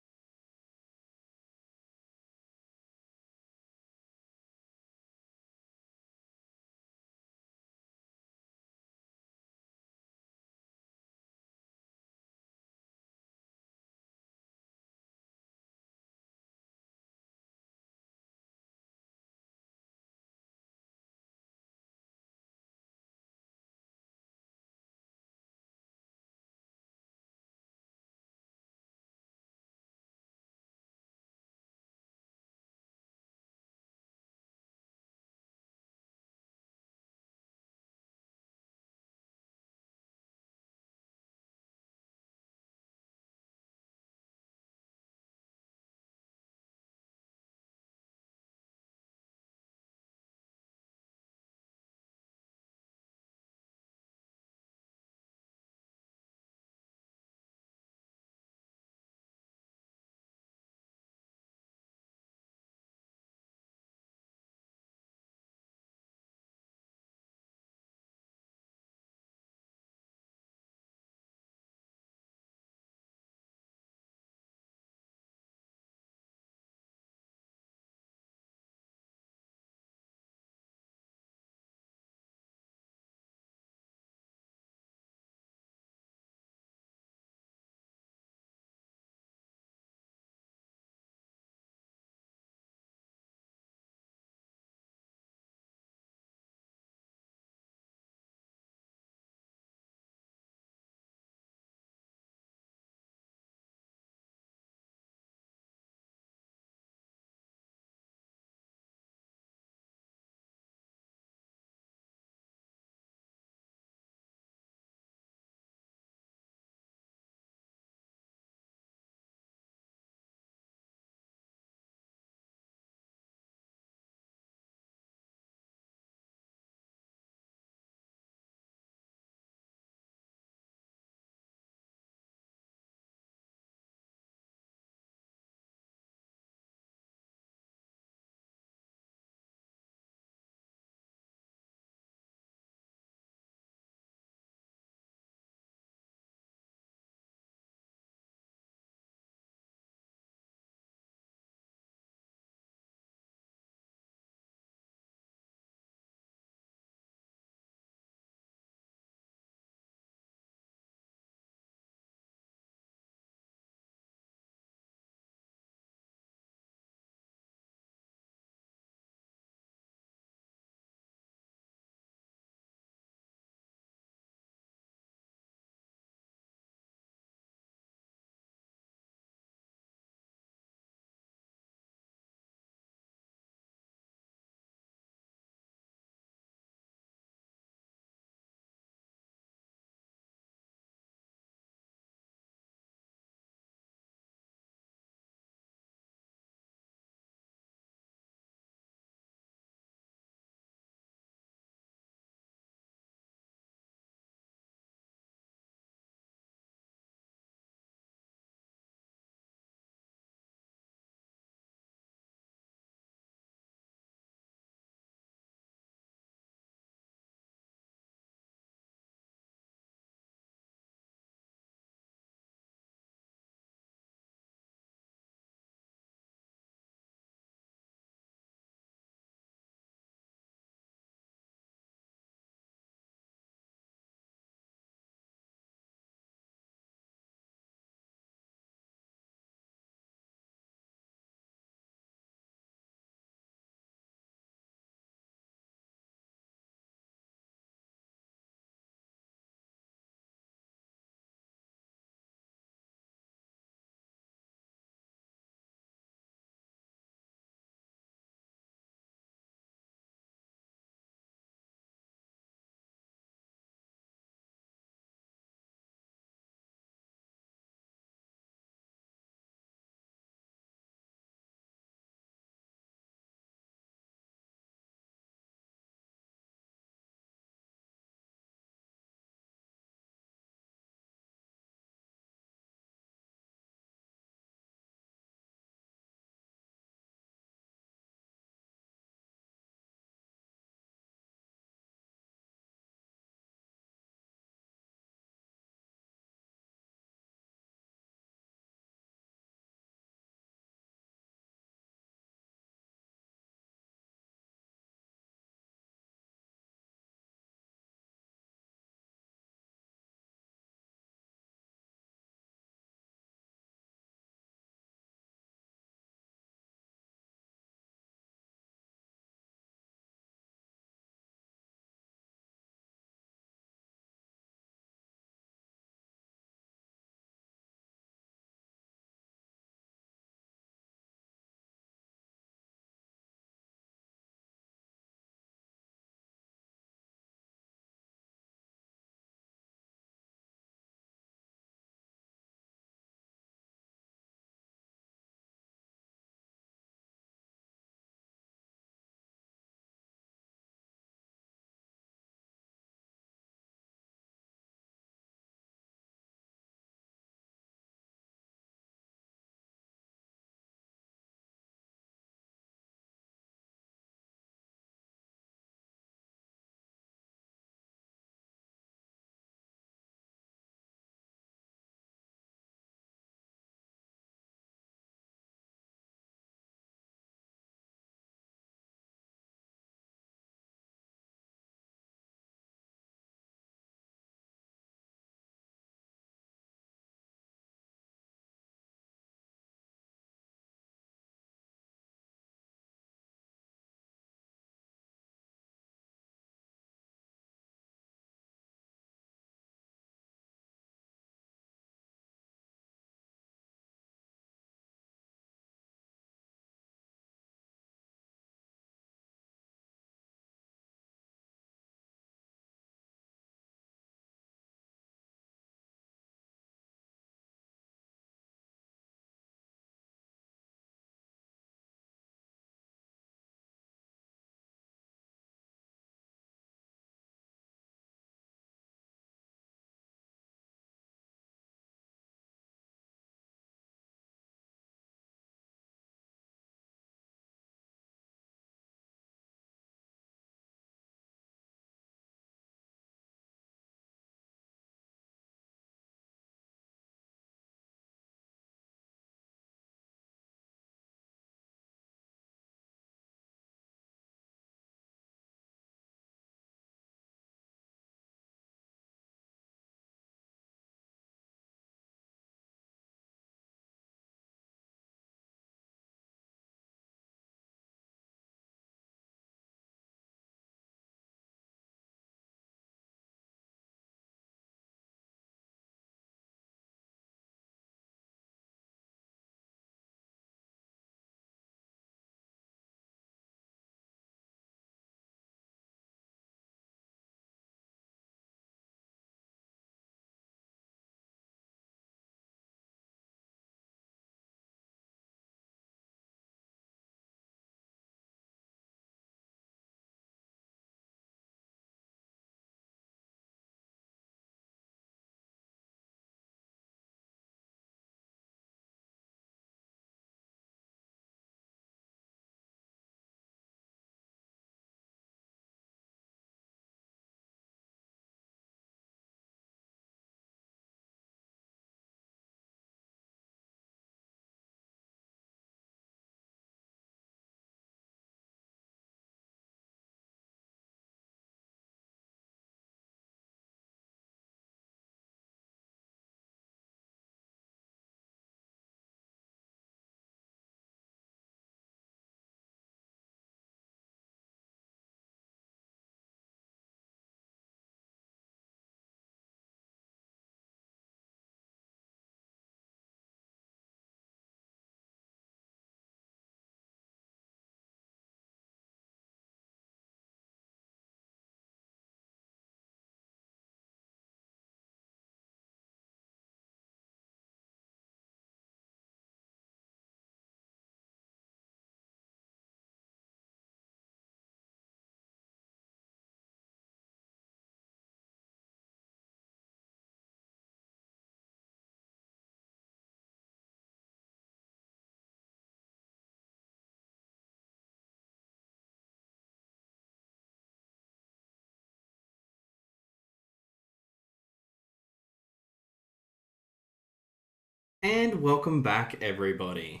And welcome back, everybody.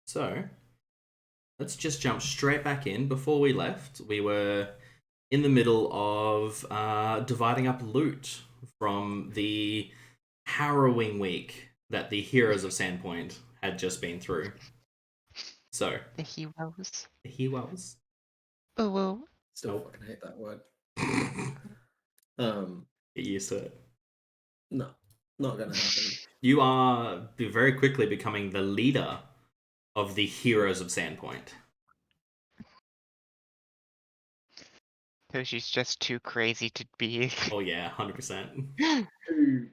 So, let's just jump straight back in. Before we left, we were in the middle of dividing up loot from the harrowing week that the Heroes of Sandpoint had just been through. So, the heroes. The heroes. Oh, whoa. Still fucking hate that word. Get used to it. No, not gonna happen. You are very quickly becoming the leader of the Heroes of Sandpoint. So she's just too crazy to be. Oh yeah, 100%. Too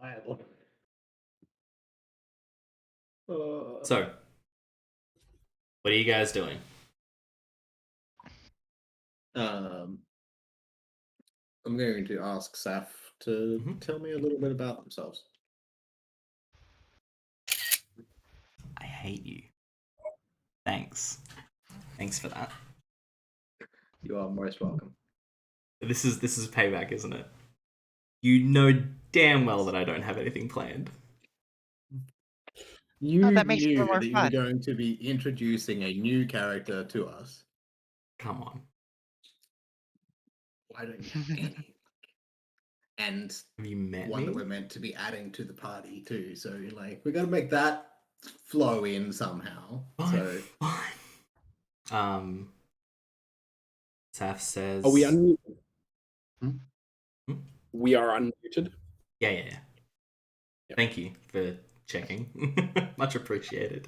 unreliable. So, what are you guys doing? I'm going to ask Saf to tell me a little bit about themselves. I hate you. Thanks for that. You are most welcome. This is payback, isn't it? You know damn well that I don't have anything planned. You knew that you were going to be introducing a new character to us. Come on. Why don't you have any? And have you met one me? that we're meant to be adding to the party too. So like we're gonna make that flow in somehow. Fine. Saf says, are we unmuted? Hmm? We are unmuted. Yeah. Yep. Thank you for checking. Much appreciated.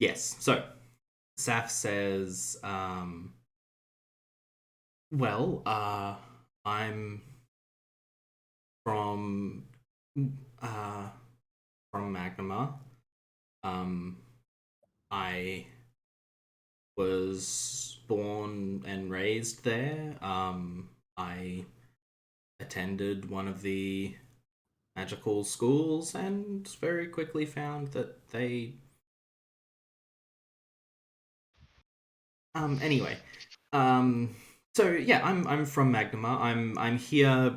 Yes. So Saf says, well, I'm from Magnema. I was born and raised there. I attended one of the magical schools and very quickly found that they anyway. So yeah, I'm from Magnema. I'm here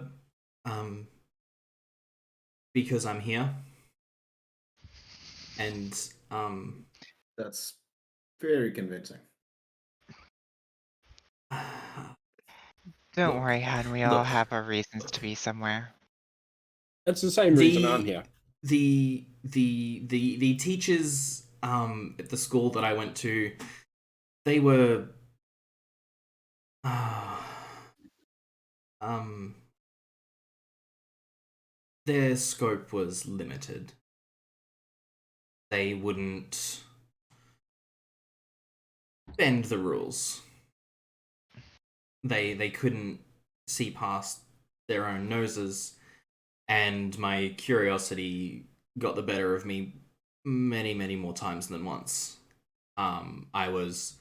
because I'm here. And that's very convincing. Don't worry, hon. We all have our reasons to be somewhere. That's the same reason I'm here. The teachers at the school that I went to, they were their scope was limited. They wouldn't bend the rules. They couldn't see past their own noses, and my curiosity got the better of me many more times than once. I was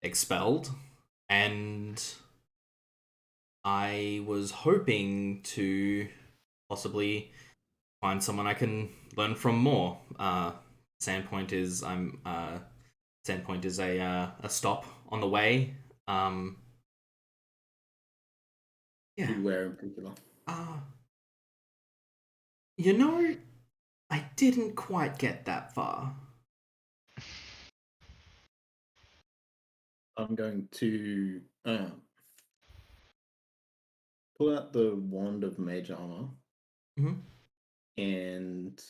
expelled, and I was hoping to possibly find someone I can learn from more. Sandpoint is Sandpoint is a stop on the way. Yeah. Where in particular? You know, I didn't quite get that far. I'm going to pull out the wand of mage armor and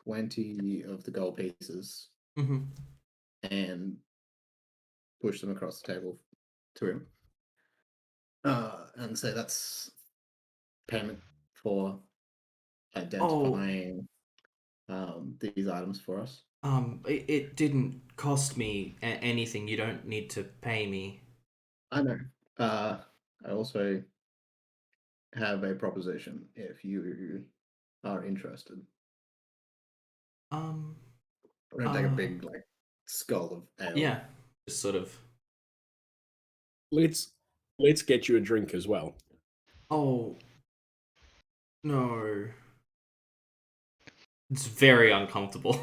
20 of the gold pieces and push them across the table to him and say that's payment for identifying these items for us. It didn't cost me anything. You don't need to pay me. I know. I also have a proposition if you are interested. I'm gonna take a big skull of ale. Yeah, just sort of. Let's get you a drink as well. Oh no, it's very uncomfortable.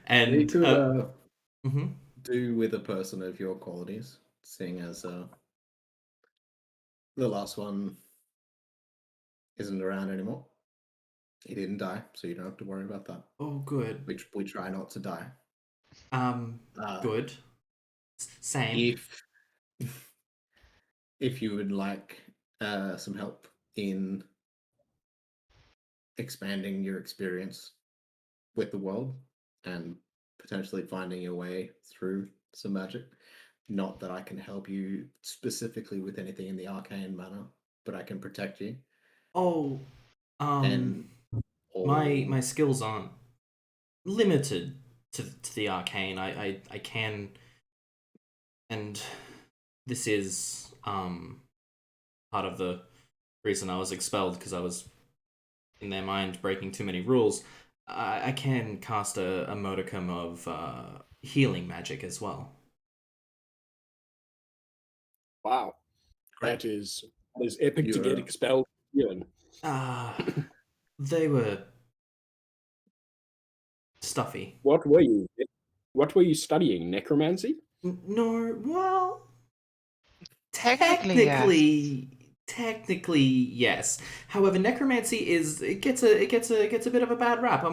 And you could do with a person of your qualities, seeing as The last one isn't around anymore. He didn't die, so you don't have to worry about that. Oh, good. We try not to die. Good. Same. If you would like some help in expanding your experience with the world and potentially finding your way through some magic, not that I can help you specifically with anything in the arcane manner, but I can protect you. Oh, And my skills aren't limited to the arcane. I can, and this is part of the reason I was expelled, because I was, in their mind, breaking too many rules. I can cast a modicum of healing magic as well. Wow. That is epic to get expelled healing. They were stuffy. What were you studying? Necromancy? No, well, Technically, technically yes. However, necromancy gets a bit of a bad rap.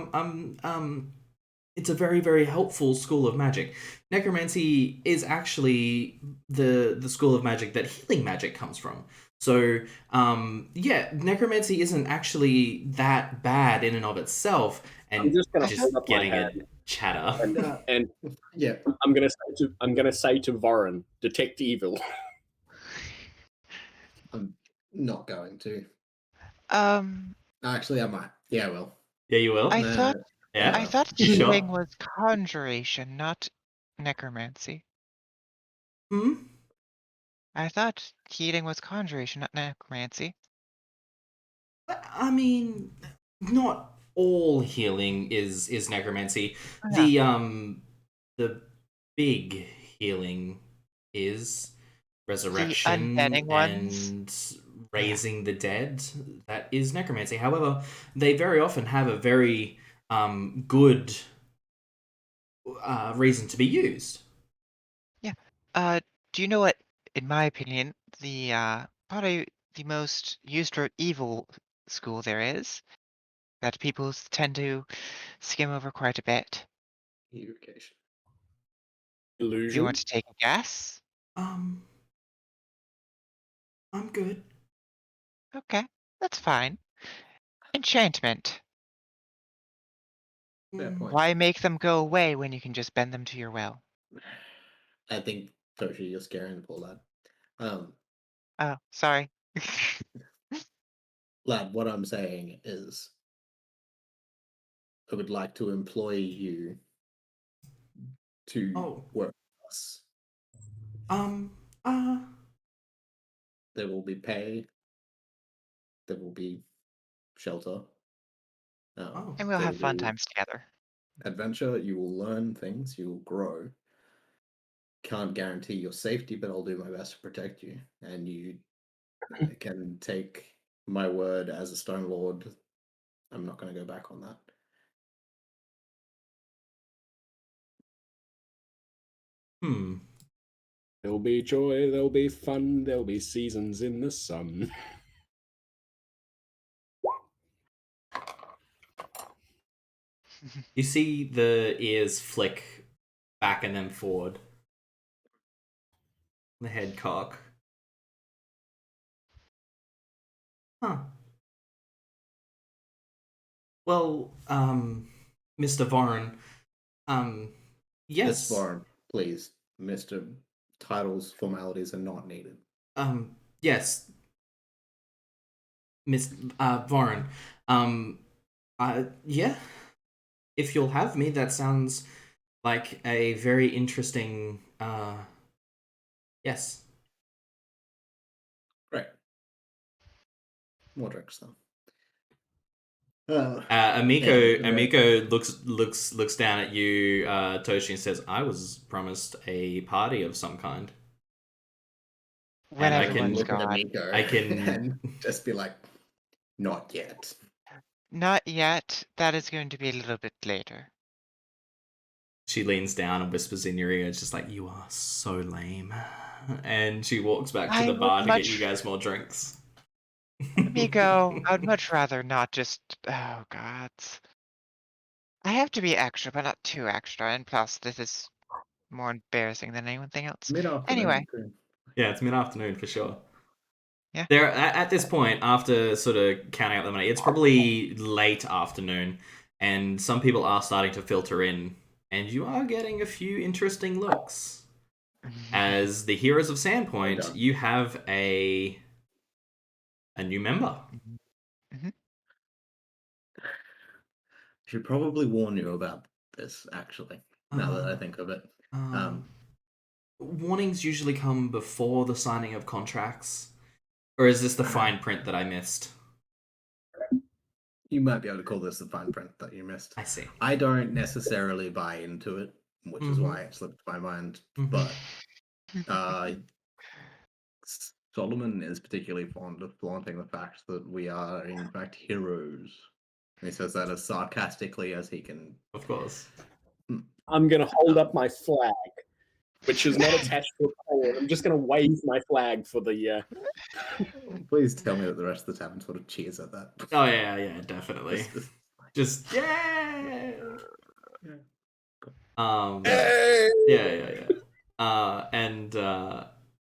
It's a very, very helpful school of magic. Necromancy is actually the school of magic that healing magic comes from. So, yeah, necromancy isn't actually that bad in and of itself, and I'm just getting a chatter. And yeah, I'm gonna say to Vorin, detect evil. I'm not going to. Um, Actually, I might. Yeah, I will. Yeah, you will. I thought Yeah. I thought You sure? healing was conjuration, not necromancy. I thought healing was conjuration, not necromancy. I mean, not all healing is necromancy. Yeah. The big healing is The resurrection undeading ones. and raising the dead. That is necromancy. However, they very often have a very good reason to be used. Yeah. Do you know what, in my opinion, the probably the most used for evil school there is, that people tend to skim over quite a bit? Evocation. Do you Illusion? want to take a guess? I'm good. Okay, that's fine. Enchantment. Fair point. Why make them go away when you can just bend them to your will? I think, Toshi, you're scaring the poor lad. Oh, sorry. Lad, what I'm saying is I would like to employ you to work with us. There will be pay. There will be shelter. And we'll have fun times together. Adventure, you will learn things, you will grow. Can't guarantee your safety, but I'll do my best to protect you. And you can take my word as a Stone Lord. I'm not going to go back on that. There'll be joy, there'll be fun, there'll be seasons in the sun. You see the ears flick back and then forward. The head cock. Huh. Well, Mr. Vorin, yes. Miss Vorin, please. Mr. Titles, formalities are not needed. Yes. Miss Vorin. Yeah. If you'll have me, that sounds like a very interesting yes. Great. More drinks though. Amiko looks down at you, Toshi, and says, "I was promised a party of some kind." When and everyone's gone. Amiko I can and just be like, not yet. Not yet. That is going to be a little bit later. she leans down and whispers in your ear. It's just like, you are so lame. And she walks back to the bar to get you guys more drinks. Miko, I'd much rather not just... Oh, God. I have to be extra, but not too extra. And plus, this is more embarrassing than anything else. Anyway. Yeah, it's mid-afternoon for sure. Yeah. They're at this point, after sort of counting up the money, it's probably late afternoon, and some people are starting to filter in, and you are getting a few interesting looks. As the Heroes of Sandpoint, you have a new member. I should probably warn you about this, actually, now that I think of it. Warnings usually come before the signing of contracts. Or is this the fine print that I missed? You might be able to call this the fine print that you missed. I see. I don't necessarily buy into it, which is why it slipped my mind. But Solomon is particularly fond of flaunting the fact that we are, in fact, heroes. And he says that as sarcastically as he can. Of course. I'm going to hold up my flag, which is not attached to a pole. I'm just going to wave my flag for the... Please tell me that the rest of the tavern sort of cheers at that. Oh, yeah, definitely. Just, yeah! Yeah. And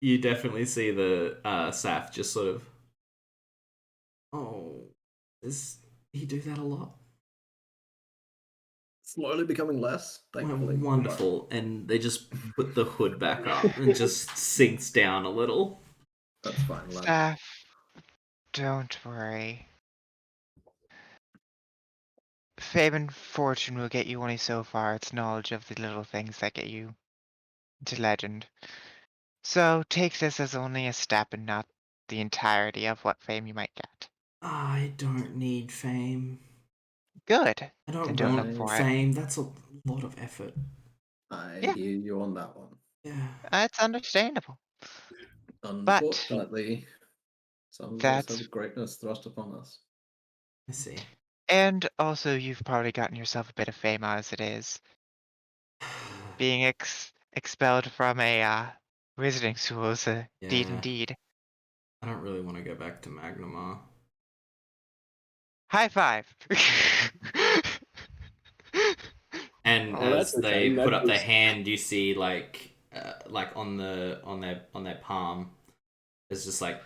you definitely see the Saf just sort of, does he do that a lot? Slowly becoming less, thankfully. Wonderful. And they just put the hood back up and just sinks down a little. That's fine. Saf, don't worry. Fame and fortune will get you only so far. It's knowledge of the little things that get you to legend. So take this as only a step and not the entirety of what fame you might get. I don't need fame. Good. I don't look for fame. That's a lot of effort. I hear you on that one. Yeah. It's understandable. Unfortunately, some of us have greatness thrust upon us. I see. And also, you've probably gotten yourself a bit of fame as it is. Being expelled from a wizarding school is a deed indeed. I don't really want to go back to Magnamar. High five! And as they put up their hand, you see like on their palm, there's just like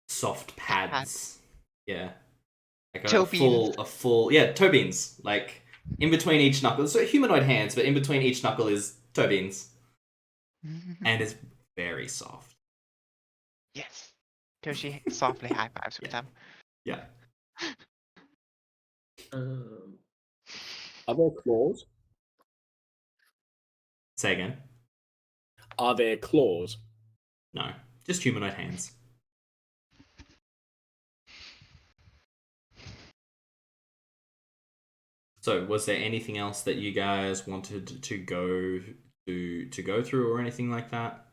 soft pads. Yeah. Like a full Tobin's, like in between each knuckle. So humanoid hands, but in between each knuckle is Tobin's. And it's very soft. Yes. Toshi softly high fives with them. Yeah. Are there claws? Say again. Are there claws? No, just humanoid hands. So, was there anything else that you guys wanted to go through, or anything like that?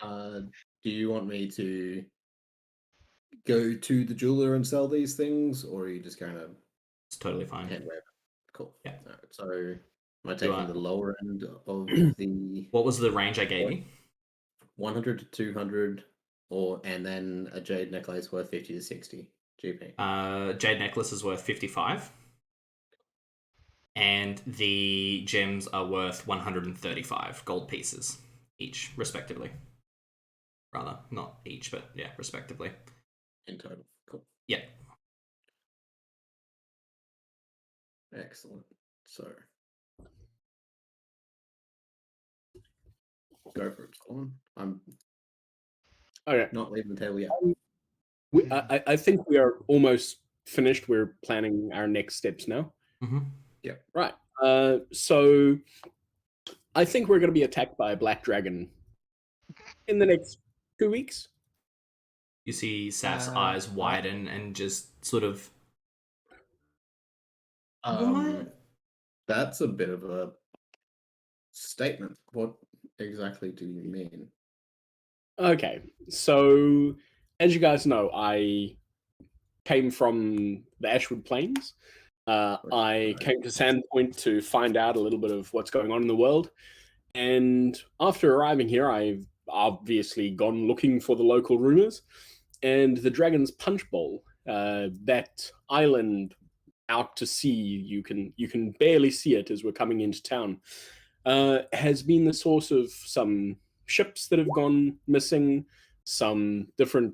Do you want me to go to the jeweler and sell these things, or are you just going to? It's totally fine. Cool. Yeah. Right, so, am I taking the lower end of the? What was the range I gave you? 100 to 200, and then a jade necklace worth 50 to 60 GP. Jade necklace is worth 55. And the gems are worth 135 gold pieces each, respectively. Rather, not each, but yeah, respectively. In total. Cool. Yeah. Excellent. So, go for it, Solomon. I'm not leaving the table yet. I think we are almost finished. We're planning our next steps now. Mm-hmm. Yeah. Right. So I think we're going to be attacked by a black dragon in the next 2 weeks. You see Saf's eyes widen and just sort of... What? That's a bit of a statement. What exactly do you mean? Okay. So, as you guys know, I came from the Ashwood Plains. I came to Sandpoint to find out a little bit of what's going on in the world. And after arriving here, I've obviously gone looking for the local rumors. And the Dragon's Punch Bowl, that island out to sea, you can barely see it as we're coming into town, has been the source of some ships that have gone missing, some different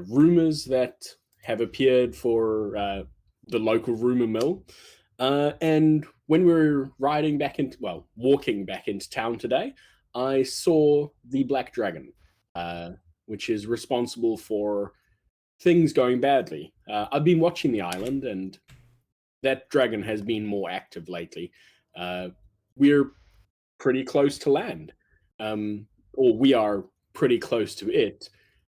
rumors that have appeared for the local rumor mill. And when we were walking back into town today, I saw the Black Dragon, which is responsible for things going badly. I've been watching the island, and that dragon has been more active lately. We're pretty close to land, or we are pretty close to it,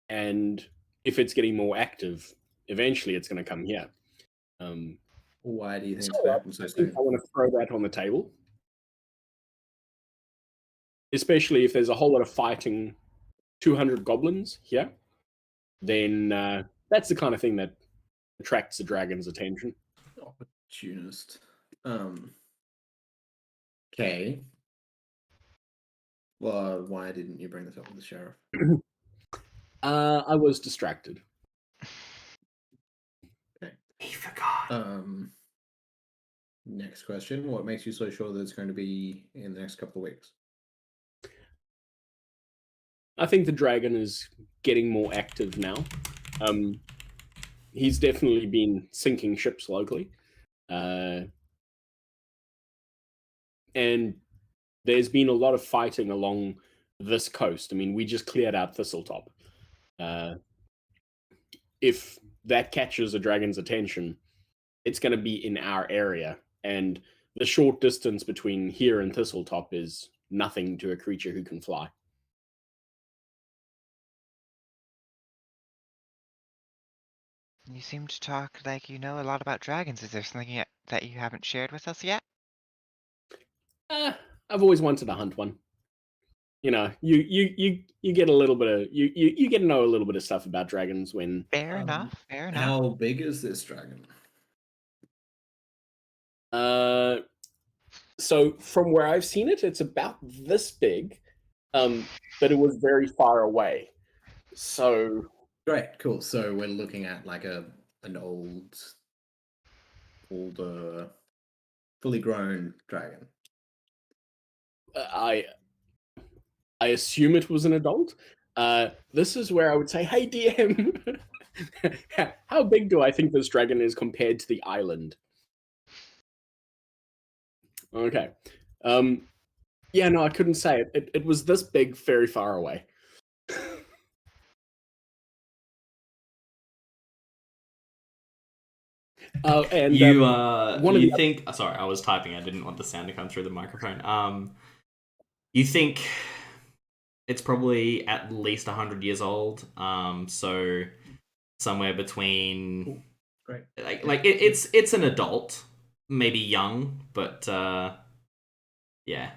and if it's getting more active, eventually it's going to come here. Why do you think it's going to happen so soon? I want to throw that on the table, especially if there's a whole lot of fighting 200 goblins here. Then that's the kind of thing that attracts the dragon's attention. Opportunist. Okay. Well, why didn't you bring this up with the sheriff? I was distracted. Okay. He forgot. Next question. What makes you so sure that it's going to be in the next couple of weeks? I think the dragon is getting more active now. He's definitely been sinking ships locally. And there's been a lot of fighting along this coast. I mean, we just cleared out Thistletop. If that catches a dragon's attention, it's going to be in our area. And the short distance between here and Thistletop is nothing to a creature who can fly. You seem to talk like you know a lot about dragons. Is there something that you haven't shared with us yet? I've always wanted to hunt one. You know, you get a little bit of you get to know a little bit of stuff about dragons when. Fair enough. How big is this dragon? So from where I've seen it, it's about this big, but it was very far away. So great, cool. So we're looking at like an older, fully grown dragon. I assume it was an adult. This is where I would say, hey DM, how big do I think this dragon is compared to the island? Okay. Yeah, no, I couldn't say it. It was this big, very far away. And you think? Sorry, I was typing. I didn't want the sound to come through the microphone. You think it's probably at least 100 years old. So somewhere between. Great. It's an adult, maybe young, but yeah.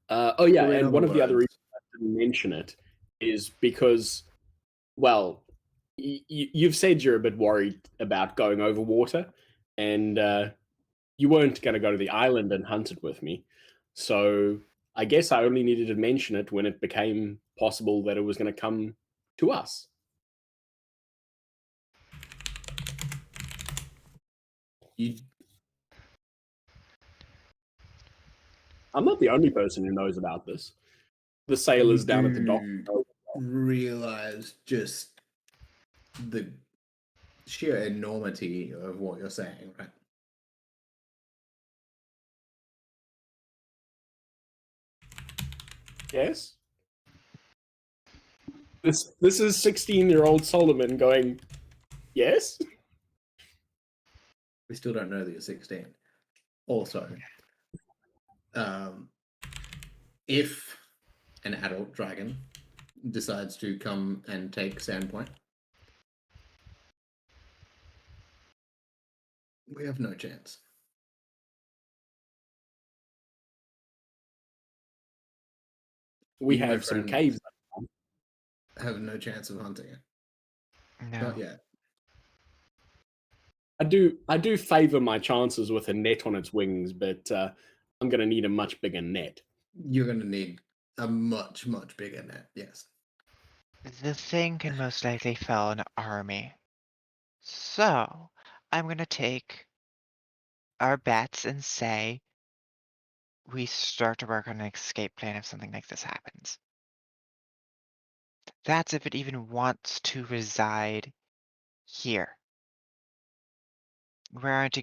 Oh yeah, and one of the other reasons I didn't mention it is because, well, you've said you're a bit worried about going over water, and you weren't going to go to the island and hunt it with me. So I guess I only needed to mention it when it became possible that it was going to come to us. I'm not the only person who knows about this. The sailors down at the dock realize just the sheer enormity of what you're saying, right? Yes. This is 16-year-old Solomon going, yes? We still don't know that you're 16. Also, if an adult dragon decides to come and take Sandpoint, we have no chance. We have some caves. Have no chance of hunting it. No. Not yet. I do favor my chances with a net on its wings, but I'm going to need a much bigger net. You're going to need a much, much bigger net, yes. The thing can most likely fell an army. So, I'm going to take our bets and say we start to work on an escape plan if something like this happens. That's if it even wants to reside here. We aren't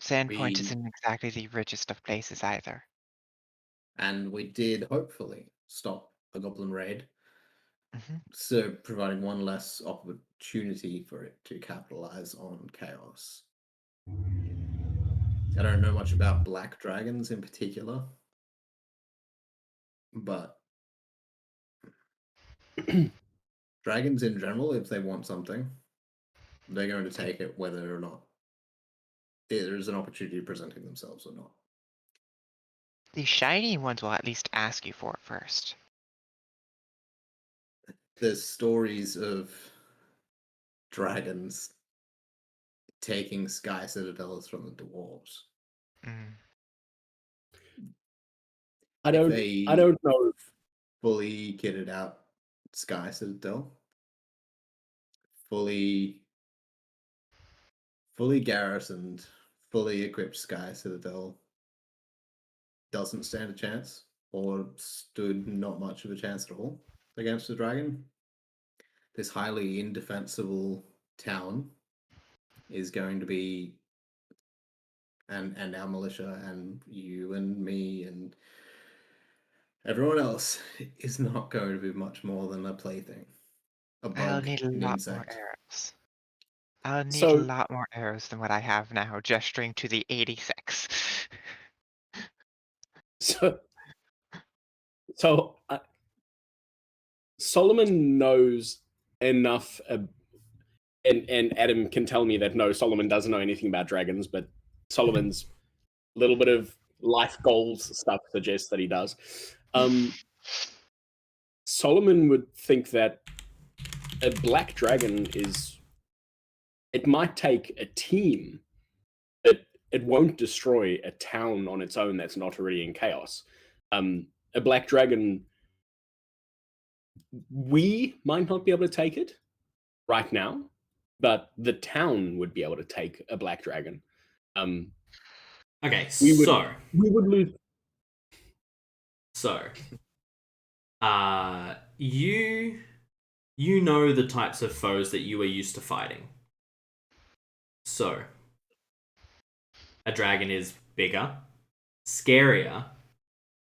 Sandpoint isn't exactly the richest of places either. And we did hopefully stop a goblin raid. Mm-hmm. So providing one less opportunity for it to capitalize on chaos. I don't know much about black dragons in particular, but dragons in general, if they want something, they're going to take it whether or not there is an opportunity presenting themselves or not. The shiny ones will at least ask you for it first. There's stories of dragons taking sky citadels from the dwarves. Mm. I don't know if fully kitted out sky citadel, fully garrisoned, fully equipped sky citadel doesn't stand a chance or stood not much of a chance at all against the dragon. This highly indefensible town is going to be, and our militia and you and me and everyone else is not going to be much more than a plaything. I'll need a lot more arrows. I'll need a lot more arrows than what I have now, gesturing to the 86. So Solomon knows enough, and Adam can tell me that no, Solomon doesn't know anything about dragons, but Solomon's little bit of life goals stuff suggests that he does. Solomon would think that a black dragon it might take a team, but it won't destroy a town on its own that's not already in chaos. A black dragon, we might not be able to take it right now, but the town would be able to take a black dragon. Okay, we would lose. So, you know the types of foes that you are used to fighting. So, a dragon is bigger, scarier,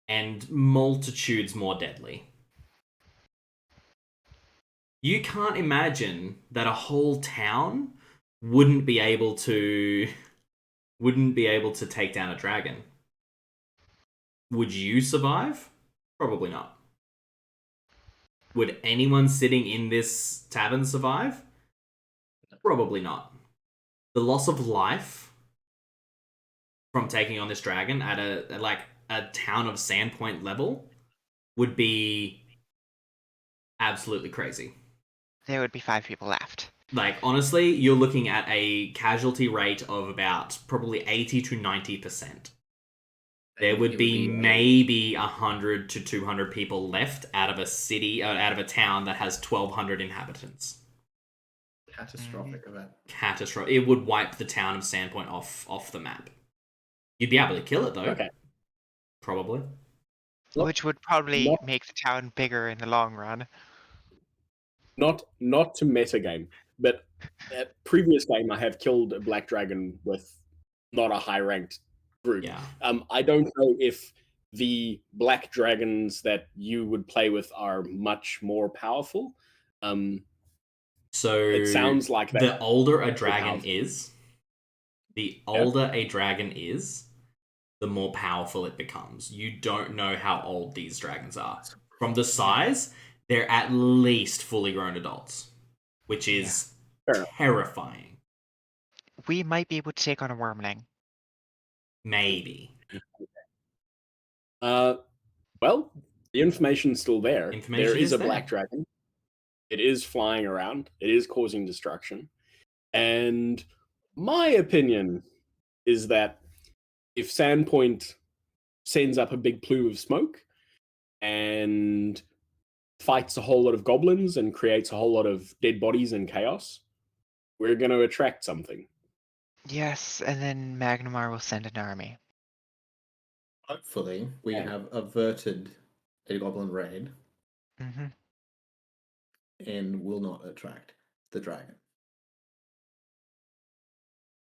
and multitudes more deadly. You can't imagine that a whole town wouldn't be able to take down a dragon. Would you survive? Probably not. Would anyone sitting in this tavern survive? Probably not. The loss of life from taking on this dragon at a town of Sandpoint level would be absolutely crazy. There would be 5 people left. Like, honestly, you're looking at a casualty rate of about probably 80 to 90%. There would be maybe 100 to 200 people left out of a city, out of a town that has 1,200 inhabitants. Catastrophic event. Catastrophic. It would wipe the town of Sandpoint off the map. You'd be able to kill it, though. Okay. Probably. Which would probably make the town bigger in the long run. Not to metagame, but at previous game I have killed a black dragon with not a high ranked group. Yeah. I don't know if the black dragons that you would play with are much more powerful. So it sounds like that. The older a dragon is, the more powerful it becomes. You don't know how old these dragons are. From the size, they're at least fully grown adults, which is terrifying. We might be able to take on a wormling. Maybe. Well, the information's still there. There is a black dragon. It is flying around. It is causing destruction. And my opinion is that if Sandpoint sends up a big plume of smoke and fights a whole lot of goblins and creates a whole lot of dead bodies and chaos, we're going to attract something. Yes, and then Magnamar will send an army. Hopefully, we have averted a goblin raid and will not attract the dragon.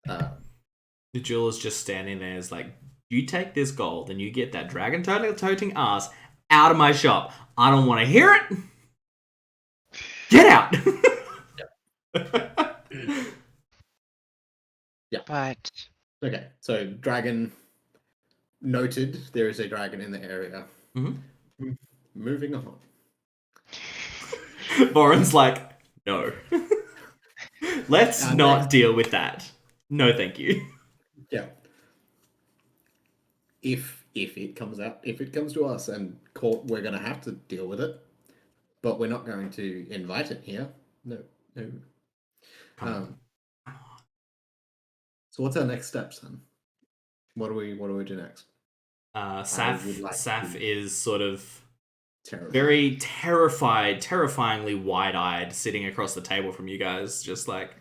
The jeweler's just standing there, is like, you take this gold and you get that dragon toting ass out of my shop. I don't want to hear it. Get out. Yeah. But okay, so dragon noted. There is a dragon in the area. Moving on. Vorin's like, no. Let's not deal with that. No, thank you. Yeah. If it comes out, if it comes to us and court, we're going to have to deal with it. But we're not going to invite it here. No. Come on. So what's our next steps then? What do we do next? Saf is sort of very terrifyingly wide-eyed, sitting across the table from you guys, just like,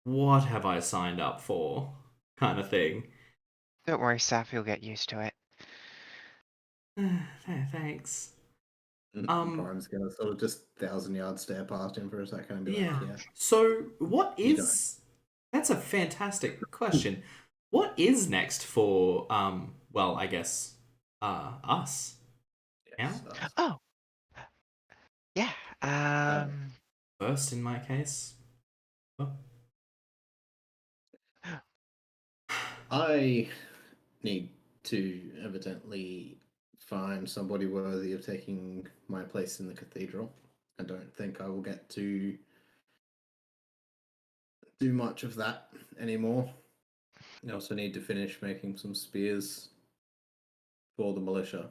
what have I signed up for? Kind of thing. Don't worry, Saf, you'll get used to it. Thanks. Brian's gonna sort of just 1,000-yard stare past him for a second and be like, yeah. So what is... That's a fantastic question. What is next for, well, I guess, us? Yes, Yeah? Oh. Yeah, First, in my case. Oh. I need to evidently find somebody worthy of taking my place in the cathedral. I don't think I will get to do much of that anymore. I also need to finish making some spears for the militia.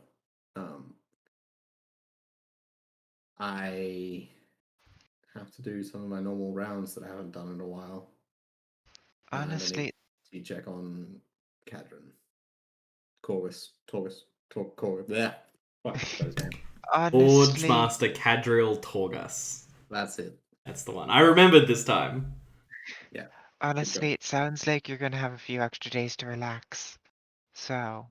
I have to do some of my normal rounds that I haven't done in a while. honestly, you check on Cadron. Corvus. Yeah. Forge Master Cadriel Torgus. That's it. That's the one. I remembered this time. Yeah. Honestly, it sounds like you're going to have a few extra days to relax. So,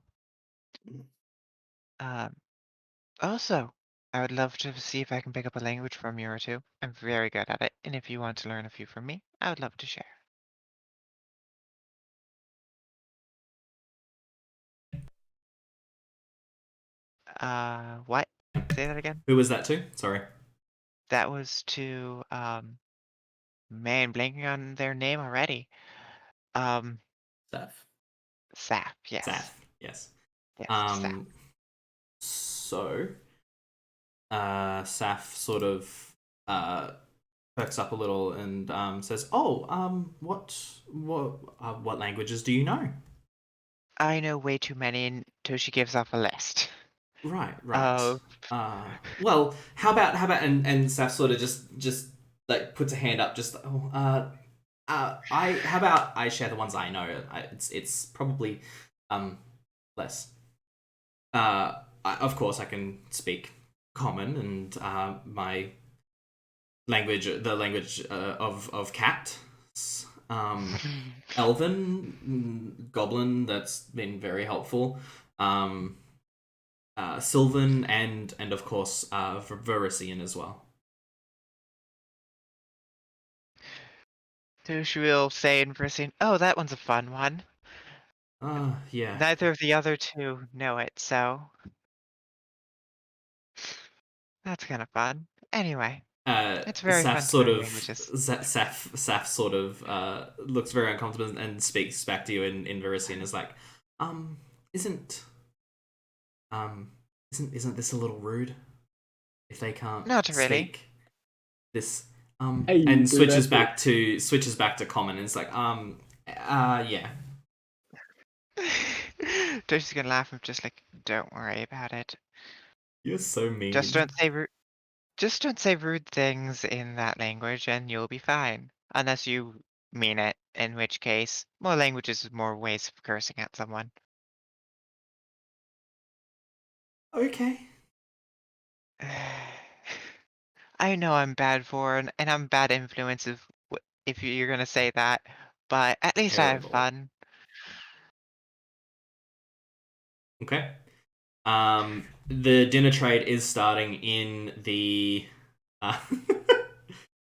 also, I would love to see if I can pick up a language from you or two. I'm very good at it, and if you want to learn a few from me, I would love to share. What? Say that again? Who was that to? Sorry. That was to, man, blanking on their name already. Saf. Saf, yes. Saf, yes. Yes, Saf. So, Saf sort of perks up a little and says, "Oh, what languages do you know?" I know way too many until she gives off a list. Right. Well, how about and Saf sort of just like puts a hand up, just how about I share the ones I know. It's probably less. Of course I can speak Common and my language, the language of cat. Elven, Goblin, that's been very helpful. Sylvan and of course Verisian as well. So she will say in Verisian, "Oh, that one's a fun one." Yeah. Neither of the other two know it, so that's kind of fun. Anyway, it's very fun to learn languages. Saf sort of looks very uncomfortable and speaks back to you in Verisian, is like, isn't this a little rude if they can't Not really. speak this and switches back to Common, and it's like yeah. Joyce's gonna laugh and just like, don't worry about it. You're so mean. Just don't say Just don't say rude things in that language and you'll be fine. Unless you mean it, in which case, more languages, more ways of cursing at someone. Okay. I know I'm bad for and I'm bad influence if you're gonna say that, but at least I have Terrible. fun. Okay. The dinner trade is starting in the.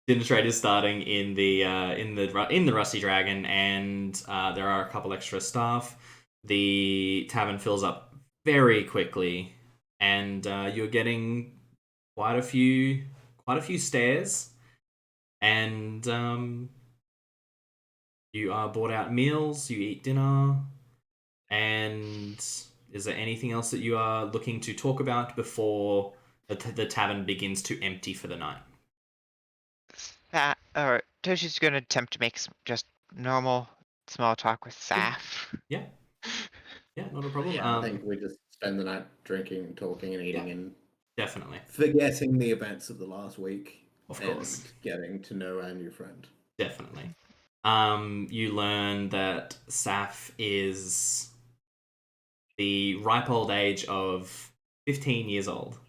Dinner trade is starting in the Rusty Dragon, and there are a couple extra staff. The tavern fills up very quickly, and you're getting quite a few stares, and you are bought out meals. You eat dinner, and is there anything else that you are looking to talk about before the tavern begins to empty for the night? Or Toshi's gonna attempt to make some just normal small talk with Saf. Yeah. Yeah, not a problem. Yeah, I think we just spend the night drinking, talking, and eating, and definitely forgetting the events of the last week. Of course. And getting to know our new friend. Definitely. You learn that Saf is the ripe old age of 15 years old.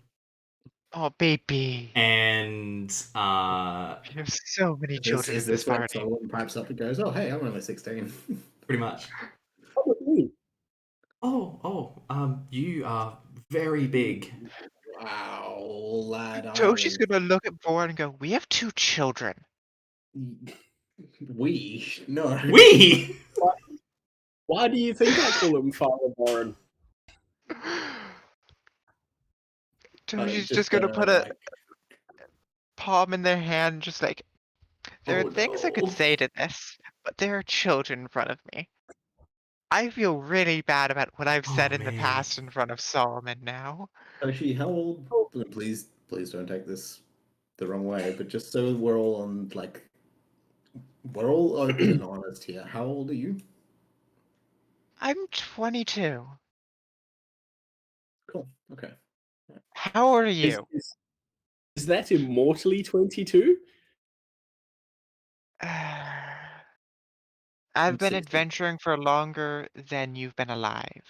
Oh, baby. And you have so many children in this party. Someone pipes up and goes, "Oh, hey, I'm only 16." Pretty much. You are very big. Wow, lad. Toshi's gonna look at Vorin and go, "We have 2 children." We? No. We? Why do you think I call him Father Vorin? Toshi's just gonna put a palm in their hand, just like, there are things I could say to this, but there are children in front of me. I feel really bad about what I've said in the past in front of Solomon now. Toshi, how old? Please don't take this the wrong way, but just so we're all on, like, we're all open and honest here. How old are you? I'm 22. Cool. Okay. How old are you? Is that immortally 22? I've been adventuring for longer than you've been alive.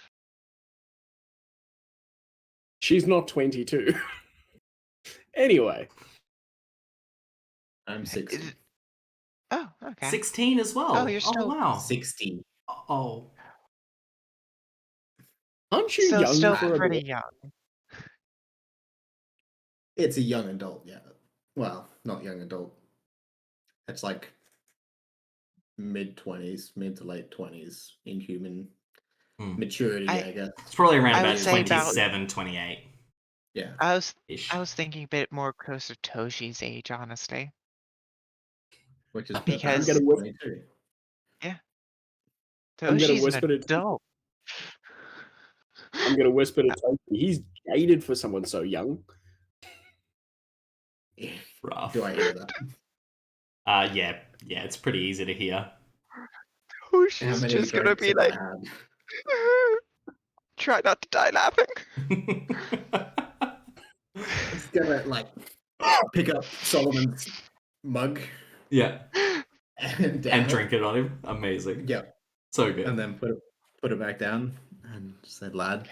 She's not 22. Anyway. I'm 16. Oh, okay. 16 as well? Oh, you're still... wow. 16. Oh. Aren't you young still for pretty a young. It's a young adult, yeah. Well, not young adult. It's like mid-20s, mid to late 20s in human maturity, I guess. It's probably around about 27, 28. Yeah. I was thinking a bit more close to Toshi's age, honestly. Which is because 22. Yeah. Toshi's an adult. I'm gonna whisper to Toshi. He's jaded for someone so young. Yeah. Rough. Do I hear that? Yeah, it's pretty easy to hear. Toshi's just gonna be like, try not to die laughing. He's gonna, like, pick up Solomon's mug. Yeah. And drink it on him. Amazing. Yeah. So good. And then put it back down and said, "Lad,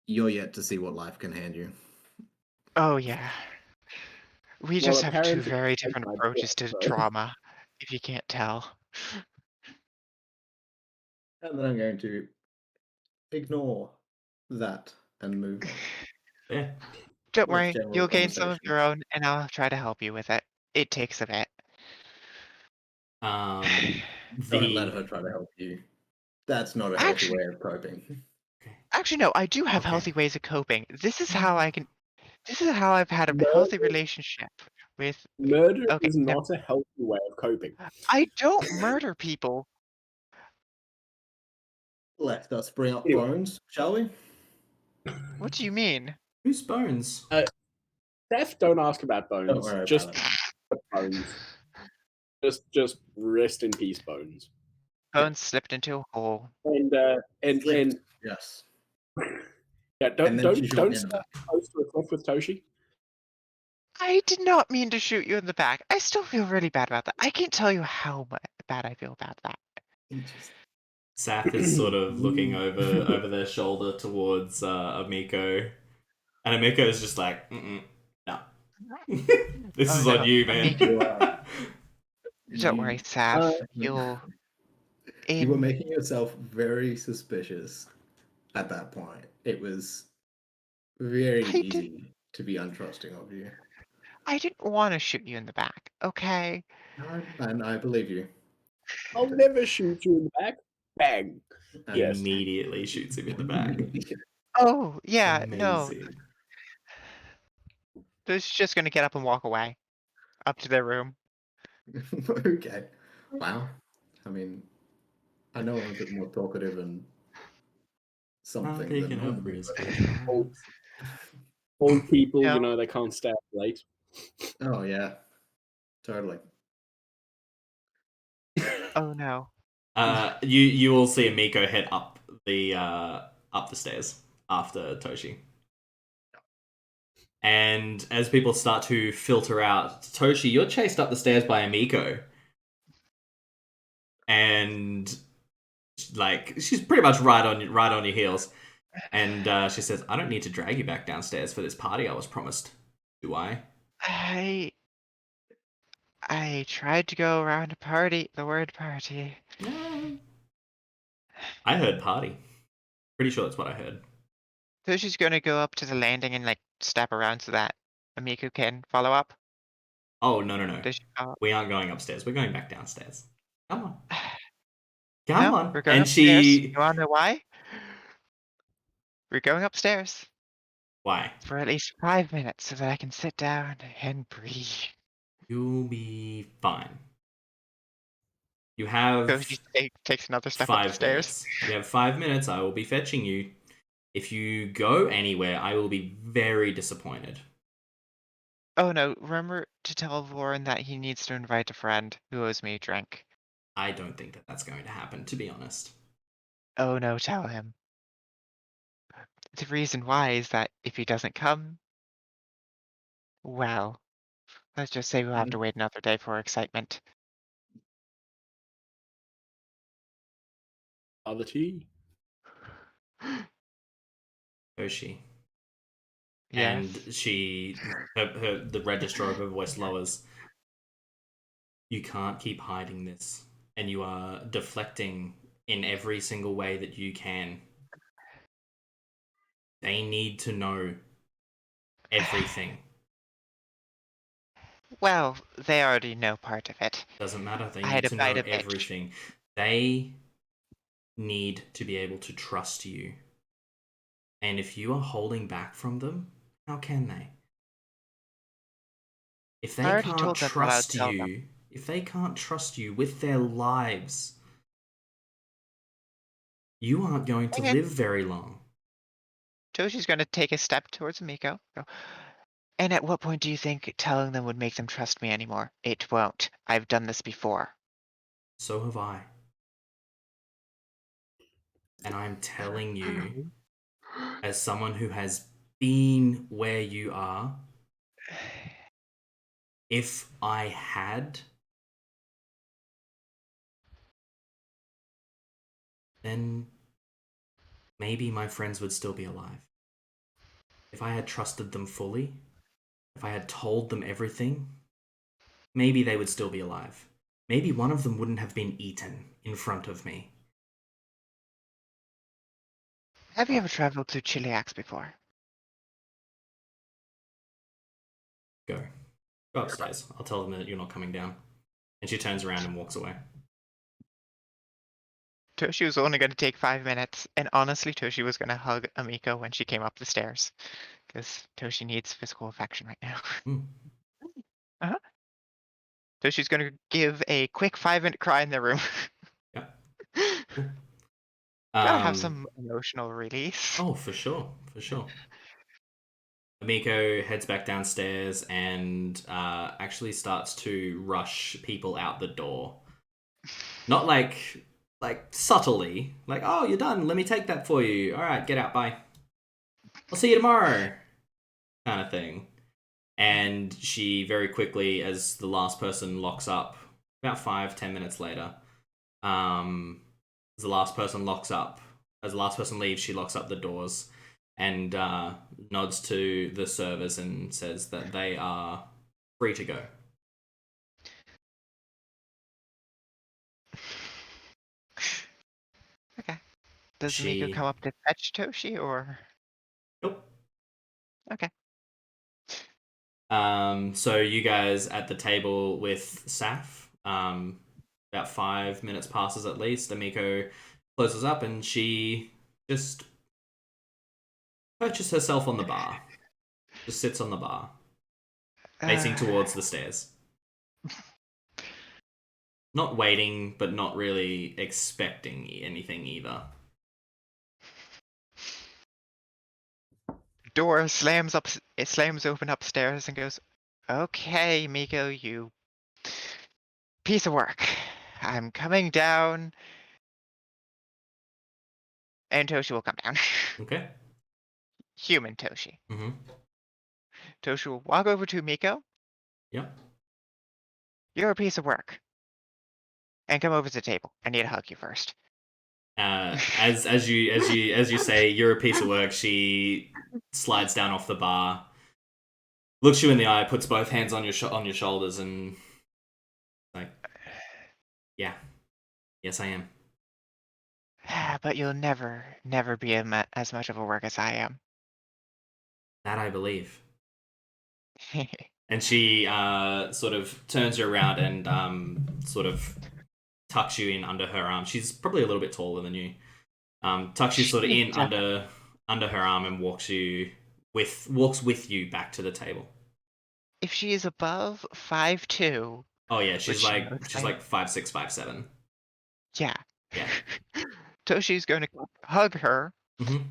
you're yet to see what life can hand you." Oh, yeah. We just have 2 very different approaches to trauma, if you can't tell. And then I'm going to ignore that and move on. Yeah. Don't worry, you'll gain some of your own, and I'll try to help you with it. It takes a bit. Don't let her try to help you. That's not a healthy way of coping. Actually, no, I do have healthy ways of coping. This is how I've had a healthy relationship with... Murder is not a healthy way of coping. I don't murder people. Let us bring up Bones, shall we? What do you mean? Whose Bones? Steph, don't ask about Bones. Don't worry just about Bones. Just rest in peace, Bones. Bones slipped into a hole. And yes. Yeah, don't stand close to a cliff with Toshi. I did not mean to shoot you in the back. I still feel really bad about that. I can't tell you how bad I feel about that. Saf is sort of looking over their shoulder towards Amiko, and Amiko is just like, no. This is on you, man. Don't worry, Saf. You were making yourself very suspicious at that point. It was very easy to be untrusting of you. I didn't want to shoot you in the back, okay? And I believe you. I'll never shoot you in the back. Bang. Yes. Immediately shoots him in the back. Oh, yeah, Amazing. no. They're just going to get up and walk away. Up to their room. Okay. Wow. I mean, I know I'm a bit more talkative and something than normal. Old people, you know, they can't stay up late. Oh, yeah. Totally. Oh, no. You all see Amiko head up the stairs after Toshi. And as people start to filter out, Toshi, you're chased up the stairs by Amiko. And like she's pretty much right on your heels. And she says, I don't need to drag you back downstairs for this party I was promised. Do I? I tried to go around a party, the word party. I heard party. Pretty sure that's what I heard. So she's going to go up to the landing and like step around so that Amiko can follow up? Oh, no. We aren't going upstairs. We're going back downstairs. Come on. Come on. We're going upstairs. You want to know why? We're going upstairs. Why? For at least 5 minutes so that I can sit down and breathe. You'll be fine. You have takes another step up the stairs. You have 5 minutes. I will be fetching you. If you go anywhere, I will be very disappointed. Oh no, remember to tell Vorin that he needs to invite a friend who owes me a drink. I don't think that that's going to happen, to be honest. Oh no, tell him. The reason why is that if he doesn't come, well, let's just say we'll have to wait another day for excitement. Other tea. Toshi. Yes. And the register of her voice lowers. You can't keep hiding this, and you are deflecting in every single way that you can. They need to know everything. Well, they already know part of it. Doesn't matter. They need to know everything. They need to be able to trust you. And if you are holding back from them, how can they? If they can't trust you, if they can't trust you with their lives, you aren't going to live very long. Toshi's going to take a step towards Amiko. And at what point do you think telling them would make them trust me anymore? It won't. I've done this before. So have I. And I'm telling you, as someone who has been where you are, if I had, then maybe my friends would still be alive. If I had trusted them fully, if I had told them everything, maybe they would still be alive. Maybe one of them wouldn't have been eaten in front of me. Have you ever traveled to Chiliax before? Go upstairs. I'll tell them that you're not coming down. And she turns around and walks away. Toshi was only going to take 5 minutes, and honestly, Toshi was going to hug Amiko when she came up the stairs, because Toshi needs physical affection right now. Toshi's going to give a quick 5-minute cry in their room. Yeah. Gotta have some emotional release. Oh, for sure. Amiko heads back downstairs and actually starts to rush people out the door. Not like subtly, like, oh, you're done, let me take that for you. All right, get out, bye. I'll see you tomorrow, kind of thing. And she very quickly, as the last person locks up, about 5-10 minutes later, as the last person leaves, she locks up the doors and nods to the servers and says that they are free to go. Okay. Does Miko come up to fetch Toshi, or? Nope. Okay. So you guys at the table with Saf, about 5 minutes passes at least. Amiko closes up and she just perches herself on the bar. Just sits on the bar, facing towards the stairs. Not waiting, but not really expecting anything either. Door slams open upstairs and goes, "Okay, Miko, you piece of work. I'm coming down." And Toshi will come down. Okay. Human Toshi. Mm-hmm. Toshi will walk over to Miko. Yep. "You're a piece of work. And come over to the table. I need to hug you first." As you say, you're a piece of work. She slides down off the bar, looks you in the eye, puts both hands on your shoulders, and like, yeah, yes, I am. But you'll never be as much of a work as I am. That I believe. And she sort of turns you around and sort of tucks you in under her arm. She's probably a little bit taller than you. Tucks you sort of in under her arm and walks with you back to the table. If she is above 5'2". Oh yeah, she's like 5'6", 5'7". Yeah. Yeah. Toshi's going to hug her. Mm-hmm.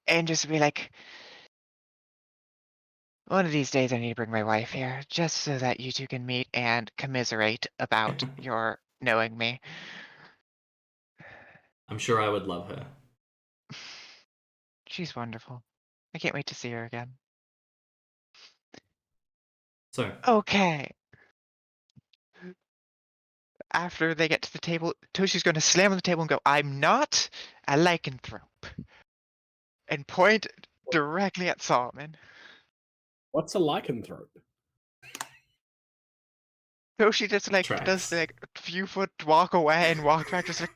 And just be like, "One of these days I need to bring my wife here, just so that you two can meet and commiserate about your knowing me." I'm sure I would love her. She's wonderful. I can't wait to see her again. So. Okay. After they get to the table, Toshi's going to slam on the table and go, "I'm not a lycanthrope." And point directly at Solomon. What's a lycanthrope? Toshi just does the few foot walk away and walk back, just like,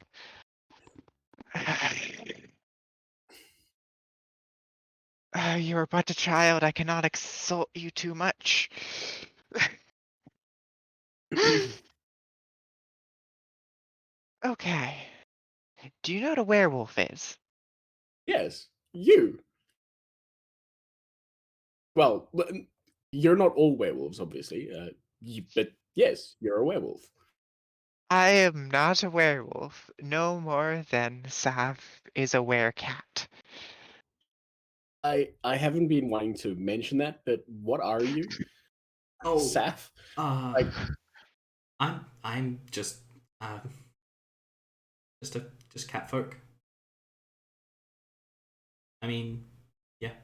"You're but a child. I cannot exalt you too much." Okay. Do you know what a werewolf is? Yes, you. Well, you're not all werewolves, obviously. But yes, you're a werewolf. I am not a werewolf, no more than Saf is a werecat. I haven't been wanting to mention that, but what are you? Oh, Saf? I'm just cat folk. I mean, yeah.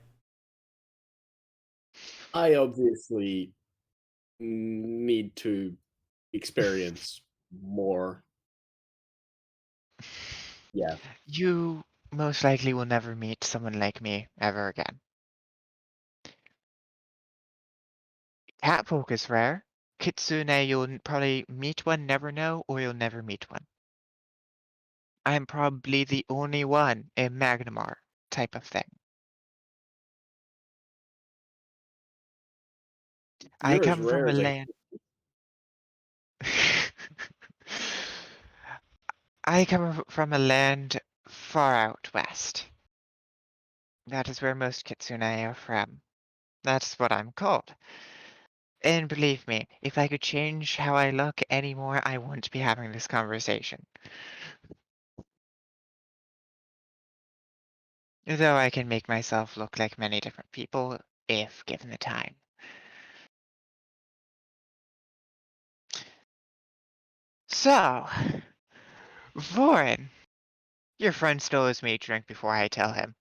I obviously need to experience more. Yeah. You most likely will never meet someone like me ever again. Catfolk is rare. Kitsune, you'll probably meet one, never know, or you'll never meet one. I'm probably the only one in Magnamar type of thing. I You're as come from rare a as land. I come from a land far out west. That is where most Kitsune are from. That's what I'm called. And believe me, if I could change how I look anymore, I wouldn't be having this conversation. Though I can make myself look like many different people, if given the time. So, Vorin, your friend still owes me a drink before I tell him.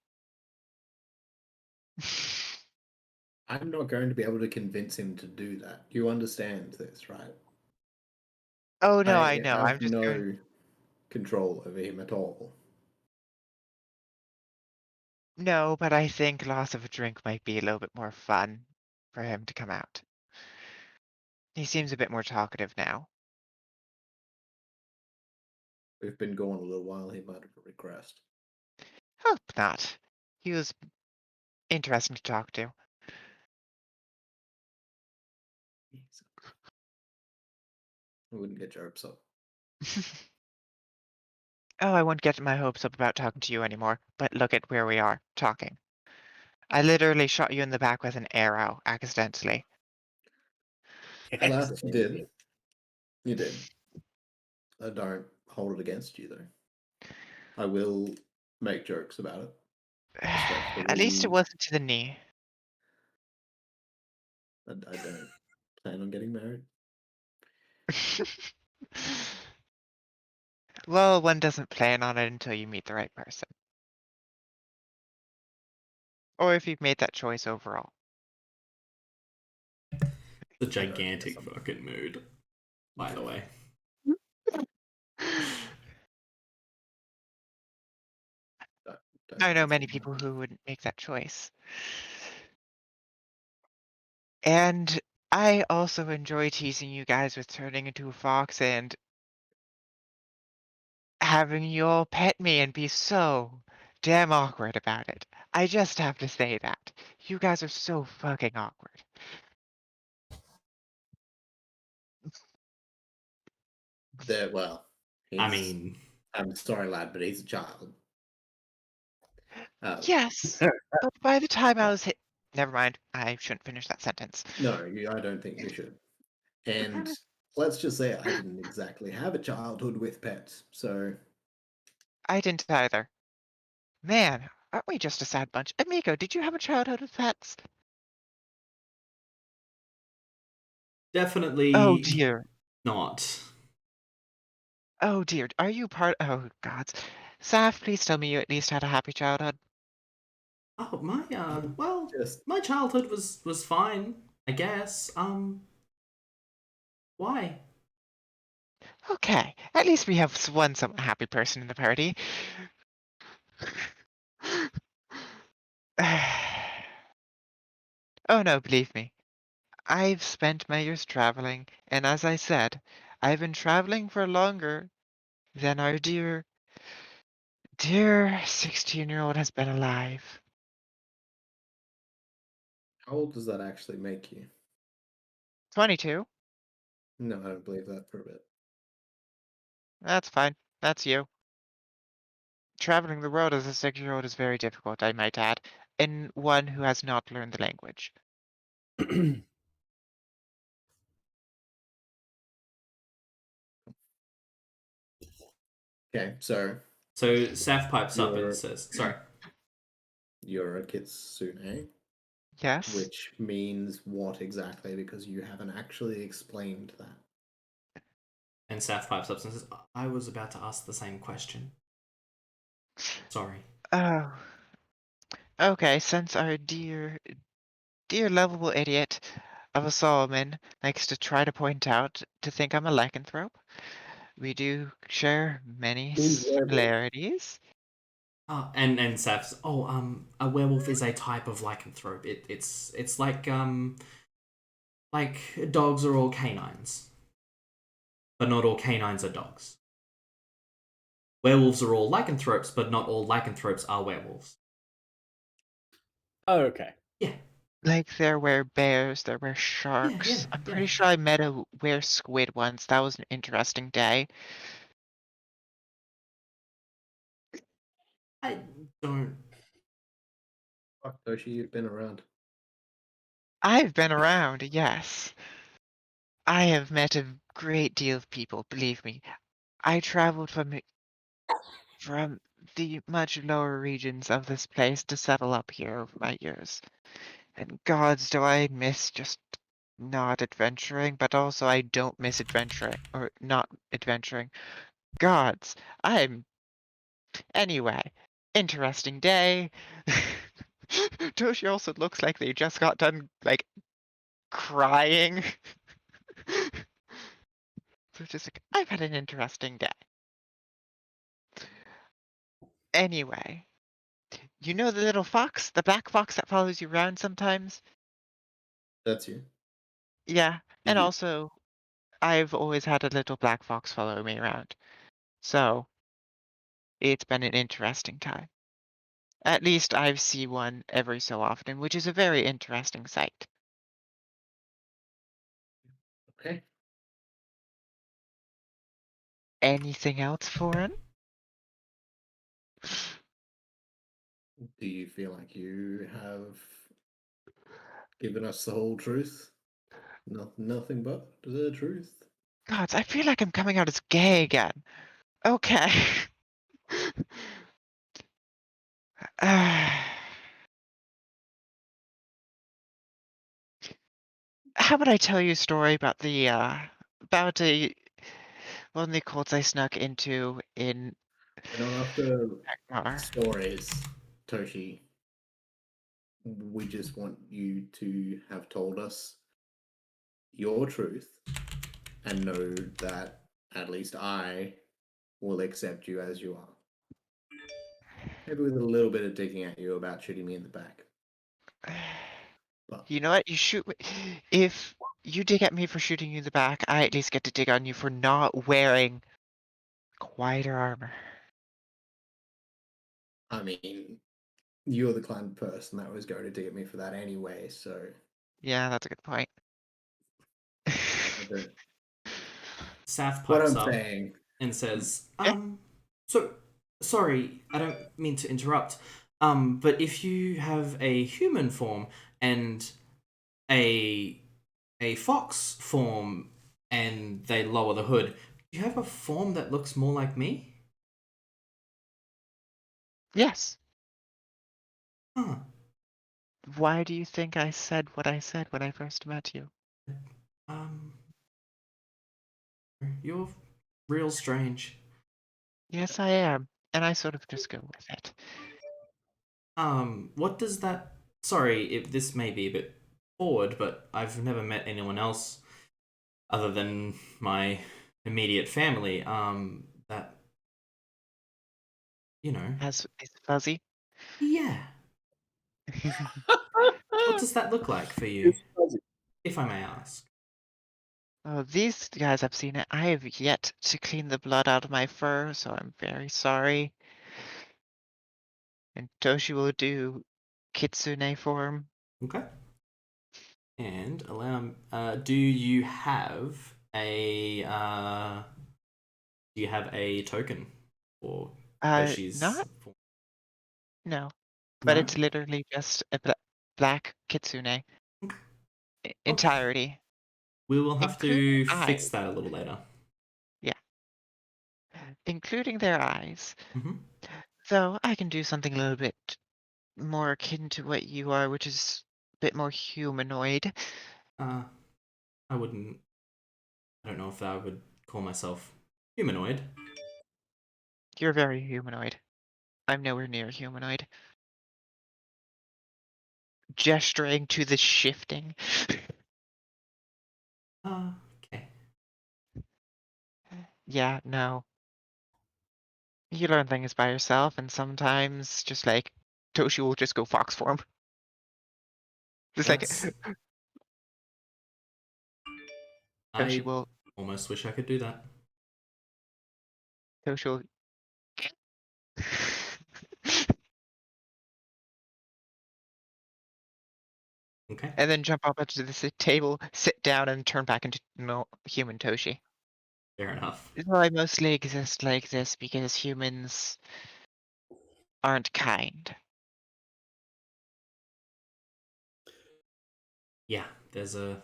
I'm not going to be able to convince him to do that. You understand this, right? Oh no, I know. I I'm have just going. no control over him at all. No, but I think loss of a drink might be a little bit more fun for him to come out. He seems a bit more talkative now. We've been gone a little while. He might have regressed. Hope not. He was interesting to talk to. I wouldn't get your hopes up. Oh, I won't get my hopes up about talking to you anymore, but look at where we are, talking. I literally shot you in the back with an arrow, accidentally. Alas, you did. You did. I don't hold it against you, though. I will make jokes about it. At least it wasn't to the knee. I don't plan on getting married. Well, one doesn't plan on it until you meet the right person. Or if you've made that choice overall. The gigantic fucking mood, by the way. I know many people who wouldn't make that choice. And I also enjoy teasing you guys with turning into a fox and having you all pet me and be so damn awkward about it. I just have to say that. You guys are so fucking awkward. Well, I'm sorry, lad, but he's a child. Yes, but by the time I was hit... Never mind, I shouldn't finish that sentence. No, I don't think you should. And let's just say I didn't exactly have a childhood with pets, so... I didn't either. Man, aren't we just a sad bunch? Amigo, did you have a childhood with pets? Definitely. Oh dear. Not. Oh dear, are you part... Oh gods. Saf, please tell me you at least had a happy childhood. Oh, my childhood was fine, I guess. Why? Okay, at least we have one somewhat happy person in the party. Oh no, believe me. I've spent my years traveling, and as I said, I've been traveling for longer than our dear 16-year-old has been alive. How old does that actually make you? 22? No, I don't believe that for a bit. That's fine. That's you. Traveling the world as a 6-year-old is very difficult, I might add, in one who has not learned the language. Okay, so Saf pipes up and says, sorry. You're a kitsune? Yes. Which means what exactly? Because you haven't actually explained that. And Saf pipes up and says, I was about to ask the same question. Sorry. Oh. Okay, since our dear lovable idiot of a Solomon likes to try to point out to think I'm a lycanthrope, we do share many similarities. And Saf's, a werewolf is a type of lycanthrope. It's like dogs are all canines, but not all canines are dogs. Werewolves are all lycanthropes, but not all lycanthropes are werewolves. Oh, okay. Yeah. Like there were bears, there were sharks. I'm pretty sure I met a were-squid once. That was an interesting day. I don't... Fuck, Toshi, you've been around. I've been around, yes. I have met a great deal of people, believe me. I traveled from the much lower regions of this place to settle up here over my years. And gods, do I miss just not adventuring, but also I don't miss adventuring, or not adventuring. Gods, I'm... Anyway, interesting day. Toshi also looks like they just got done, like, crying. So it's just like, I've had an interesting day. Anyway, you know the little fox? The black fox that follows you around sometimes? That's you. Yeah, and Yeah. also, I've always had a little black fox follow me around. So, it's been an interesting time. At least I've seen one every so often, which is a very interesting sight. Okay. Anything else, Vorin? Do you feel like you have given us the whole truth? Nothing but the truth? Gods, I feel like I'm coming out as gay again. Okay. How about I tell you a story about about one of the cults I snuck into in We're not after Akmar. stories, Toshi. We just want you to have told us your truth and know that at least I will accept you as you are. Maybe with a little bit of digging at you about shooting me in the back. But You know what? You shoot me. If you dig at me for shooting you in the back, I at least get to dig on you for not wearing quieter armor. I mean, you're the kind of person that was going to dig at me for that anyway, so Yeah, that's a good point. Saf what pipes I'm up saying, and says, Eh? so sorry, I don't mean to interrupt. But if you have a human form and a fox form and they lower the hood, do you have a form that looks more like me? Yes. Huh. Why do you think I said what I said when I first met you? Um, you're real strange. Yes, I am. And I sort of just go with it. What does that? Sorry, if this may be a bit forward, but I've never met anyone else other than my immediate family. That you know. It's fuzzy. Yeah. What does that look like for you, It's fuzzy. if I may ask? Oh, these guys have seen it. I have yet to clean the blood out of my fur, so I'm very sorry. And Toshi will do kitsune form. Okay. And allow. Do you have a? Do you have a token for Yoshi's? Not no, but No. it's literally just a black kitsune Well, entirety, we will have including to fix eyes. that a little later. Yeah, including their eyes. Mm-hmm. Though I can do something a little bit more akin to what you are, which is a bit more humanoid. I wouldn't. I don't know if I would call myself humanoid. You're very humanoid. I'm nowhere near humanoid. Gesturing to the shifting. Okay. Yeah, no. You learn things by yourself, and sometimes just like Toshi will just go fox form. Just like That's. Toshi I will almost wish I could do that. Toshi will Okay. and then jump up onto the table, sit down, and turn back into human Toshi. Fair enough. Well, I mostly exist like this because humans aren't kind. Yeah, there's a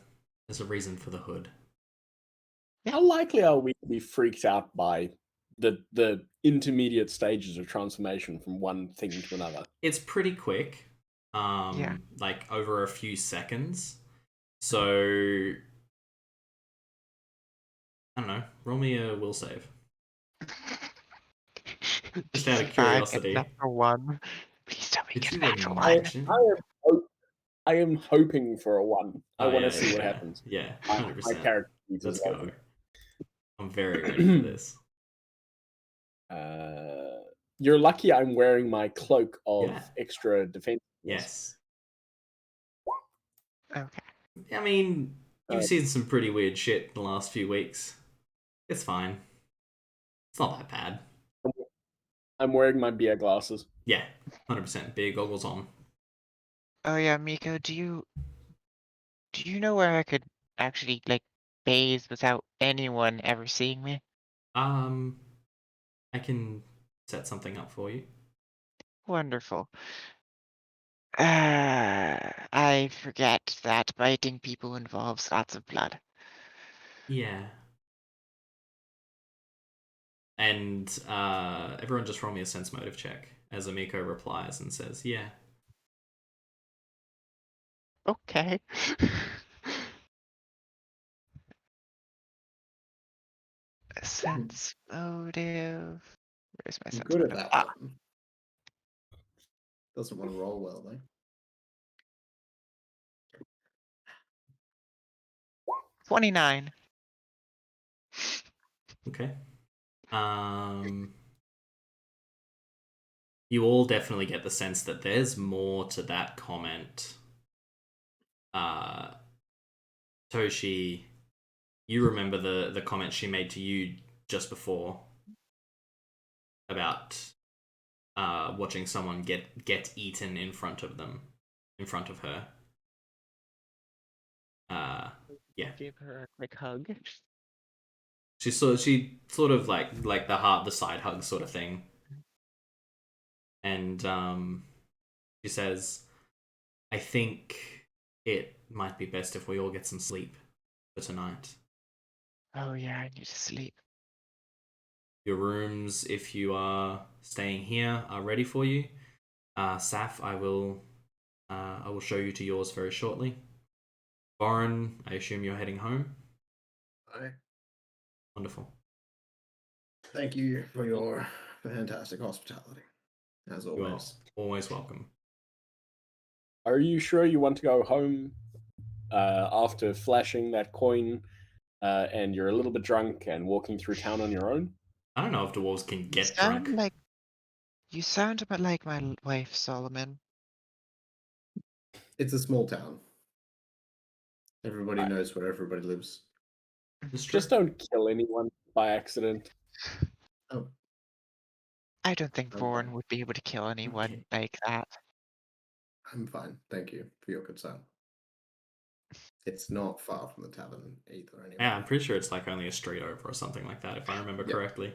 reason for the hood. How likely are we to be freaked out by the intermediate stages of transformation from one thing to another? It's pretty quick. Yeah. Like over a few seconds. So I don't know. Roll me a will save. Just out of Bag curiosity. number one. Please tell me Could it's you natural one. imagine? I am hoping for a 1. I want to see what happens. Yeah, My 100%. character Let's go. loaded. I'm very ready for this. You're lucky I'm wearing my cloak of extra defense. Yes. Okay. I mean, you've seen some pretty weird shit in the last few weeks. It's fine. It's not that bad. I'm wearing my beer glasses. Yeah, 100%. Beer goggles on. Oh yeah, Miko, do you know where I could actually like bathe without anyone ever seeing me? I can set something up for you. Wonderful. I forget that biting people involves lots of blood. Yeah. And everyone just roll me a sense motive check as Amiko replies and says, yeah. Okay. Sense motive. Where's my I'm sense good at motive? that one. Doesn't want to roll well, though. 29. Okay. You all definitely get the sense that there's more to that comment. Toshi, you remember the comment she made to you just before about watching someone get eaten in front of them, in front of her. Yeah. Give her a quick hug. She sort of like the side hug sort of thing. And she says, I think it might be best if we all get some sleep for tonight. Oh yeah, I need to sleep. Your rooms, if you are staying here, are ready for you. Saf, I will show you to yours very shortly. Vorin, I assume you're heading home. Aye. Wonderful. Thank you for your fantastic hospitality, as always. You're always welcome. Are you sure you want to go home after flashing that coin and you're a little bit drunk and walking through town on your own? I don't know if dwarves can get drunk. You sound a bit like my wife, Solomon. It's a small town. Everybody knows where everybody lives. Just don't kill anyone by accident. Oh. I don't think Vorin would be able to kill anyone like that. I'm fine. Thank you for your concern. It's not far from the tavern either, anyway. Yeah, I'm pretty sure it's like only a street over or something like that, if I remember correctly.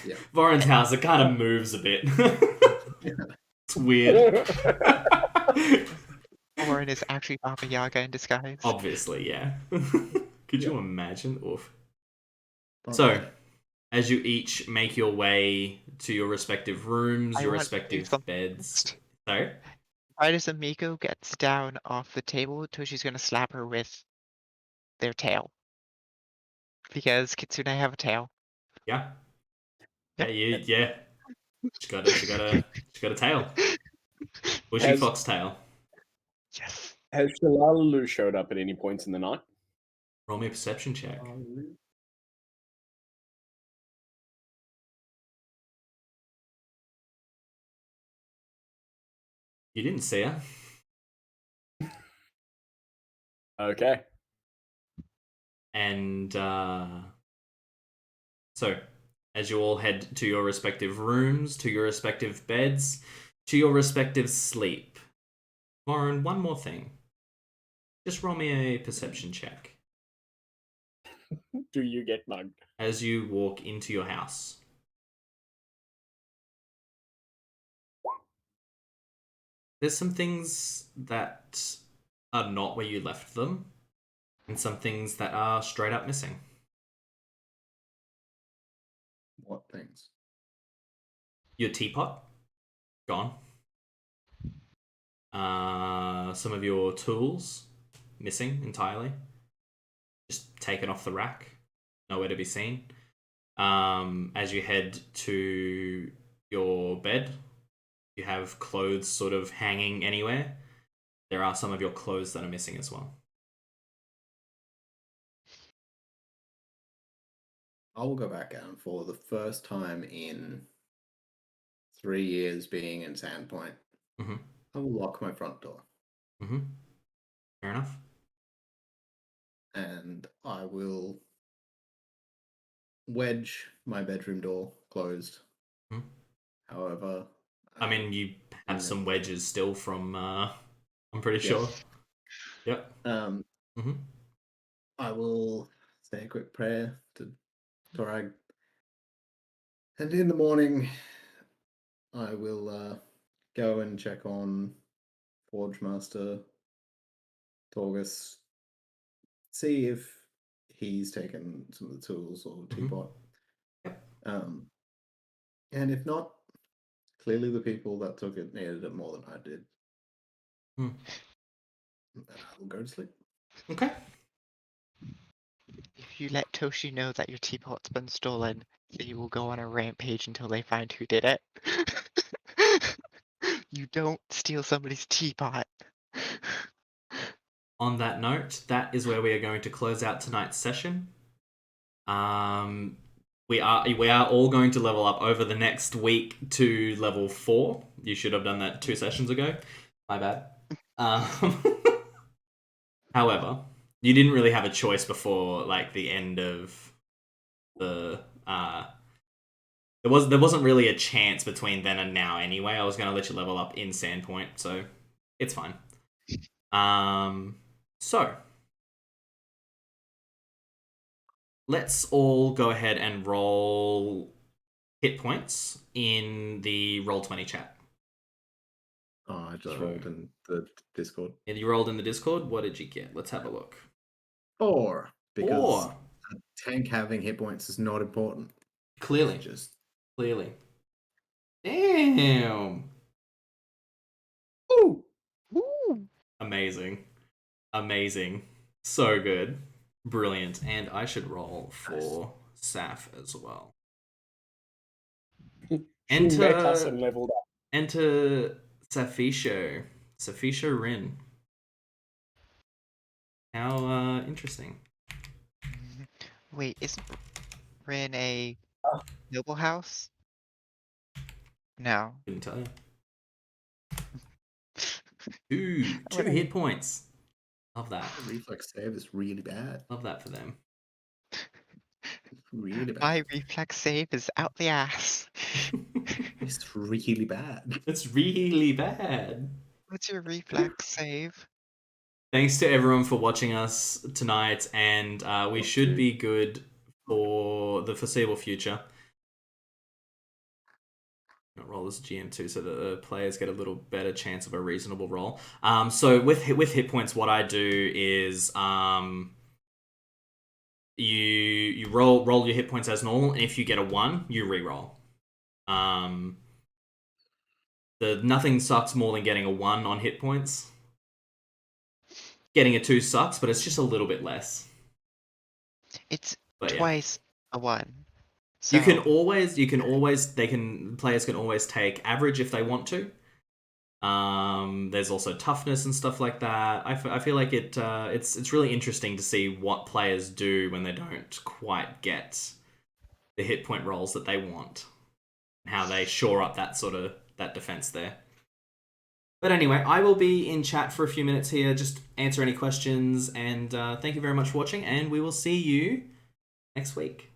Yeah. Vorin's house, it kind of moves a bit. It's weird. Vorin is actually Baba Yaga in disguise. Obviously, yeah. Could you imagine? Oof. So, as you each make your way to your respective rooms, your respective beds. Sorry? Right as Amiko gets down off the table, Toshi's going to slap her with their tail. Because Kitsune have a tail. Yeah. Yeah. She got a tail. Bushy fox tail. Yes. Has Shalalalu showed up at any points in the night? Roll me a perception check. You didn't see her. Okay. And so, as you all head to your respective rooms, to your respective beds, to your respective sleep. Vorin, one more thing. Just roll me a perception check. Do you get mugged? As you walk into your house. There's some things that are not where you left them, and some things that are straight up missing. What things? Your teapot, gone. Some of your tools, missing entirely. Just taken off the rack, nowhere to be seen. As you head to your bed, you have clothes sort of hanging anywhere, there are some of your clothes that are missing as well. I will go back and for the first time in 3 years being in Sandpoint, Mm-hmm. I will lock my front door. Mm-hmm. Fair enough. And I will wedge my bedroom door closed. Mm-hmm. However, I mean, you have some wedges still from, I'm pretty sure. Yep. Mm-hmm. I will say a quick prayer to Torag. And in the morning, I will go and check on Forge Master Torgus, see if he's taken some of the tools or teapot. Yep. And if not, clearly the people that took it needed it more than I did. And I will go to sleep. Okay. If you let Toshi know that your teapot's been stolen, they will go on a rampage until they find who did it. You don't steal somebody's teapot. On that note, that is where we are going to close out tonight's session. We are all going to level up over the next week to level 4. You should have done that 2 sessions ago. My bad. However, you didn't really have a choice before like the end of the there wasn't really a chance between then and now anyway. I was going to let you level up in Sandpoint, so it's fine. So let's all go ahead and roll hit points in the Roll20 chat. Oh, I just rolled in the Discord. And you rolled in the Discord? What did you get? Let's have a look. 4, because a tank having hit points is not important. Clearly. Clearly. Damn. Ooh. Woo. Amazing. So good. Brilliant. And I should roll for Saf as well. Leveled up. Enter Safisho. Safisho Rin. How interesting. Wait, isn't Rin a noble house? No. Couldn't tell you. 2 hit points. Love that. The reflex save is really bad. Love that for them. Really bad. My reflex save is out the ass. It's really bad. It's really bad. What's your reflex save? Thanks to everyone for watching us tonight, and we should be good for the foreseeable future. I'll roll this GM too, so that the players get a little better chance of a reasonable roll. So with hit points, what I do is you roll your hit points as normal, and if you get a 1, you re-roll. Nothing sucks more than getting a 1 on hit points. Getting a 2 sucks, but it's just a little bit less. It's twice a 1. So... You can always players can always take average if they want to. There's also toughness and stuff like that. I feel like it's really interesting to see what players do when they don't quite get the hit point rolls that they want, and how they shore up that defense there. But anyway, I will be in chat for a few minutes here, just answer any questions, and thank you very much for watching, and we will see you next week.